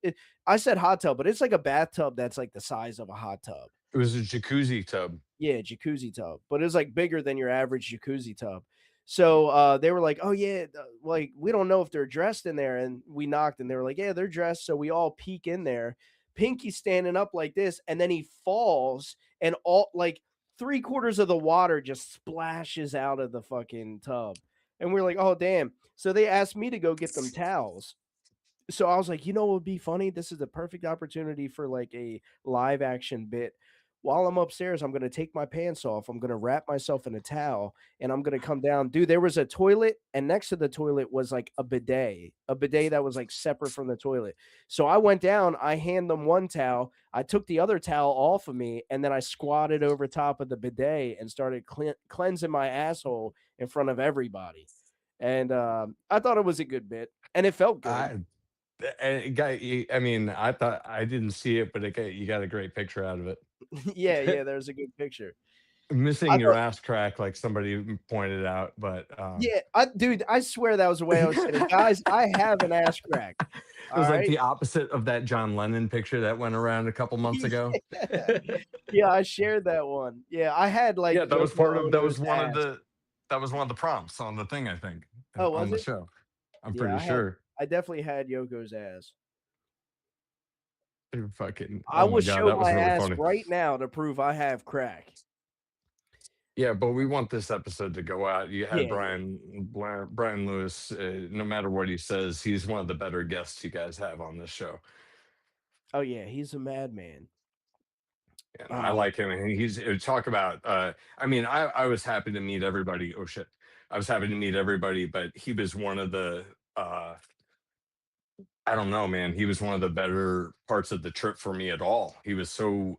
I said hot tub, but it's like a bathtub that's like the size of a hot tub. It was a jacuzzi tub. Yeah, jacuzzi tub, but it was like bigger than your average jacuzzi tub. So they were like, "Oh yeah, like we don't know if they're dressed in there." And we knocked, and they were like, "Yeah, they're dressed." So we all peek in there. Pinky's standing up like this, and then he falls, and all like 3/4 of the water just splashes out of the fucking tub. And we're like, "Oh damn!" So they asked me to go get them towels. So I was like, what would be funny? This is the perfect opportunity for like a live action bit. While I'm upstairs, I'm gonna take my pants off. I'm gonna wrap myself in a towel and I'm gonna come down. Dude, there was a toilet, and next to the toilet was like a bidet that was like separate from the toilet. So I went down, I hand them one towel, I took the other towel off of me, and then I squatted over top of the bidet and started cleansing my asshole in front of everybody. And I thought it was a good bit, and it felt good. I mean, I thought I didn't see it, but you got a great picture out of it. Yeah, there's a good picture. Missing I your thought, ass crack, like somebody pointed out, but yeah, dude, I swear that was the way I was saying, guys, I have an ass crack. it All was like right. the opposite of that John Lennon picture that went around a couple months ago. Yeah. Yeah, I shared that one. Yeah, I had like Yeah, that was Yoko part of Ono's ass. that was one of the prompts on the thing, I think, Oh, on was the it? show. I'm Yeah, pretty sure. I definitely had Yoko's ass. Fucking, I oh my will god, show that was my really ass funny. right now to prove I have crack. Yeah, but we want this episode to go out. You had Yeah, yeah. Brian Lewis. No matter what he says, he's one of the better guests you guys have on this show. Oh yeah, he's a madman. And I like him. And talk about. I mean, I was happy to meet everybody. Oh shit, I was happy to meet everybody, but he was one of the. I don't know, man. He was one of the better parts of the trip for me at all. He was so.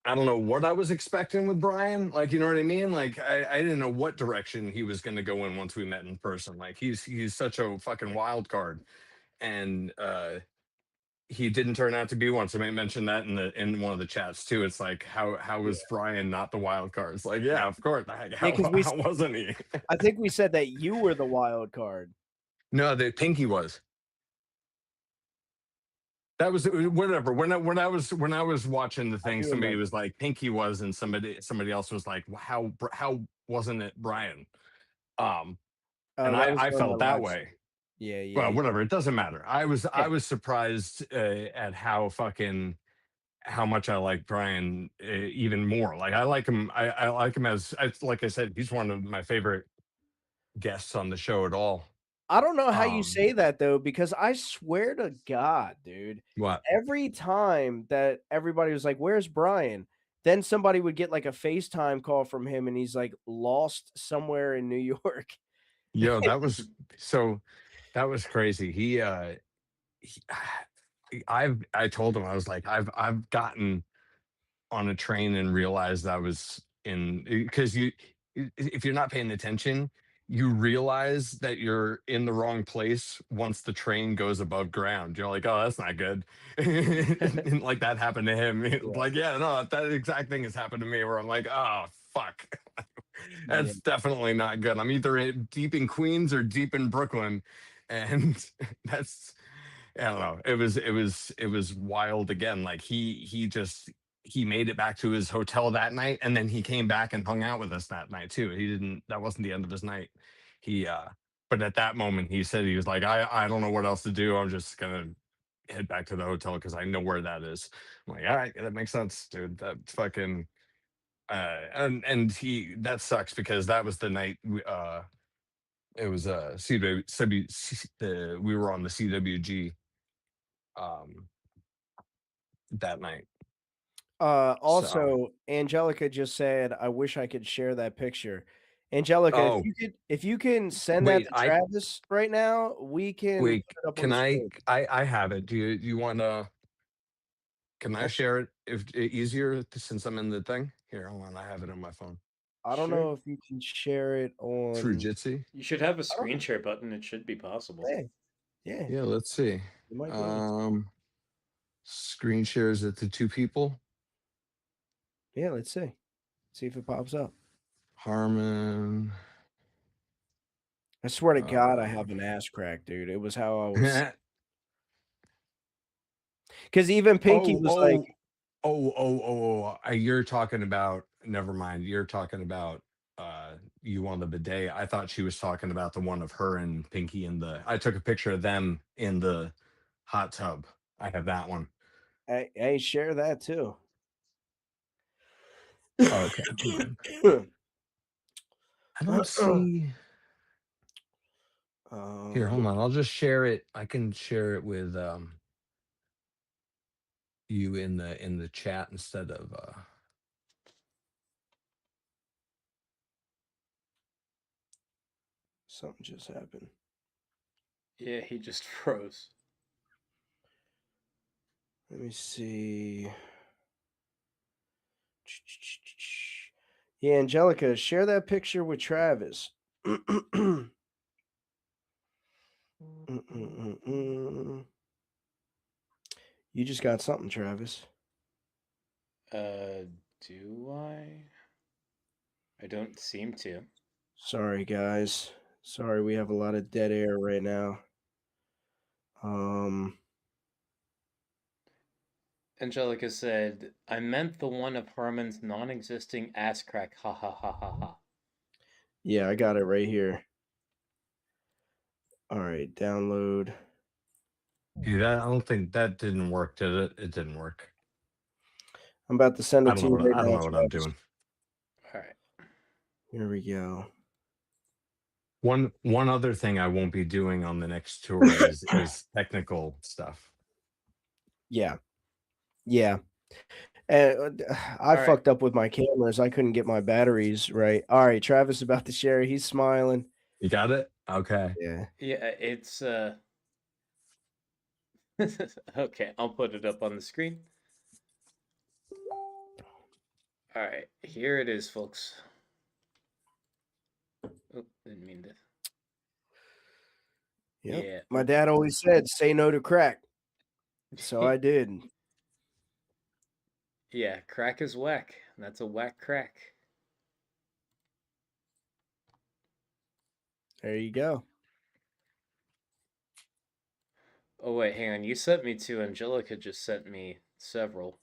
I don't know what I was expecting with Brian. Like, you know what I mean? Like, I didn't know what direction he was going to go in once we met in person. Like, he's such a fucking wild card, and he didn't turn out to be one. Somebody mentioned that in one of the chats too. It's like, how was Brian not the wild card? It's like, yeah, of course. Like, Yeah, because how wasn't he? I think we said that you were the wild card. No, the Pinky was. That was whatever. When I was watching the thing, do somebody remember. was like Pinky was, and somebody else was like, how wasn't it Brian? And Oh, that was I on the felt that live way. stream. Yeah, Well, yeah. whatever. It doesn't matter. I Yeah. was surprised at how much I like Brian even more. Like I like him. I like him as like I said. He's one of my favorite guests on the show at all. I don't know how you say that though, because I swear to God, dude, What? every time that everybody was like, "Where's Brian?" Then somebody would get like a FaceTime call from him, and he's like lost somewhere in New York. Yo, that was so. That was crazy. He I told him I was like I've gotten on a train and realized I was in because if you're not paying attention, you realize that you're in the wrong place once the train goes above ground. You're like, oh, that's not good. And like that happened to him. Yeah. Like, yeah, no, that exact thing has happened to me where I'm like, oh fuck. Yeah. That's definitely not good. I'm either deep in Queens or deep in Brooklyn. And that's I don't know. It was wild again. Like he made it back to his hotel that night, and then he came back and hung out with us that night too. He didn't. That wasn't the end of his night. He but at that moment he said he was like, I don't know what else to do. I'm just gonna head back to the hotel because I know where that is. I'm like, all right, that makes sense, dude. That fucking and he that sucks because that was the night it was we were on the CWG um that night. So Also, Angelica just said, "I wish I could share that picture." Angelica, oh if you can send that wait, to I Travis right now, we can wait, put it up on can the screen. I have it. Do you want to can I share it if easier since I'm in the thing? Here, hold on. I have it on my phone. I don't Sure. know if you can share it Through on. Jitsi? You should have a I don't screen share button. It should be possible. Yeah, yeah, Yeah, let's see. you might be able to. Screen shares it to two people. Yeah, let's see. See if it pops up. Harmon. I swear to God, I have an ass crack, dude. It was how I was. Because even Pinky was like, You're talking about, never mind. You're talking about you on the bidet. I thought she was talking about the one of her and Pinky in the I took a picture of them in the hot tub. I have that one. hey, share that too. Okay. I don't see here, hold on. I'll just share it. I can share it with you in the chat instead of Something just happened. Yeah, he just froze. Let me see. Yeah, Angelica, share that picture with Travis. Mm-mm-mm-mm. You just got something, Travis. Do I? I don't seem to. Sorry, guys. Sorry, we have a lot of dead air right now. Angelica said, I meant the one of Harmon's non existing ass crack. Ha ha ha ha ha. Yeah, I got it right here. All right, download. Yeah, I don't think that didn't work, did it? It didn't work. I'm about to send I it don't to know you what right I don't now, know what I'm Travis. doing. All right. Here we go. One other thing I won't be doing on the next tour is technical stuff. Yeah. Yeah. And I All right. fucked up with my cameras. I couldn't get my batteries right. All right, Travis about to share. He's smiling. You got it? Okay. Yeah. Yeah, it's okay, I'll put it up on the screen. All right, here it is, folks. Oh, didn't mean to. Yep. Yeah. My dad always said, "Say no to crack." So I did. Yeah, crack is whack. That's a whack crack. There you go. Oh wait, hang on. You sent me two. Angelica just sent me several.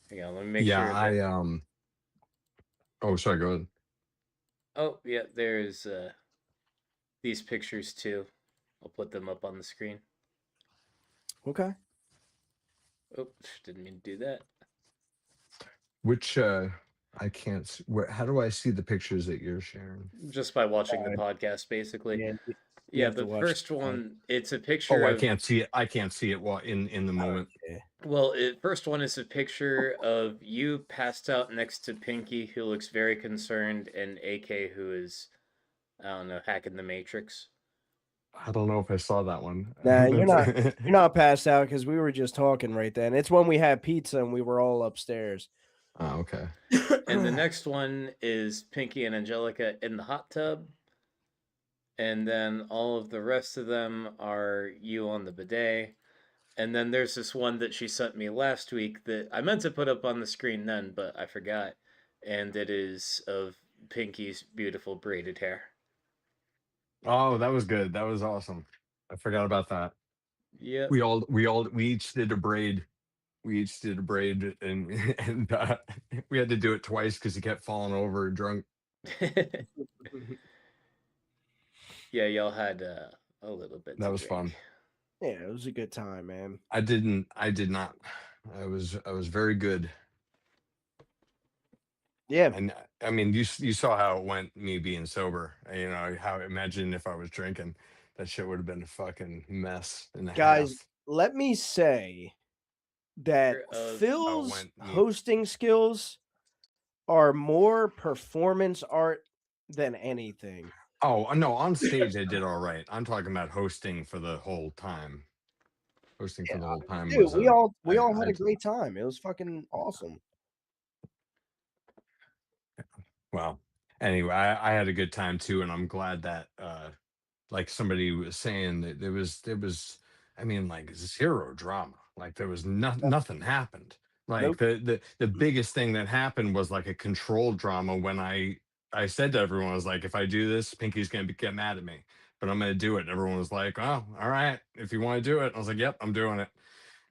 Hang on, let me make Yeah, sure that. Oh, sorry. Go ahead. Oh yeah, there's these pictures too. I'll put them up on the screen. Okay. Oh, didn't mean to do that. Which I can't. How do I see the pictures that you're sharing? Just by watching the podcast, basically. Yeah, you Yeah, have to the watch first the pod. one, it's a picture Oh, I of. can't see it. I can't see it while in the moment. Okay. Well, the first one is a picture of you passed out next to Pinky, who looks very concerned, and AK, who is, I don't know, hacking the Matrix. I don't know if I saw that one. Nah, you're not passed out because we were just talking right then. It's when we had pizza and we were all upstairs. Oh, okay. And the next one is Pinky and Angelica in the hot tub. And then all of the rest of them are you on the bidet. And then there's this one that she sent me last week that I meant to put up on the screen then, but I forgot. And it is of Pinky's beautiful braided hair. Oh, that was good. That was awesome. I forgot about that. Yep. We each did a braid. We each did a braid, and we had to do it twice because he kept falling over drunk. Yeah, y'all had a little bit. That to was drink. fun. Yeah, it was a good time, man. I did not. I was very good. Yeah. And I mean, you saw how it went, me being sober. You know, how imagine if I was drinking, that shit would have been a fucking mess and a Guys, half. let me say that Phil's hosting skills are more performance art than anything. Oh no, on stage I did all right. I'm talking about hosting for the whole time. Hosting for the whole time Dude, was we all had a great time. It was fucking awesome. Well, anyway, I had a good time too, and I'm glad that like somebody was saying that there was I mean like zero drama. Like there was nothing happened. Like the biggest thing that happened was like a controlled drama when I said to everyone, I was like, if I do this, Pinky's gonna get mad at me, but I'm gonna do it. And everyone was like, oh, all right, if you want to do it. I was like, yep, I'm doing it.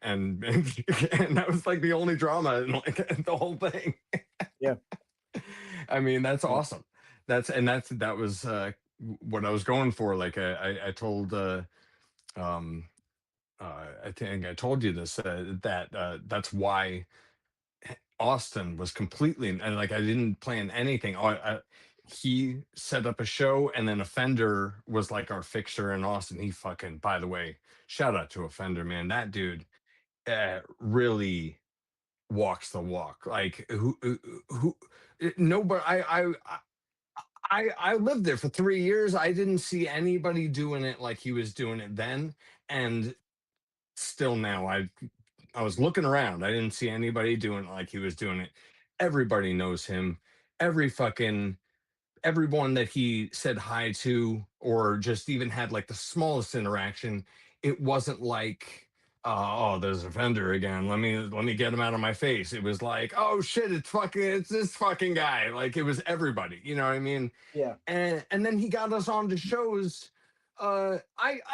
And and that was like the only drama in like the whole thing. Yeah. I mean, that's awesome. That was what I was going for. Like I told I think I told you this that that's why Austin was completely and like I didn't plan anything. He set up a show and then Offender was like our fixer in Austin. He fucking, by the way, shout out to Offender, man. That dude really walks the walk. Like who nobody I lived there for 3 years. I didn't see anybody doing it like he was doing it then, and still now. I was looking around. I didn't see anybody doing it like he was doing it. Everybody knows him. Every fucking everyone that he said hi to or just even had like the smallest interaction, it wasn't like, oh, there's a vendor again. Let me get him out of my face. It was like, oh shit, it's this fucking guy. Like it was everybody. You know what I mean? Yeah. And then he got us on to shows. I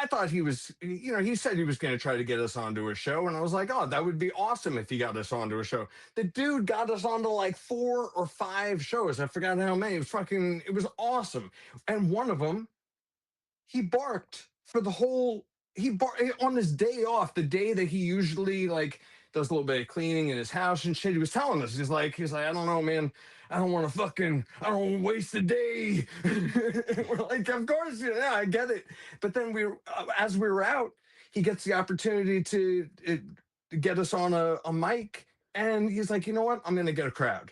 thought he was, he said he was going to try to get us onto a show, and I was like, oh, that would be awesome if he got us onto a show. The dude got us onto like 4 or 5 shows. I forgot how many. It was awesome. And one of them, he barked for the whole. He barked on his day off, the day that he usually like does a little bit of cleaning in his house and shit. He was telling us, he's like, I don't know, man. I don't want to waste a day. We're like, of course, yeah, I get it. But then as we were out, he gets the opportunity to get us on a mic, and he's like, you know what? I'm gonna get a crowd.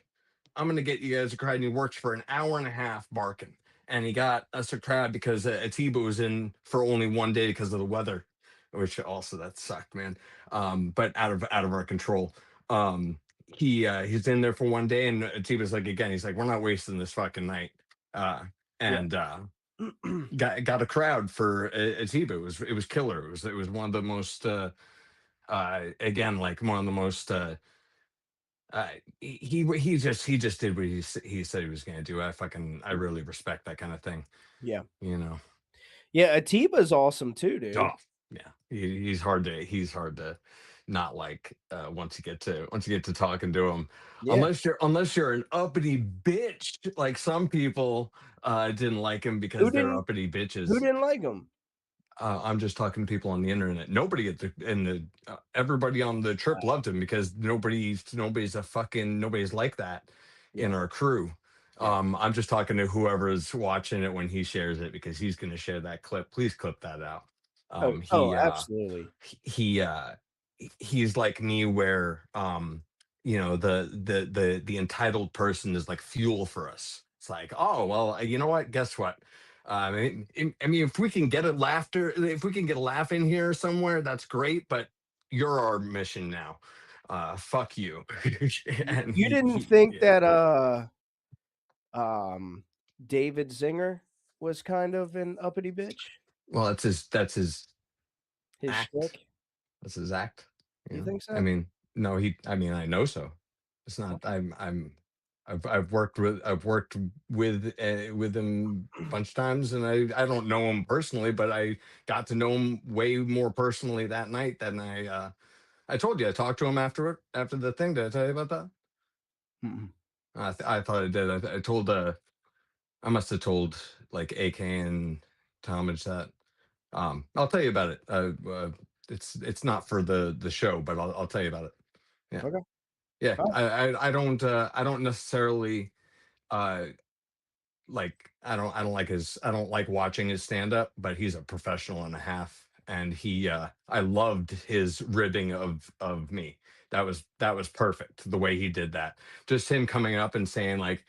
I'm going to get you guys a crowd. And he worked for an hour and a half barking. And he got us a crowd because Atiba was in for only one day because of the weather, which also that sucked, man. But out of our control. He's in there for one day, and Atiba's like, again, he's like, we're not wasting this fucking night. And got a crowd for Atiba. It was killer. It was one of the most again, like one of the most he just did what he said he was going to do. I really respect that kind of thing. Yeah. You know. Yeah, Atiba's awesome too, dude. Oh, yeah. He's hard to not like once you get to talking to him. Yeah. Unless you're an uppity bitch, like some people didn't like him because they're uppity bitches. Who didn't like him? I'm just talking to people on the internet. Nobody everybody on the trip loved him because nobody's like that in our crew. I'm just talking to whoever's watching it when he shares it because he's going to share that clip. Please clip that out. Absolutely. He's like me where the entitled person is like fuel for us. It's like, oh well, you know what? Guess what? I mean, if we can get a laugh in here somewhere, that's great. But you're our mission now. Fuck you. And you didn't think that David Zinger was kind of an uppity bitch? Well, that's his act. Shtick? That's his act. You think so? I mean, no, I know so. It's not. I've worked with him a bunch of times, and I don't know him personally, but I got to know him way more personally that night than I told you. I talked to him after the thing. Did I tell you about that? Mm-mm. I thought I did. I told I must have told like AK and Talmadge that. I'll tell you about it. It's not for the show, but I'll tell you about it. Yeah. Okay. Yeah. I don't necessarily like I don't like watching his stand up, but he's a professional and a half, and I loved his ribbing of me. That was perfect the way he did that. Just him coming up and saying like,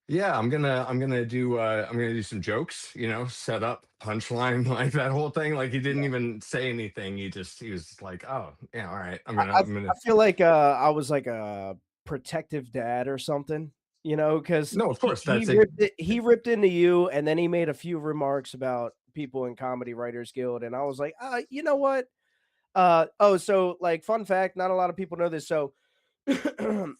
yeah, I'm gonna do some jokes, set up punchline, like that whole thing. Like he didn't even say anything. He was like, oh yeah, all right. I feel like I was like a protective dad or something, because no, of course he ripped into you, and then he made a few remarks about people in Comedy Writers Guild, and I was like, you know what? So like fun fact, not a lot of people know this. So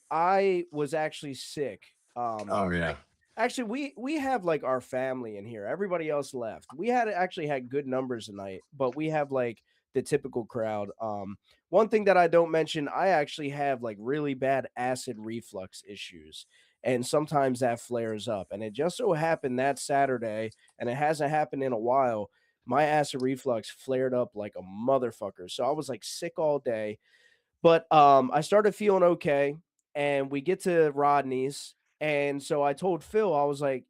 I was actually sick. Oh yeah. Actually, we have like our family in here. Everybody else left. We actually had good numbers tonight, but we have like the typical crowd. One thing that I don't mention, I actually have like really bad acid reflux issues, and sometimes that flares up. And it just so happened that Saturday, and it hasn't happened in a while. My acid reflux flared up like a motherfucker. So I was like sick all day, but I started feeling okay, and we get to Rodney's. And so I told Phil, I was like,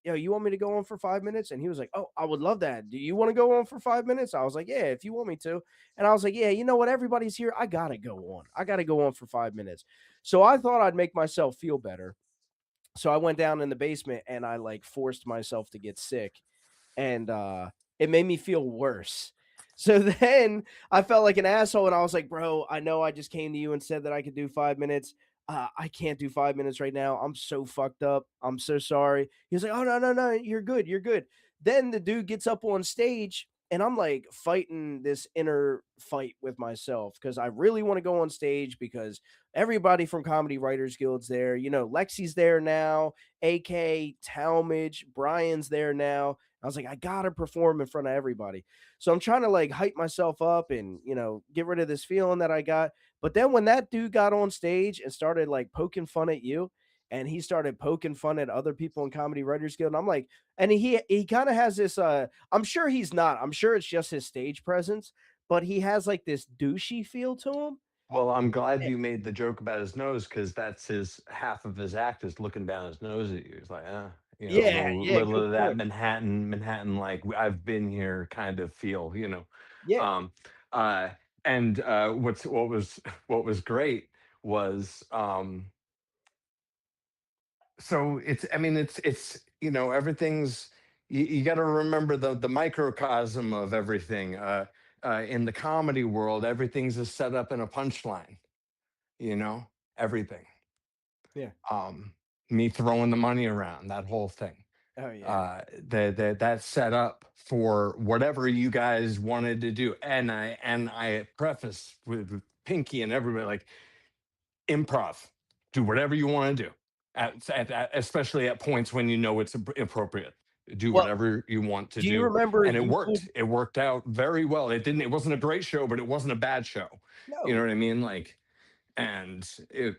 yo, you want me to go on for 5 minutes? And he was like, oh, I would love that. Do you want to go on for 5 minutes? I was like, yeah, if you want me to. And I was like, yeah, you know what? Everybody's here. I got to go on. I got to go on for 5 minutes. So I thought I'd make myself feel better. So I went down in the basement and I like forced myself to get sick. And it made me feel worse. So then I felt like an asshole, and I was like, bro, I know I just came to you and said that I could do 5 minutes. I can't do 5 minutes right now. I'm so fucked up. I'm so sorry. He's like, oh, no, no, no. You're good. You're good. Then the dude gets up on stage and I'm like fighting this inner fight with myself because I really want to go on stage because everybody from Comedy Writers Guild's there. You know, Lexi's there now, AK, Talmadge, Brian's there now. I was like, I gotta perform in front of everybody. So I'm trying to like hype myself up and, you know, get rid of this feeling that I got. But then when that dude got on stage and started like poking fun at you, and he started poking fun at other people in Comedy Writers Guild, and I'm like, and he kind of has this I'm sure he's not. I'm sure it's just his stage presence, but he has like this douchey feel to him. Well, I'm glad Eh, you made the joke about his nose because that's his half of his act is looking down his nose at you. It's like, a Yeah, yeah, little good of that point. Manhattan, like I've been here kind of feel, Yeah. Um, uh, and what was great was so it's everything's you got to remember the microcosm of everything. In the comedy world, everything's a setup and a punchline. You know everything. Yeah. Um, Me throwing the money around, that whole thing. Oh yeah. That's set up for whatever you guys wanted to do, and I preface with Pinky and everybody like improv, do whatever you want to do, especially at points when you know it's appropriate. Do Well, whatever you want to do you do, remember and it you told worked. It worked out very well. It wasn't a great show, but it wasn't a bad show. You know no. what I mean? Like, and it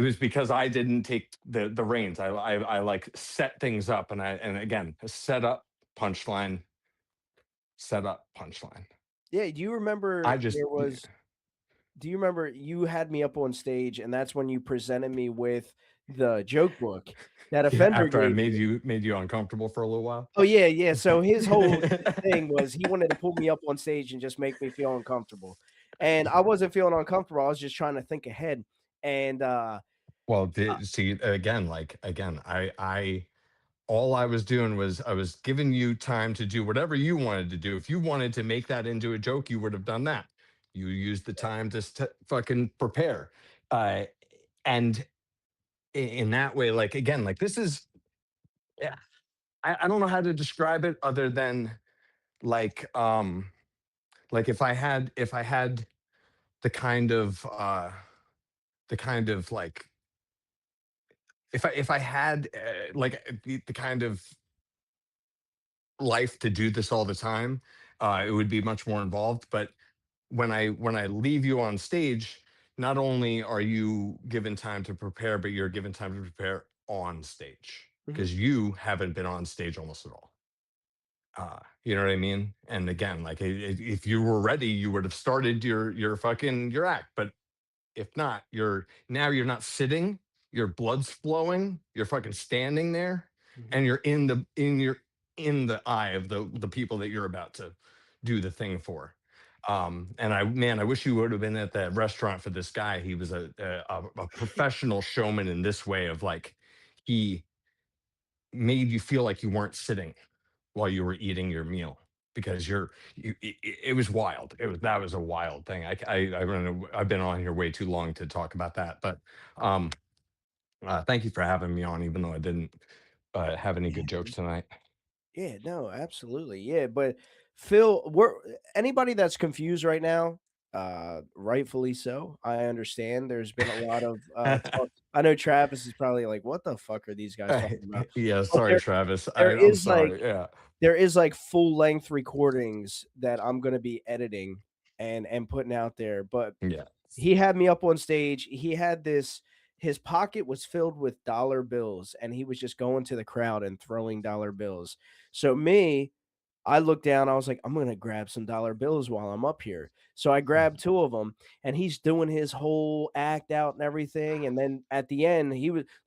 was because I didn't take the reins. I like set things up, and again, set up punchline, set up punchline. Yeah, do you remember I just there was do you remember you had me up on stage and that's when you presented me with the joke book that Yeah, offender after I gave me? made you uncomfortable for a little while. Oh, yeah, yeah, so his thing was he wanted to pull me up on stage and just make me feel uncomfortable, and I wasn't feeling uncomfortable, I was just trying to think ahead, and, Well, see again, I all I was doing was I was giving you time to do whatever you wanted to do. If you wanted to make that into a joke, you would have done that. You used the time to fucking prepare, uh, and in that way, like again, like this is, yeah, I don't know how to describe it other than like if I had the kind of like if I had the kind of life to do this all the time, it would be much more involved. But when I leave you on stage, not only are you given time to prepare, but you're given time to prepare on stage Mhm. because you haven't been on stage almost at all. You know what I mean? And again, like if you were ready, you would have started your fucking your act. But if not, you're not sitting, your blood's flowing, you're fucking standing there, Mhm. and you're in the eye of the people that you're about to do the thing for. And I wish you would have been at that restaurant for this guy. He was a professional showman in this way of like he made you feel like you weren't sitting while you were eating your meal because it was wild. That was a wild thing. I don't know, I've been on here way too long to talk about that, but um thank you for having me on, even though I didn't have any good Yeah. jokes tonight. Yeah, no, absolutely. Yeah, but Phil, we're anybody that's confused right now, rightfully so. I understand there's been a lot of talk. I know Travis is probably like, what the fuck are these guys talking about? Yeah, But sorry, Travis. there I'm is like sorry. Yeah. there is like full length recordings that I'm gonna be editing and putting out there. But Yeah. he had me up on stage. He had this his pocket was filled with dollar bills and he was just going to the crowd and throwing dollar bills. So me, I looked down, I was like, I'm gonna grab some dollar bills while I'm up here. So I grabbed two of them and he's doing his whole act out and everything. And then at the end,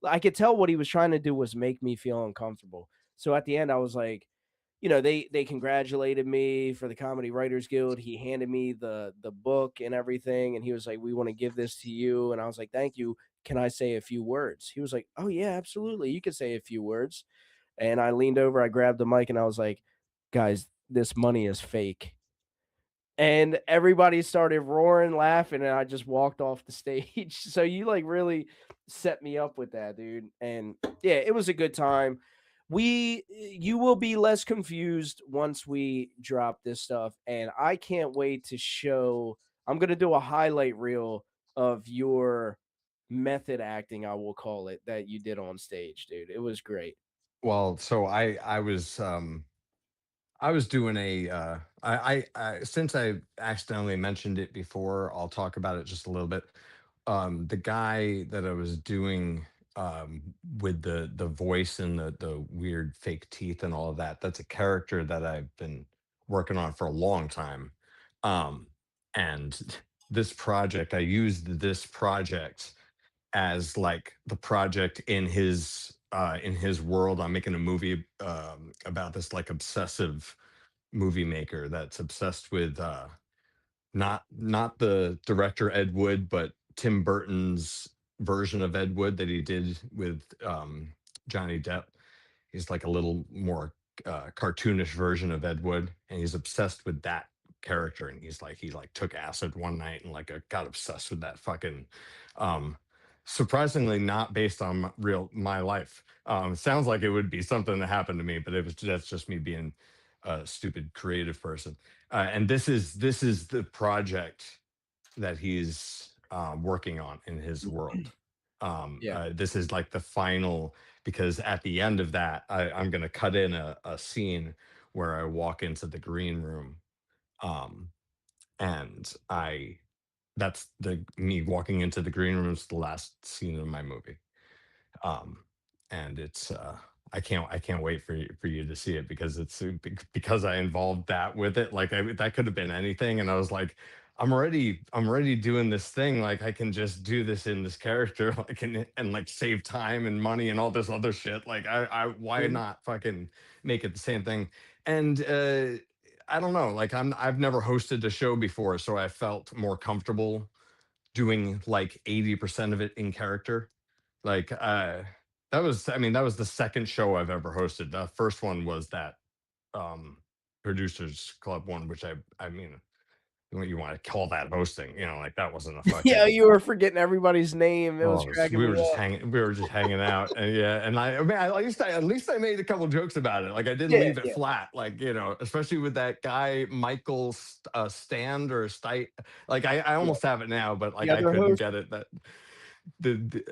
I could tell what he was trying to do was make me feel uncomfortable. So at the end, I was like, they congratulated me for the Comedy Writers Guild. He handed me the book and everything, and he was like, "We want to give this to you." And I was like, "Thank you. Can I say a few words?" He was like, "Oh yeah, absolutely. You can say a few words." And I leaned over, I grabbed the mic, and I was like, "Guys, this money is fake." and everybody started roaring, laughing, and I just walked off the stage. So you like really set me up with that, dude. And yeah, it was a good time. You will be less confused once we drop this stuff, and I can't wait to show. I'm gonna do a highlight reel of your method acting, I will call it, that you did on stage, dude. It was great. Well, so I was doing a since I accidentally mentioned it before, I'll talk about it just a little bit. The guy that I was doing with the voice and the weird fake teeth and all of that, that's a character that I've been working on for a long time. Um, and this project, I used this project as like the project in his world. I'm making a movie about this like obsessive movie maker that's obsessed with not the director Ed Wood, but Tim Burton's version of Ed Wood that he did with Johnny Depp. He's like a little more cartoonish version of Ed Wood, and he's obsessed with that character. And he like took acid one night and like got obsessed with that fucking. Um, Surprisingly, not based on my life. Sounds like it would be something that happened to me, but that's just me being a stupid creative person. And this is the project that he's working on in his world. Yeah. This is like the final, because at the end of that, I'm going to cut in a scene where I walk into the green room, um, and that's the me walking into the green room is the last scene of my movie. um and it's I can't wait for you to see it, because because I involved that with it. Like that could have been anything, and I was like, I'm already doing this thing, like I can just do this in this character, like and like save time and money and all this other shit. Like I why Mhm. not fucking make it the same thing? And I don't know, like I've never hosted a show before, so I felt more comfortable doing like 80% of it in character. Like that was, I mean, that was the second show I've ever hosted. The first one was that um producers club one, which I mean, what you want to call that hosting, like that wasn't a Yeah, fucking. you were forgetting everybody's name. It was Oh, cracking me up. we were just hanging out, and yeah, and I mean, at least I made a couple jokes about it. Like I didn't Yeah, leave it yeah. flat, like especially with that guy Michael Stand or Stite. Like I Yeah. almost have it now, but The like I other couldn't host, get it. That the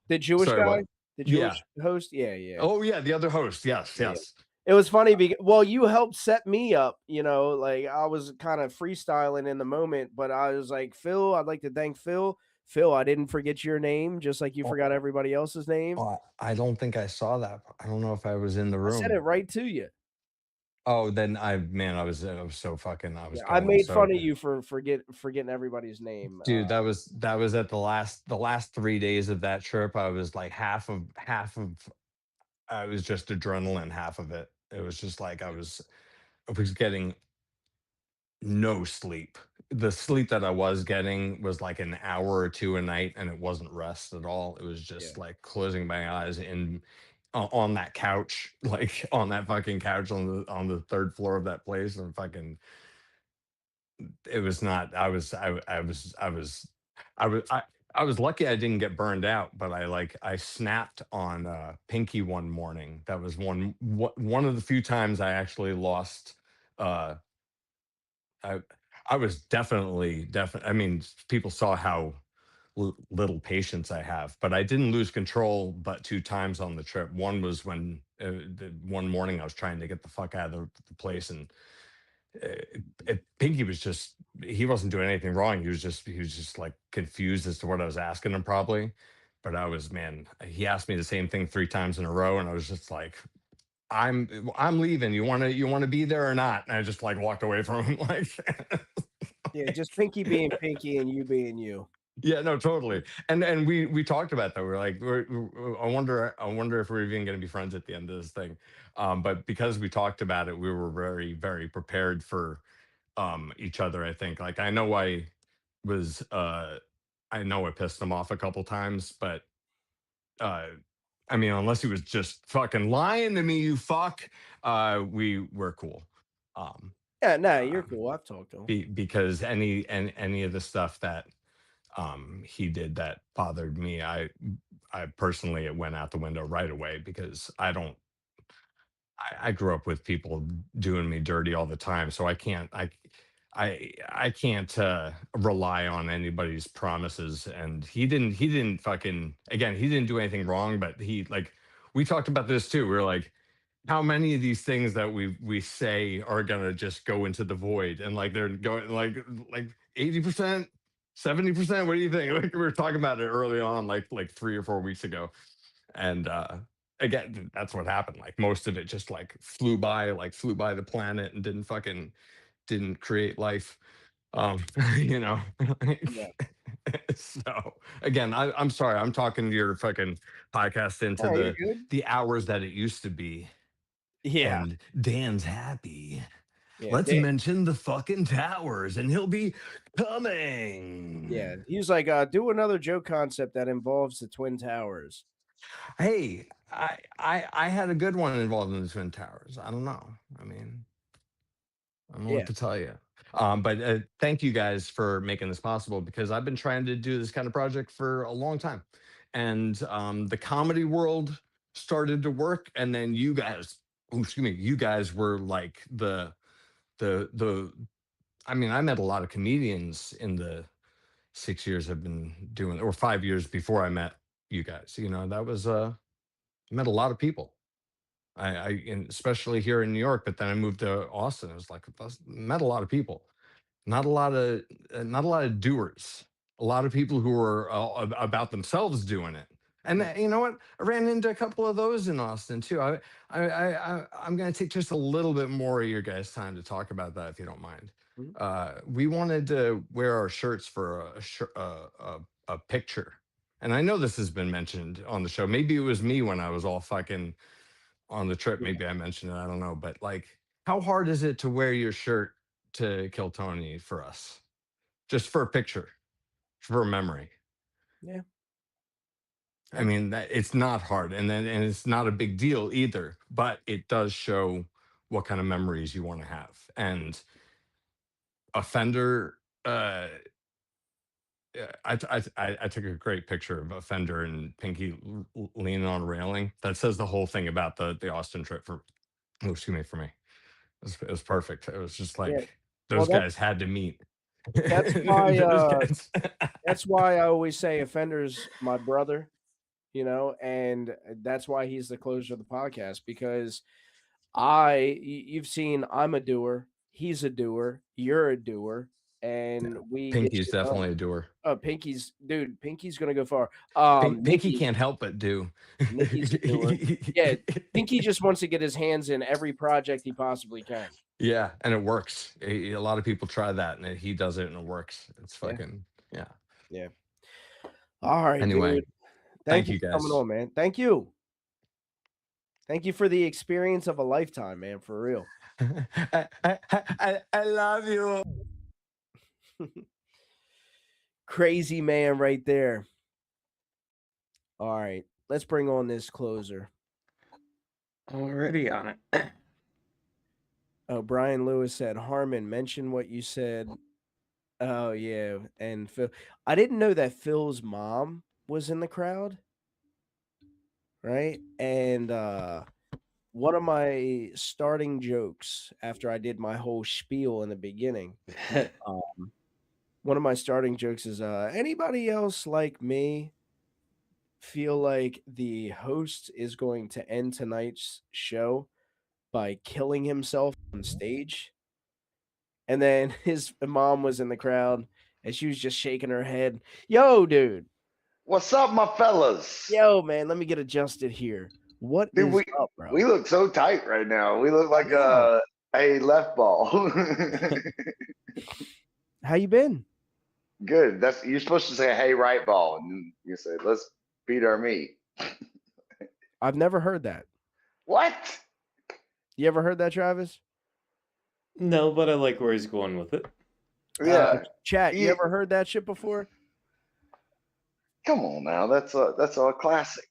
the Jewish sorry, guy, what? the Yeah. Jewish host. Yeah, yeah, Oh yeah, the other host. Yes, yeah. yes. It was funny because well, you helped set me up. Like I was kind of freestyling in the moment, but I was like, Phil, I'd like to thank Phil. Phil, I didn't forget your name, just like you Oh, forgot everybody else's name. I don't think I saw that. I don't know if I was in the I said it room. right to you. Oh, then I was so fucking, I was Yeah, I going made so. fun of you for forgetting everybody's name. Dude, that was at the last 3 days of that trip. I was like half of I was just adrenaline, half of it. It was just like I was getting no sleep. The sleep that I was getting was like an hour or two a night, and it wasn't rest at all. It was Yeah, just like closing my eyes on that couch, like on that fucking couch on the third floor of that place, and fucking it was not. I was lucky I didn't get burned out, but I snapped on Pinky one morning. That was one of the few times I actually lost. uh I I was definitely. I mean, people saw how little patience I have, but I didn't lose control. But two times on the trip. One was when one morning I was trying to get the fuck out of the place, and Pinky was just he wasn't doing anything wrong. He was just like confused as to what I was asking him, probably. But I was, man. He asked me the same thing three times in a row, and I was just like, I'm leaving. You want to be there or not? And I just like walked away from him. Like, yeah. Just Pinky being Pinky and you being you. yeah, no, totally. And we talked about that. We're like, I wonder if we're even going to be friends at the end of this thing. But because we talked about it, we were very very prepared for each other. I think, like, was I know I pissed him off a couple times, but uh I mean, unless he was just fucking lying to me, you fuck, we were cool. Yeah, no, you're cool. I've talked to him. Because any of the stuff that he did that bothered me, I personally, it went out the window right away, because I grew up with people doing me dirty all the time, so I can't rely on anybody's promises. And he didn't fucking, again, he didn't do anything wrong, but we talked about this too. We were like, how many of these things that we say are gonna just go into the void, and like they're going like 80%, 70%. What do you think? Like, we were talking about it early on, like 3 or 4 weeks ago. And again, that's what happened. Like, most of it just flew by the planet, and didn't create life. um you know. Yeah. So again, I'm sorry, I'm talking to your fucking podcast into Oh, you're good. the hours that it used to be. Yeah. And Dan's happy. Yeah. Let's mention the fucking towers, and he'll be coming. Yeah. He was like, do another joke concept that involves the Twin Towers. Hey, I had a good one involved in the Twin Towers. I don't know. I mean, I don't know Yeah. what to tell you. But thank you guys for making this possible, because I've been trying to do this kind of project for a long time. And the comedy world started to work, and then you guys, you guys were like the I mean, I met a lot of comedians in the 6 years I've been doing, or 5 years before I met you guys. That was I met a lot of people. And especially here in New York, but then I moved to Austin. It was like, met a lot of people, not a lot of doers, a lot of people who were about themselves doing it. And you know what? I ran into a couple of those in Austin too. I'm going to take just a little bit more of your guys' time to talk about that, if you don't mind. We wanted to wear our shirts for a picture, and I know this has been mentioned on the show. Maybe it was me when I was all fucking on the trip. Maybe I mentioned it. I don't know. But like, how hard is it to wear your shirt to Kill Tony for us, just for a picture, for a memory? Yeah. I mean, it's not hard, and it's not a big deal either. But it does show what kind of memories you want to have. And Offender, I took a great picture of Offender and Pinky leaning on a railing. That says the whole thing about the Austin trip for me. It was perfect. It was just Yeah. like, Well, those guys had to meet. that's why Those guys. that's why I always say Offender's my brother, and that's why he's the closer of the podcast, because you've seen I'm a doer, he's a doer, you're a doer, and we get Pinky's shit done. definitely a doer. Oh, Pinky's gonna go far. Pinky can't help but do. Nikki's a doer. Yeah, Pinky just wants to get his hands in every project he possibly can. Yeah, and it works. A lot of people try that, and he does it, and it works. It's fucking yeah. Yeah. All right, Anyway, dude. thank you you for guys. coming on, man. Thank you. Thank you for the experience of a lifetime, man. For real. I love you. Crazy man right there. All right, let's bring on this closer. Already on it. Oh, Brian Lewis said, Harmon, mention what you said. Oh, yeah. And Phil, I didn't know that Phil's mom was in the crowd. Right. And one of my starting jokes after I did my whole spiel in the beginning, one of my starting jokes is anybody else like me feel like the host is going to end tonight's show by killing himself on stage? And then his mom was in the crowd and she was just shaking her head. Yo, dude. What's up, my fellas? Yo, man, let me get adjusted here. What Dude, is up, bro? we look so tight right now. We look like a left ball. How you been? Good. You're supposed to say, hey, right ball. And you say, let's beat our meat. I've never heard that. What? You ever heard that, Travis? No, but I like where he's going with it. Yeah. Chat, you ever heard that shit before? Come on now. That's a classic.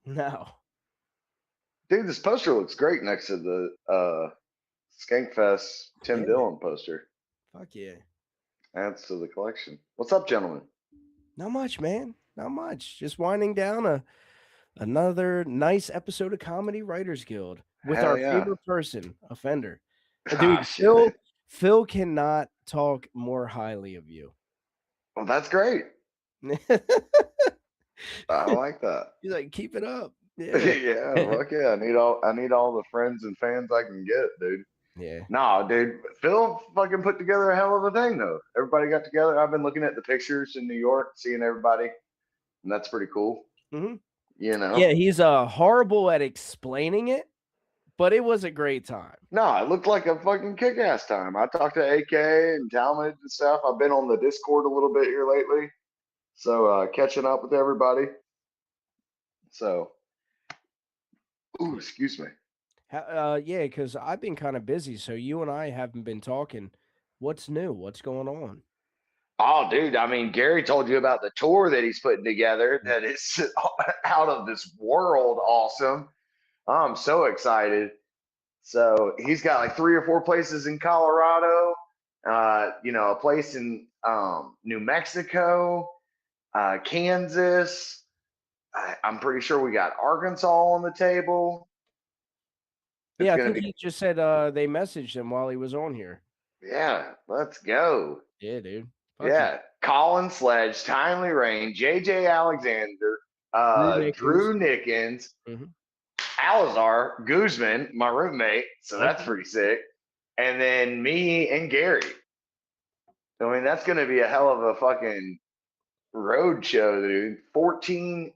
No. Dude, this poster looks great next to the Skankfest Tim Yeah. Dillon poster. Fuck yeah. Adds to the collection. What's up, gentlemen? Not much, man. Not much. Just winding down another nice episode of Comedy Writers Guild with Hell our yeah. favorite person, Offender. Ah, Dude, shit. Phil cannot talk more highly of you. Well, that's great. I like that. He's like, keep it up. Yeah. Yeah, fuck yeah. I need all the friends and fans I can get, dude. Yeah. Nah, dude. Phil fucking put together a hell of a thing though. Everybody got together. I've been looking at the pictures in New York, seeing everybody, and that's pretty cool. Mm-hmm. You know? Yeah, he's horrible at explaining it, but it was a great time. No, it looked like a fucking kick-ass time. I talked to AK and Talmud and stuff. I've been on the Discord a little bit here lately, so catching up with everybody. So, ooh, excuse me. Yeah, because I've been kind of busy, so you and I haven't been talking. What's new? What's going on? Oh, dude, I mean, Gary told you about the tour that he's putting together that is out of this world awesome. I'm so excited. So he's got like 3 or 4 places in Colorado, a place in New Mexico, Kansas. I'm pretty sure we got Arkansas on the table. Yeah, I think he just said they messaged him while he was on here. Yeah, let's go. Yeah, dude. Yeah, Colin Sledge, Timely Rain, JJ Alexander, Drew Nickens, Alizar Guzman, my roommate, so that's pretty sick. And then me and Gary. I mean, that's going to be a hell of a fucking road show, dude. 14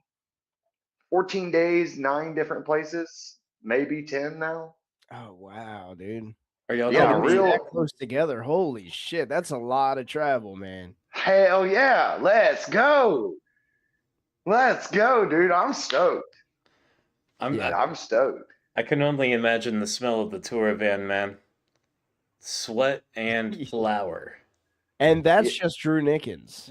days, 9 different places, maybe 10 now. Oh, wow, dude. Are y'all that close together? Holy shit, that's a lot of travel, man. Hell yeah, let's go. Let's go, dude. I'm stoked. I'm stoked. I can only imagine the smell of the tour van, man. Sweat and flour. And that's just Drew Nickens.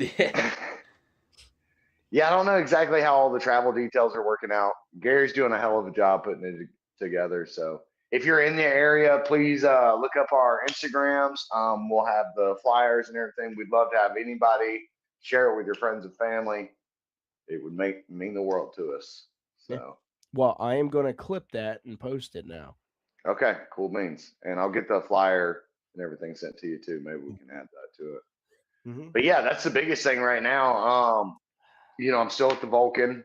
Yeah, I don't know exactly how all the travel details are working out. Gary's doing a hell of a job putting it together. So if you're in the area, please look up our Instagrams. We'll have the flyers and everything. We'd love to have anybody share it with your friends and family. It would mean the world to us. So. Well, I am going to clip that and post it now. Okay, cool beans. And I'll get the flyer and everything sent to you too. Maybe we can add that to it. Mm-hmm. But yeah, that's the biggest thing right now. I'm still at the Vulcan.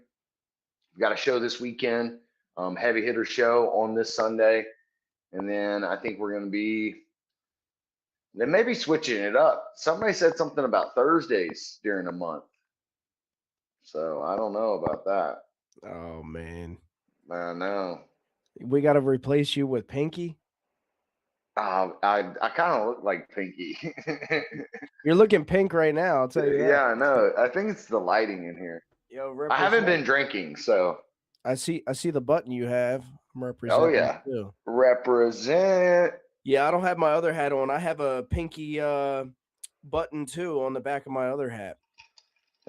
We've got a show this weekend, heavy hitter show on this Sunday. And then I think we're going to they may be switching it up. Somebody said something about Thursdays during the month. So I don't know about that. Oh, man. I know. We got to replace you with Pinky? I kind of look like Pinky. You're looking pink right now, I'll tell you that. Yeah, I know. I think it's the lighting in here. Yo, I haven't been drinking, so. I see the button you have. I'm representing. Oh, yeah. Too. Represent. Yeah, I don't have my other hat on. I have a Pinky button, too, on the back of my other hat.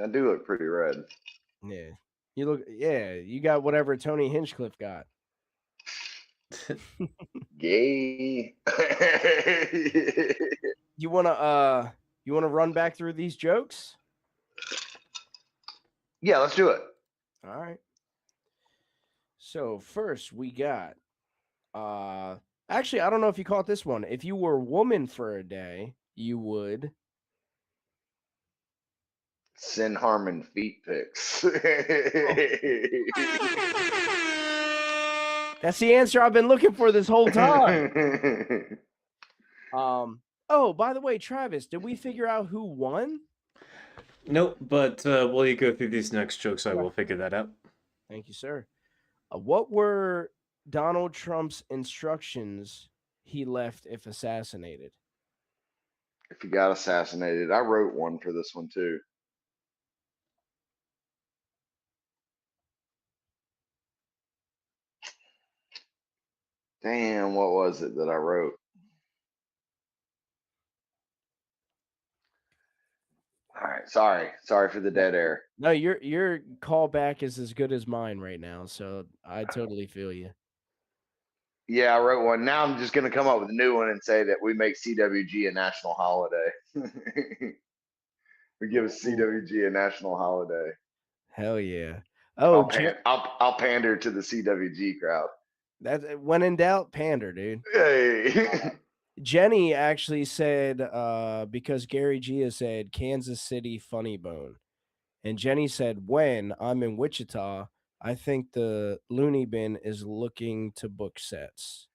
I do look pretty red. Yeah. You got whatever Tony Hinchcliffe got. Gay. You wanna run back through these jokes? Yeah, let's do it. All right. So first we got actually, I don't know if you caught this one. If you were a woman for a day, you would send Harmon feet pics. That's the answer I've been looking for this whole time. Oh, by the way, Travis, did we figure out who won? Nope, but while you go through these next jokes, I will figure that out. Thank you, sir. What were Donald Trump's instructions he left if assassinated? If he got assassinated, I wrote one for this one too. Damn, what was it that I wrote? All right, sorry for the dead air. No, your callback is as good as mine right now, so I totally feel you. Yeah, I wrote one. Now I'm just going to come up with a new one and say that we make CWG a national holiday. We give CWG a national holiday. Hell yeah. Oh, I'll pander to the CWG crowd. That's when in doubt, pander, dude. Hey. Jenny actually said, because Gary G has said Kansas City funny bone. And Jenny said, when I'm in Wichita, I think the Looney Bin is looking to book sets.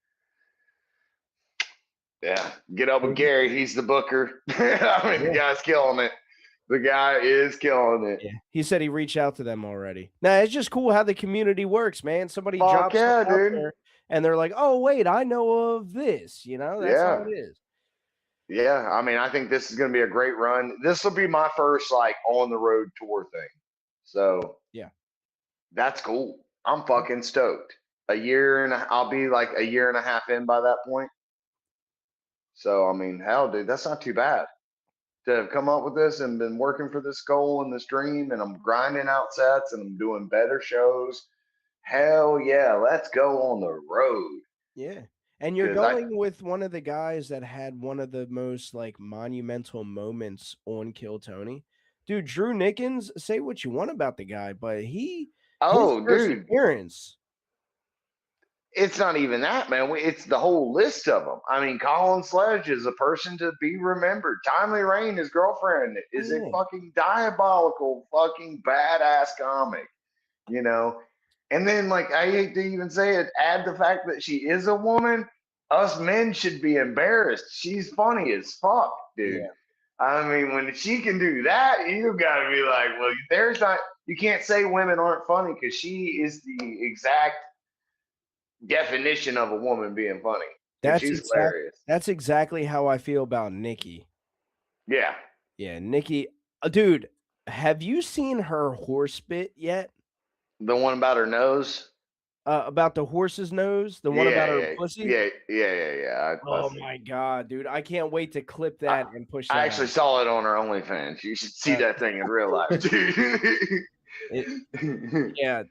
Yeah. Get up with Gary. He's the booker. I mean, the guy's killing it. The guy is killing it. Yeah. He said he reached out to them already. Now, it's just cool how the community works, man. Somebody Fuck drops yeah, something out dude. there and they're like, oh, wait, I know of this. You know, that's how Yeah. it is. Yeah. I mean, I think this is going to be a great run. This will be my first like on the road tour thing. So yeah, that's cool. I'm fucking stoked. I'll be like a year and a half in by that point. So, I mean, hell, dude, that's not too bad to have come up with this and been working for this goal and this dream. And I'm grinding out sets and I'm doing better shows. Hell yeah, let's go on the road. Yeah. And you're going with one of the guys that had one of the most like monumental moments on Kill Tony. Dude, Drew Nickens, say what you want about the guy, but his first dude. appearance. It's not even that, man. It's the whole list of them. I mean, Colin Sledge is a person to be remembered. Timely Rain, his girlfriend, is a fucking diabolical, fucking badass comic, you know? And then, like, I hate to even say it, add the fact that she is a woman. Us men should be embarrassed. She's funny as fuck, dude. Yeah. I mean, when she can do that, you got to be like, well, you can't say women aren't funny because she is the exact definition of a woman being funny. She's hilarious. That's exactly how I feel about Nikki. Yeah. Yeah, Nikki. Dude, have you seen her horse bit yet? The one about her nose? About the horse's nose? The one about her pussy? Yeah. Oh my god, dude. I can't wait to clip that and push that. I actually saw it on her OnlyFans. You should see that thing in real life, dude. Yeah.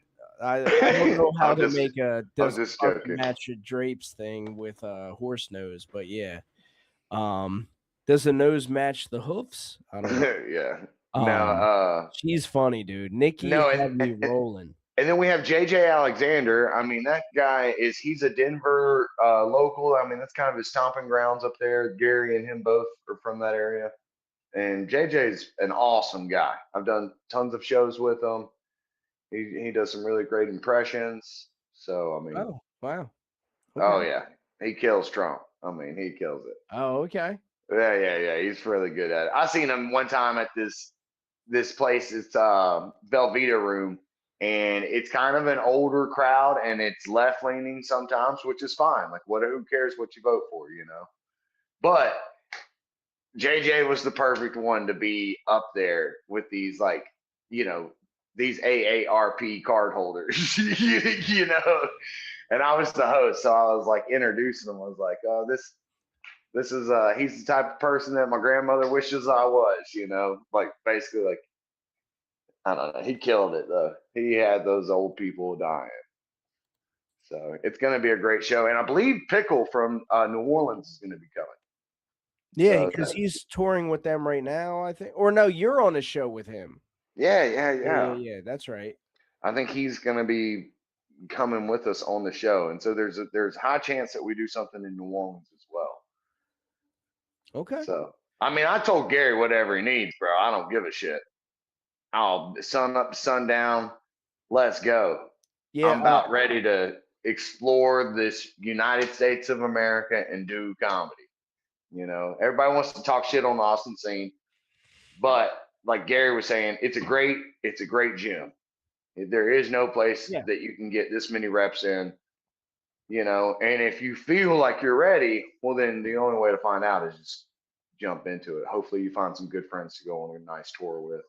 I don't know how to make a does match a drapes thing with horse nose, but yeah. Does the nose match the hoofs? I don't know. Yeah. She's funny, dude. Nikki had me rolling. And then we have JJ Alexander. I mean, that guy he's a Denver local. I mean, that's kind of his stomping grounds up there. Gary and him both are from that area. And JJ's an awesome guy. I've done tons of shows with him. He does some really great impressions. So, I mean. Oh, wow. Okay. Oh, yeah. He kills Trump. I mean, he kills it. Oh, okay. Yeah. He's really good at it. I seen him one time at this place. It's Velveeta Room. And it's kind of an older crowd, and it's left leaning sometimes, which is fine. Like, who cares what you vote for, you know? But JJ was the perfect one to be up there with these, like, you know, these AARP card holders, you know? And I was the host, so I was like introducing them. I was like, oh, this is he's the type of person that my grandmother wishes I was, you know? Like, basically, like, I don't know. He killed it, though. He had those old people dying. So it's going to be a great show. And I believe Pickle from New Orleans is going to be coming. Yeah, because he's touring with them right now, I think. Or no, you're on a show with him. Yeah. That's right. I think he's going to be coming with us on the show. And so there's a high chance that we do something in New Orleans as well. Okay. So, I mean, I told Gary whatever he needs, bro. I don't give a shit. Sun up to sundown, let's go. Yeah, I'm about ready to explore this United States of America and do comedy. You know, everybody wants to talk shit on the Austin scene, but like Gary was saying, it's a great gym. There is no place that you can get this many reps in, you know, and if you feel like you're ready, well, then the only way to find out is just jump into it. Hopefully you find some good friends to go on a nice tour with.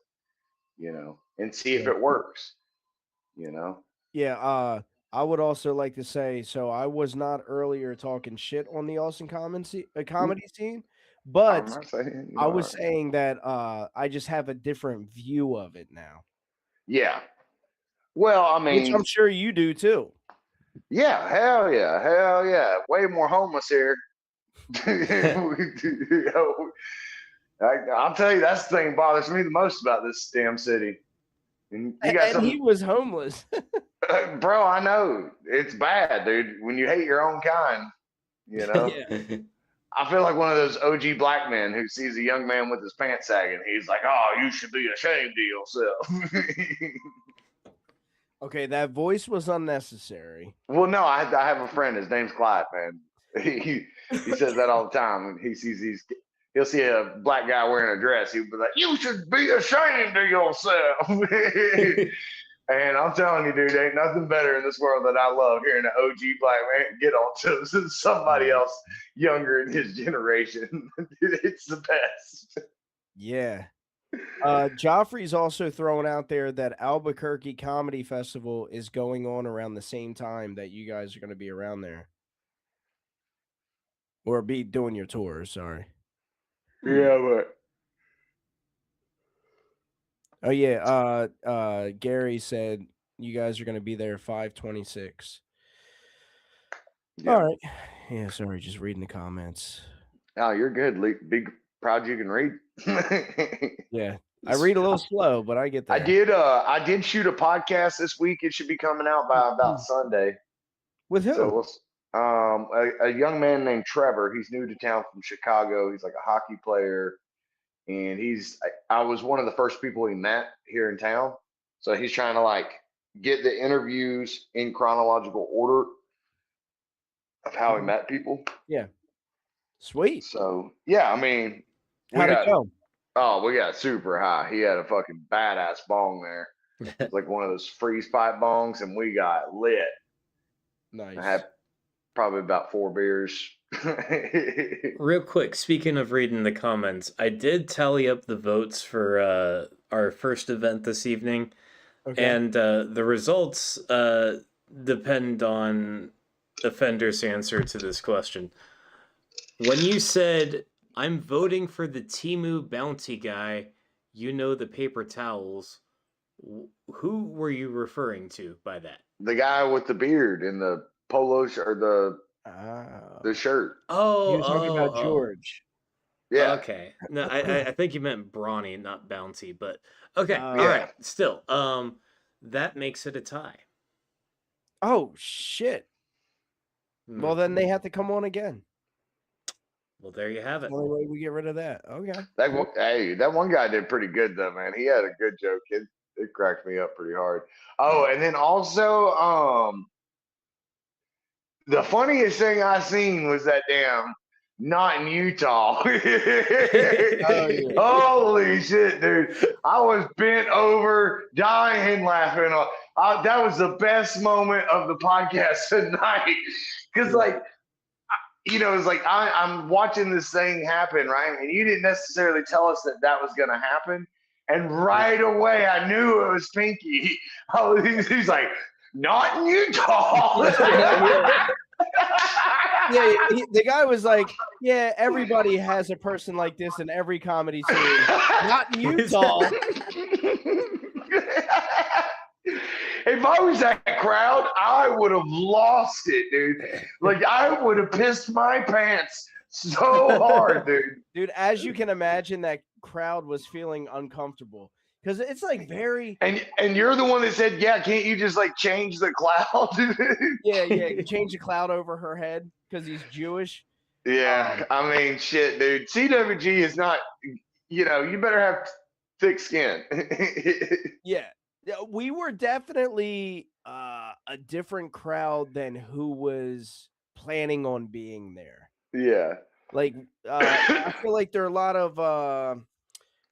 You know, and see if it works, you know? Yeah, I would also like to say, so I was not earlier talking shit on the Austin comedy scene, but I was saying that I just have a different view of it now. Yeah. Well, I mean, which I'm sure you do too. Yeah, hell yeah, hell yeah. Way more homeless here. I'll tell you, that's the thing that bothers me the most about this damn city. And you got And he some, was homeless. bro. I know it's bad, dude. When you hate your own kind, you know. Yeah. I feel like one of those OG black men who sees a young man with his pants sagging. He's like, "Oh, you should be ashamed of yourself." Okay, that voice was unnecessary. Well, no, I have a friend. His name's Clyde, man. He says that all the time. And he'll see a black guy wearing a dress. He'll be like, "You should be ashamed of yourself." And I'm telling you, dude, ain't nothing better in this world that I love hearing an OG black man get on to somebody else younger in his generation. It's the best. Yeah. Joffrey's also throwing out there that Albuquerque Comedy Festival is going on around the same time that you guys are going to be around there. Or be doing your tour, sorry. Yeah, but Oh yeah, Gary said you guys are going to be there 5/26. All right. Yeah, sorry, just reading the comments. Oh, you're good. Big proud you can read. Yeah. I read a little slow, but I get there. I did shoot a podcast this week. It should be coming out by about Sunday. With who? So a young man named Trevor. He's new to town from Chicago. He's like a hockey player, and I was one of the first people he met here in town. So he's trying to like get the interviews in chronological order of how he met people. Yeah. Sweet. So yeah, I mean, how'd it go? Oh, we got super high. He had a fucking badass bong there. It's like one of those freeze pipe bongs, and we got lit. Nice. I had probably about 4 beers. Real quick, speaking of reading the comments, I did tally up the votes for our first event this evening. Okay. And the results depend on Offender's answer to this question. When you said, "I'm voting for the Temu bounty guy," you know, the paper towels, who were you referring to by that? The guy with the beard and the polo shirt, or the shirt. Oh, You were talking about George. Yeah. Okay. No, I think you meant Brawny, not Bounty, but okay. All Yeah. right. Still, that makes it a tie. Oh shit. Well, then they have to come on again. Well, there you have it. The only way we get rid of that. Okay. That one guy did pretty good though, man. He had a good joke. It cracked me up pretty hard. Oh, and then also, the funniest thing I seen was that damn not in Utah. Holy shit, dude. I was bent over, dying laughing. That was the best moment of the podcast tonight. Because, like, you know, it's like I'm watching this thing happen, right? And you didn't necessarily tell us that was going to happen. And right away, I knew it was Pinky. He's like, not in Utah. Yeah, the guy was like, "Yeah, everybody has a person like this in every comedy scene. Not in Utah." If I was that crowd, I would have lost it, dude. Like, I would have pissed my pants so hard, dude. Dude, as you can imagine, that crowd was feeling uncomfortable because it's like very. And you're the one that said, "Yeah, can't you just like change the cloud?" Yeah, change the cloud over her head because he's Jewish. Yeah, I mean, shit, dude. CWG is not. You know, you better have thick skin. Yeah, we were definitely a different crowd than who was planning on being there. Yeah. Like, I feel like there are a lot of,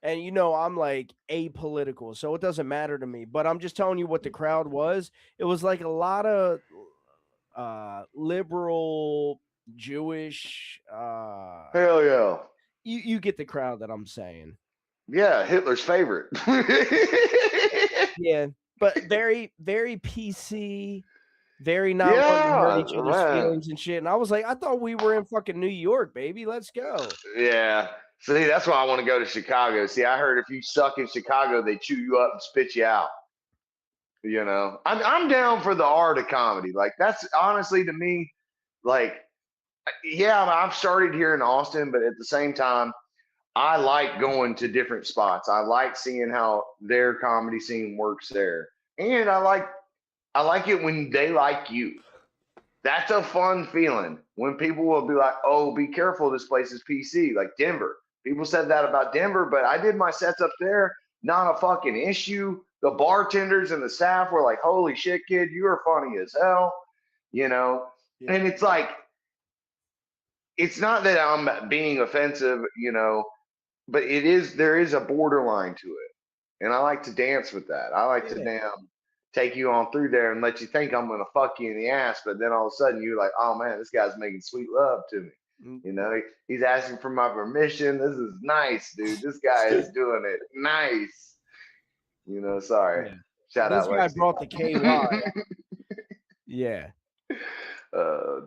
and you know, I'm like apolitical, so it doesn't matter to me. But I'm just telling you what the crowd was. It was like a lot of liberal, Jewish. Hell yeah. You get the crowd that I'm saying. Yeah, Hitler's favorite. Yeah, but very, very PC. Very not wanting to hurt each other's feelings and shit. And I was like, I thought we were in fucking New York, baby. Let's go. Yeah. See, that's why I want to go to Chicago. See, I heard if you suck in Chicago, they chew you up and spit you out. You know, I'm down for the art of comedy. Like that's honestly to me, like, yeah, I've started here in Austin, but at the same time, I like going to different spots. I like seeing how their comedy scene works there, and I like it when they like you. That's a fun feeling when people will be like, "Oh, be careful, this place is PC." Like Denver, people said that about Denver, but I did my sets up there, not a fucking issue. The bartenders and the staff were like, "Holy shit, kid, you are funny as hell," you know. Yeah. And it's like, it's not that I'm being offensive, you know, but there is a borderline to it, and I like to dance with that. I like to Yeah. damn take you on through there and let you think I'm gonna fuck you in the ass, but then all of a sudden you're like, oh man, this guy's making sweet love to me. Mm. You know, he's asking for my permission. This is nice, dude. This guy is doing it nice. You know, sorry. Yeah. Shout This out guy Lexi. brought the KY. Yeah.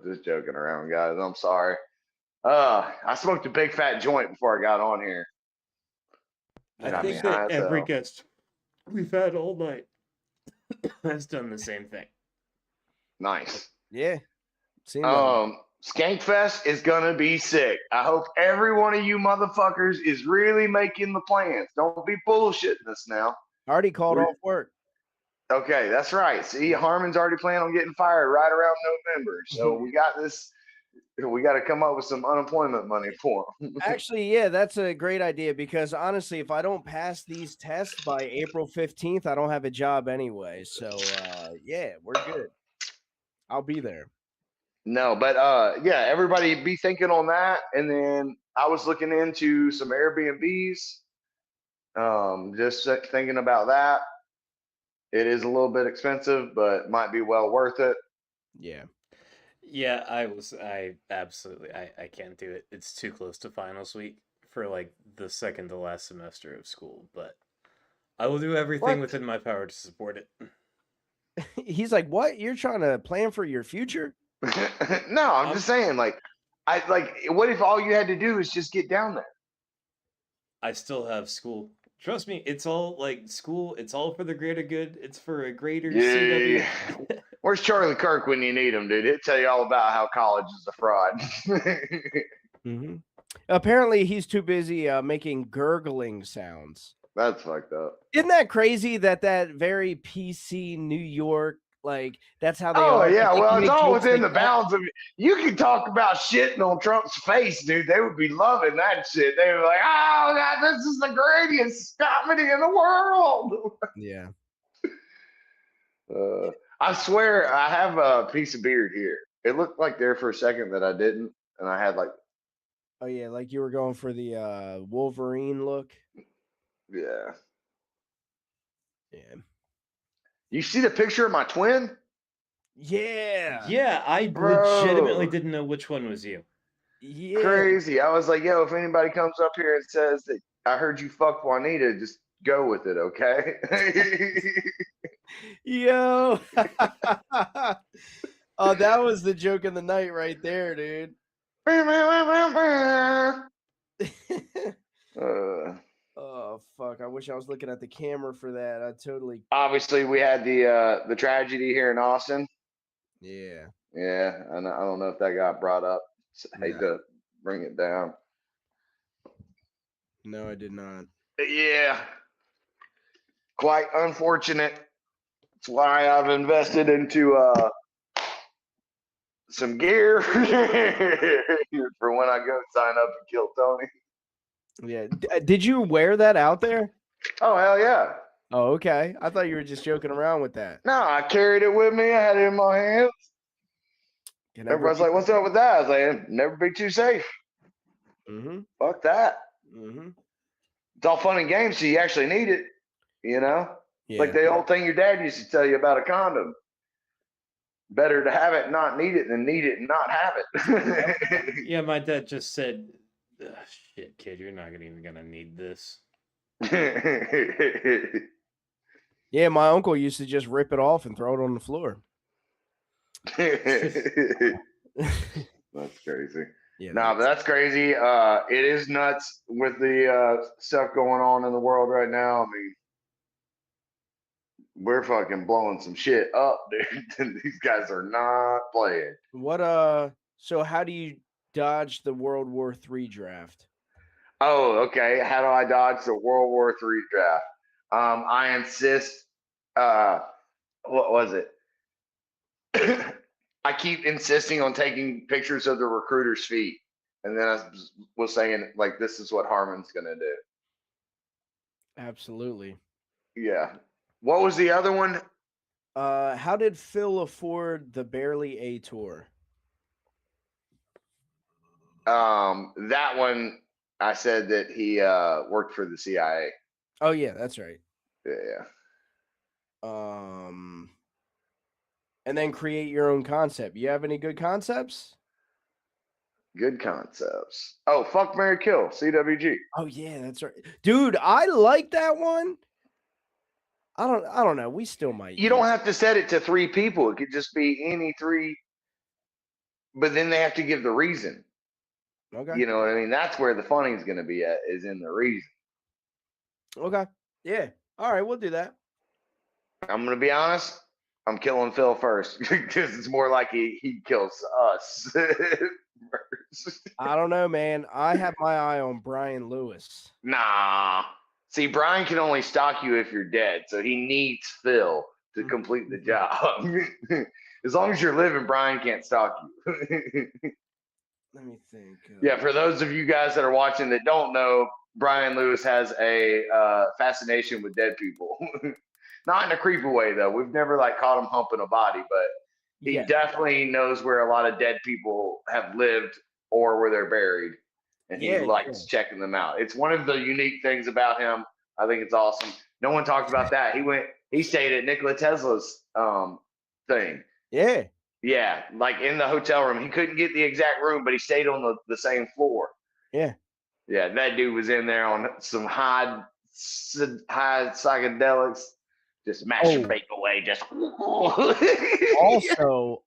Just joking around, guys. I'm sorry. I smoked a big fat joint before I got on here. I Got me think high that as every hell. guest we've had all night has done the same thing. Nice. Yeah. Seemed like Skankfest is gonna be sick. I hope every one of you motherfuckers is really making the plans. Don't be bullshitting us now. I already called off work. Okay, that's right. See, Harmon's already planning on getting fired right around November. So we got this. We got to come up with some unemployment money for him. Actually, yeah, that's a great idea because honestly, if I don't pass these tests by April 15th, I don't have a job anyway. So, yeah, we're good. I'll be there. No, but yeah, everybody be thinking on that. And then I was looking into some Airbnbs. Just thinking about that. It is a little bit expensive, but might be well worth it. Yeah. Yeah, I absolutely, I can't do it. It's too close to finals week for like the second to last semester of school, but I will do everything within my power to support it. He's like, "What? You're trying to plan for your future?" No, I'm just saying, like, what if all you had to do is just get down there? I still have school. Trust me, it's all like school. It's all for the greater good. It's for a greater CW. Yeah. Where's Charlie Kirk when you need him, dude? He'll tell you all about how college is a fraud. Mm-hmm. Apparently, he's too busy making gurgling sounds. That's fucked up. Isn't that crazy that very PC New York, like, that's how they Oh, are? yeah. They Well, can it's make all jokes within like the that. bounds of it. You can talk about shitting on Trump's face, dude. They would be loving that shit. They were like, oh, God, this is the greatest comedy in the world. Yeah. I swear I have a piece of beard here. It looked like there for a second that I didn't. And I had like, Oh, yeah, like you were going for the Wolverine look. yeah. Yeah. You see the picture of my twin? Yeah. Yeah, I Bro. legitimately didn't know which one was you. Yeah. Crazy. I was like, yo, if anybody comes up here and says that I heard you fuck Juanita, just go with it, okay? Yo. Oh, that was the joke of the night right there, dude. Oh, fuck. I wish I was looking at the camera for that. I totally. Obviously, we had the tragedy here in Austin. Yeah. Yeah, and I don't know if that got brought up. I hate to bring it down. No, I did not. Yeah. Quite unfortunate. That's why I've invested into some gear for when I go sign up and kill Tony. Yeah. Did you wear that out there? Oh, hell yeah. Oh, okay. I thought you were just joking around with that. No, I carried it with me. I had it in my hands. Everybody's like, what's up with that? I was like, never be too safe. Mm-hmm. Fuck that. Mm-hmm. It's all fun and games, so you actually need it, you know? Yeah. Like the old thing your dad used to tell you about a condom. Better to have it and not need it than need it and not have it. Yeah, my dad just said, shit, kid, you're not even gonna need this. Yeah, my uncle used to just rip it off and throw it on the floor. That's crazy. Yeah, no, but that's crazy. It is nuts with the stuff going on in the world right now. I mean, we're fucking blowing some shit up, dude. These guys are not playing. What so how do you dodge the World War III draft? Oh, okay. How do I dodge the World War III draft? I insist. What was it? I keep insisting on taking pictures of the recruiter's feet, and then I was saying like, "This is what Harmon's gonna do." Absolutely. Yeah. What was the other one? How did Phil afford the Barely A tour? That one, I said that he worked for the CIA. Oh yeah, that's right. Yeah. And then create your own concept. You have any good concepts? Good concepts. Oh, fuck, Mary, kill. CWG. Oh yeah, that's right, dude. I like that one. I don't know. We still might. You don't have to set it to 3 people. It could just be any 3, but then they have to give the reason. Okay. You know what I mean? That's where the funny is going to be at, is in the reason. Okay. Yeah. All right, we'll do that. I'm going to be honest. I'm killing Phil first because it's more like he kills us first. I don't know, man. I have my eye on Brian Lewis. Nah. See, Brian can only stalk you if you're dead, so he needs Phil to complete the job. As long as you're living, Brian can't stalk you. Let me think. Yeah, for those of you guys that are watching that don't know, Brian Lewis has a fascination with dead people. Not in a creepy way, though. We've never like caught him humping a body, but he definitely knows where a lot of dead people have lived or where they're buried, and he likes checking them out. It's one of the unique things about him. I think it's awesome. No one talked about that. He stayed at Nikola Tesla's thing. Yeah. Yeah, like in the hotel room. He couldn't get the exact room, but he stayed on the same floor. Yeah. Yeah, that dude was in there on some high psychedelics, just masturbating away, just.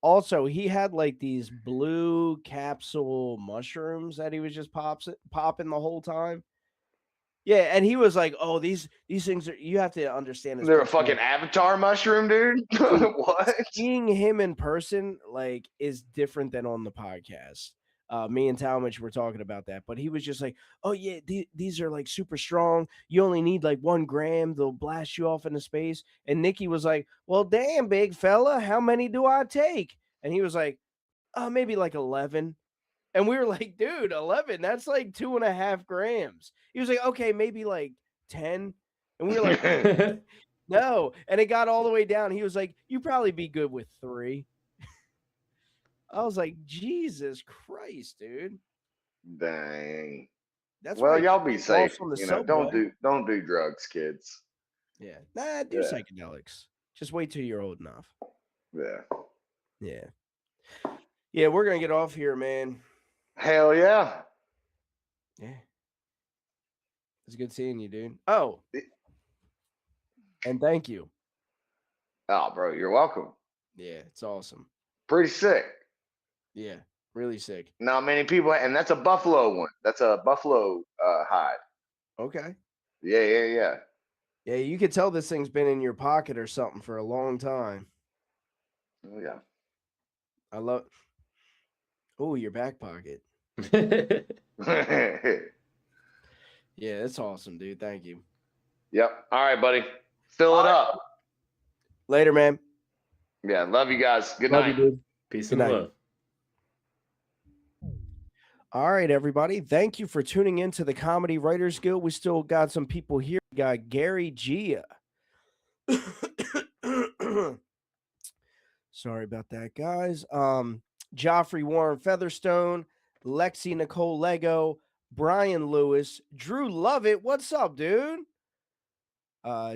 Also, he had like these blue capsule mushrooms that he was just popping the whole time. Yeah, and he was like, "Oh, these things are." You have to understand. They're a fucking avatar mushroom, dude. What? Seeing him in person, like, is different than on the podcast. Me and Talmadge were talking about that, but he was just like, "Oh yeah, these are like super strong. You only need like 1 gram. They'll blast you off into space." And Nikki was like, "Well, damn, big fella, how many do I take?" And he was like, maybe like 11." And we were like, "Dude, 11, that's like 2.5 grams." He was like, "Okay, maybe like 10." And we were like, "No." And it got all the way down. He was like, "You probably be good with 3." I was like, Jesus Christ, dude. Dang. That's well, why y'all be safe. on the You know, subway. don't do drugs, kids. Yeah. Nah, do psychedelics. Just wait till you're old enough. Yeah. Yeah. Yeah, we're gonna get off here, man. Hell yeah. Yeah. It's good seeing you, dude. Oh. And thank you. Oh, bro, you're welcome. Yeah, it's awesome. Pretty sick. Yeah, really sick. Not many people, and that's a buffalo one. That's a buffalo hide. Okay. Yeah. Yeah, you could tell this thing's been in your pocket or something for a long time. Oh yeah. I love. Oh, your back pocket. Yeah, that's awesome, dude. Thank you. Yep. All right, buddy. Fill it up. Later, man. Yeah, love you guys. Good Love night. you, dude. Peace Good and night. love. All right, everybody. Thank you for tuning in to the Comedy Writers Guild. We still got some people here. We got Gary Gia. Sorry about that, guys. Joffrey Warren Featherstone, Lexi Nicole Lego, Brian Lewis, Drew Lovett. What's up, dude?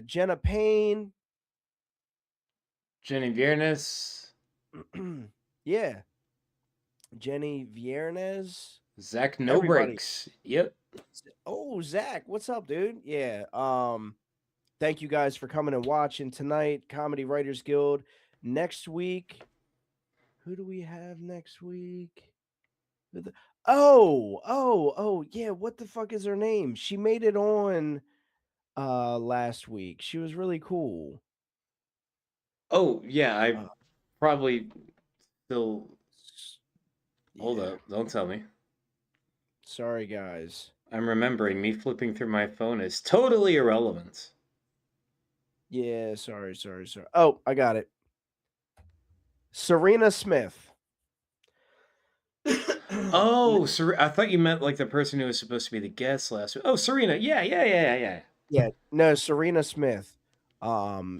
Jenna Payne. Jenny Viernes. Yeah. Jenny Viernes. Zach No Breaks. Yep. Oh, Zach, what's up, dude? Yeah. Thank you guys for coming and watching tonight. Comedy Writers Guild. Next week, who do we have next week? Oh, yeah. What the fuck is her name? She made it on last week. She was really cool. Oh yeah, I probably still. Hold up! Don't tell me. Sorry, guys. I'm remembering me flipping through my phone is totally irrelevant. Yeah, sorry. Oh, I got it. Serena Smith. Oh, I thought you meant like the person who was supposed to be the guest last week. Oh, Serena. Yeah. Yeah, no, Serena Smith.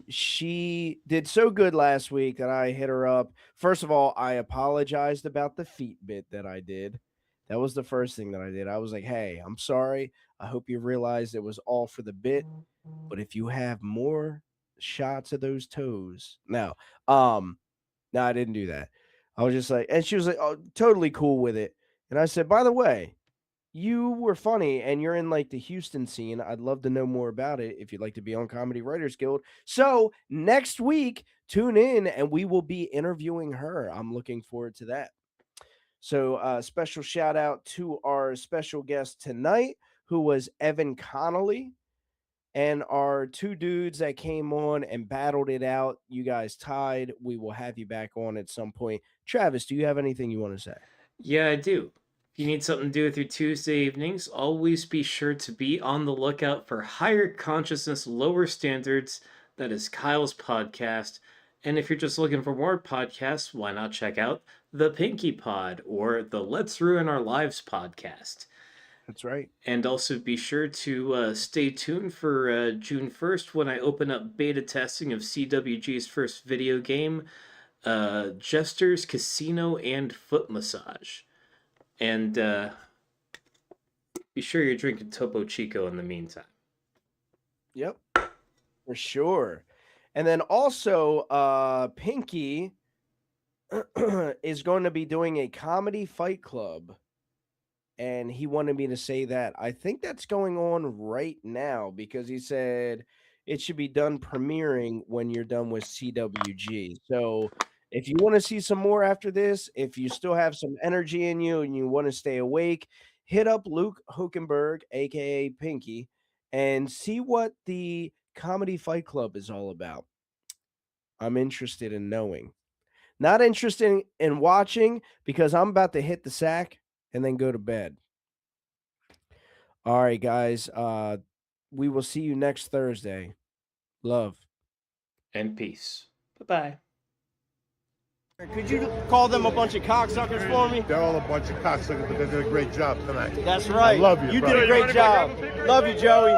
She did so good last week that I hit her up. First of all, I apologized about the feet bit that I did. That was the first thing that I did. I was like, "Hey, I'm sorry. I hope you realized it was all for the bit. But if you have more shots of those toes." No, no, I didn't do that. I was just like, and she was like, "Oh, totally cool with it." And I said, "By the way, you were funny and you're in like the Houston scene. I'd love to know more about it if you'd like to be on Comedy Writers Guild." So next week, tune in and we will be interviewing her. I'm looking forward to that. So special shout out to our special guest tonight, who was Evan Connolly, and our two dudes that came on and battled it out. You guys tied. We will have you back on at some point. Travis, do you have anything you want to say? Yeah, I do. If you need something to do with your Tuesday evenings, always be sure to be on the lookout for Higher Consciousness, Lower Standards. That is Kyle's podcast. And if you're just looking for more podcasts, why not check out the Pinky Pod or the Let's Ruin Our Lives podcast. That's right. And also be sure to stay tuned for June 1st when I open up beta testing of CWG's first video game, Jester's Casino and Foot Massage. And be sure you're drinking Topo Chico in the meantime. Yep, for sure. And then also, Pinky is going to be doing a comedy fight club. And he wanted me to say that. I think that's going on right now because he said it should be done premiering when you're done with CWG. So if you want to see some more after this, if you still have some energy in you and you want to stay awake, hit up Luke Hokenberg, aka Pinky, and see what the Comedy Fight Club is all about. I'm interested in knowing. Not interested in watching because I'm about to hit the sack and then go to bed. All right, guys. We will see you next Thursday. Love. And peace. Bye-bye. Could you call them a bunch of cocksuckers for me? They're all a bunch of cocksuckers, but they did a great job tonight. That's right. I love you. You brother. did a great job. Love you, Joey.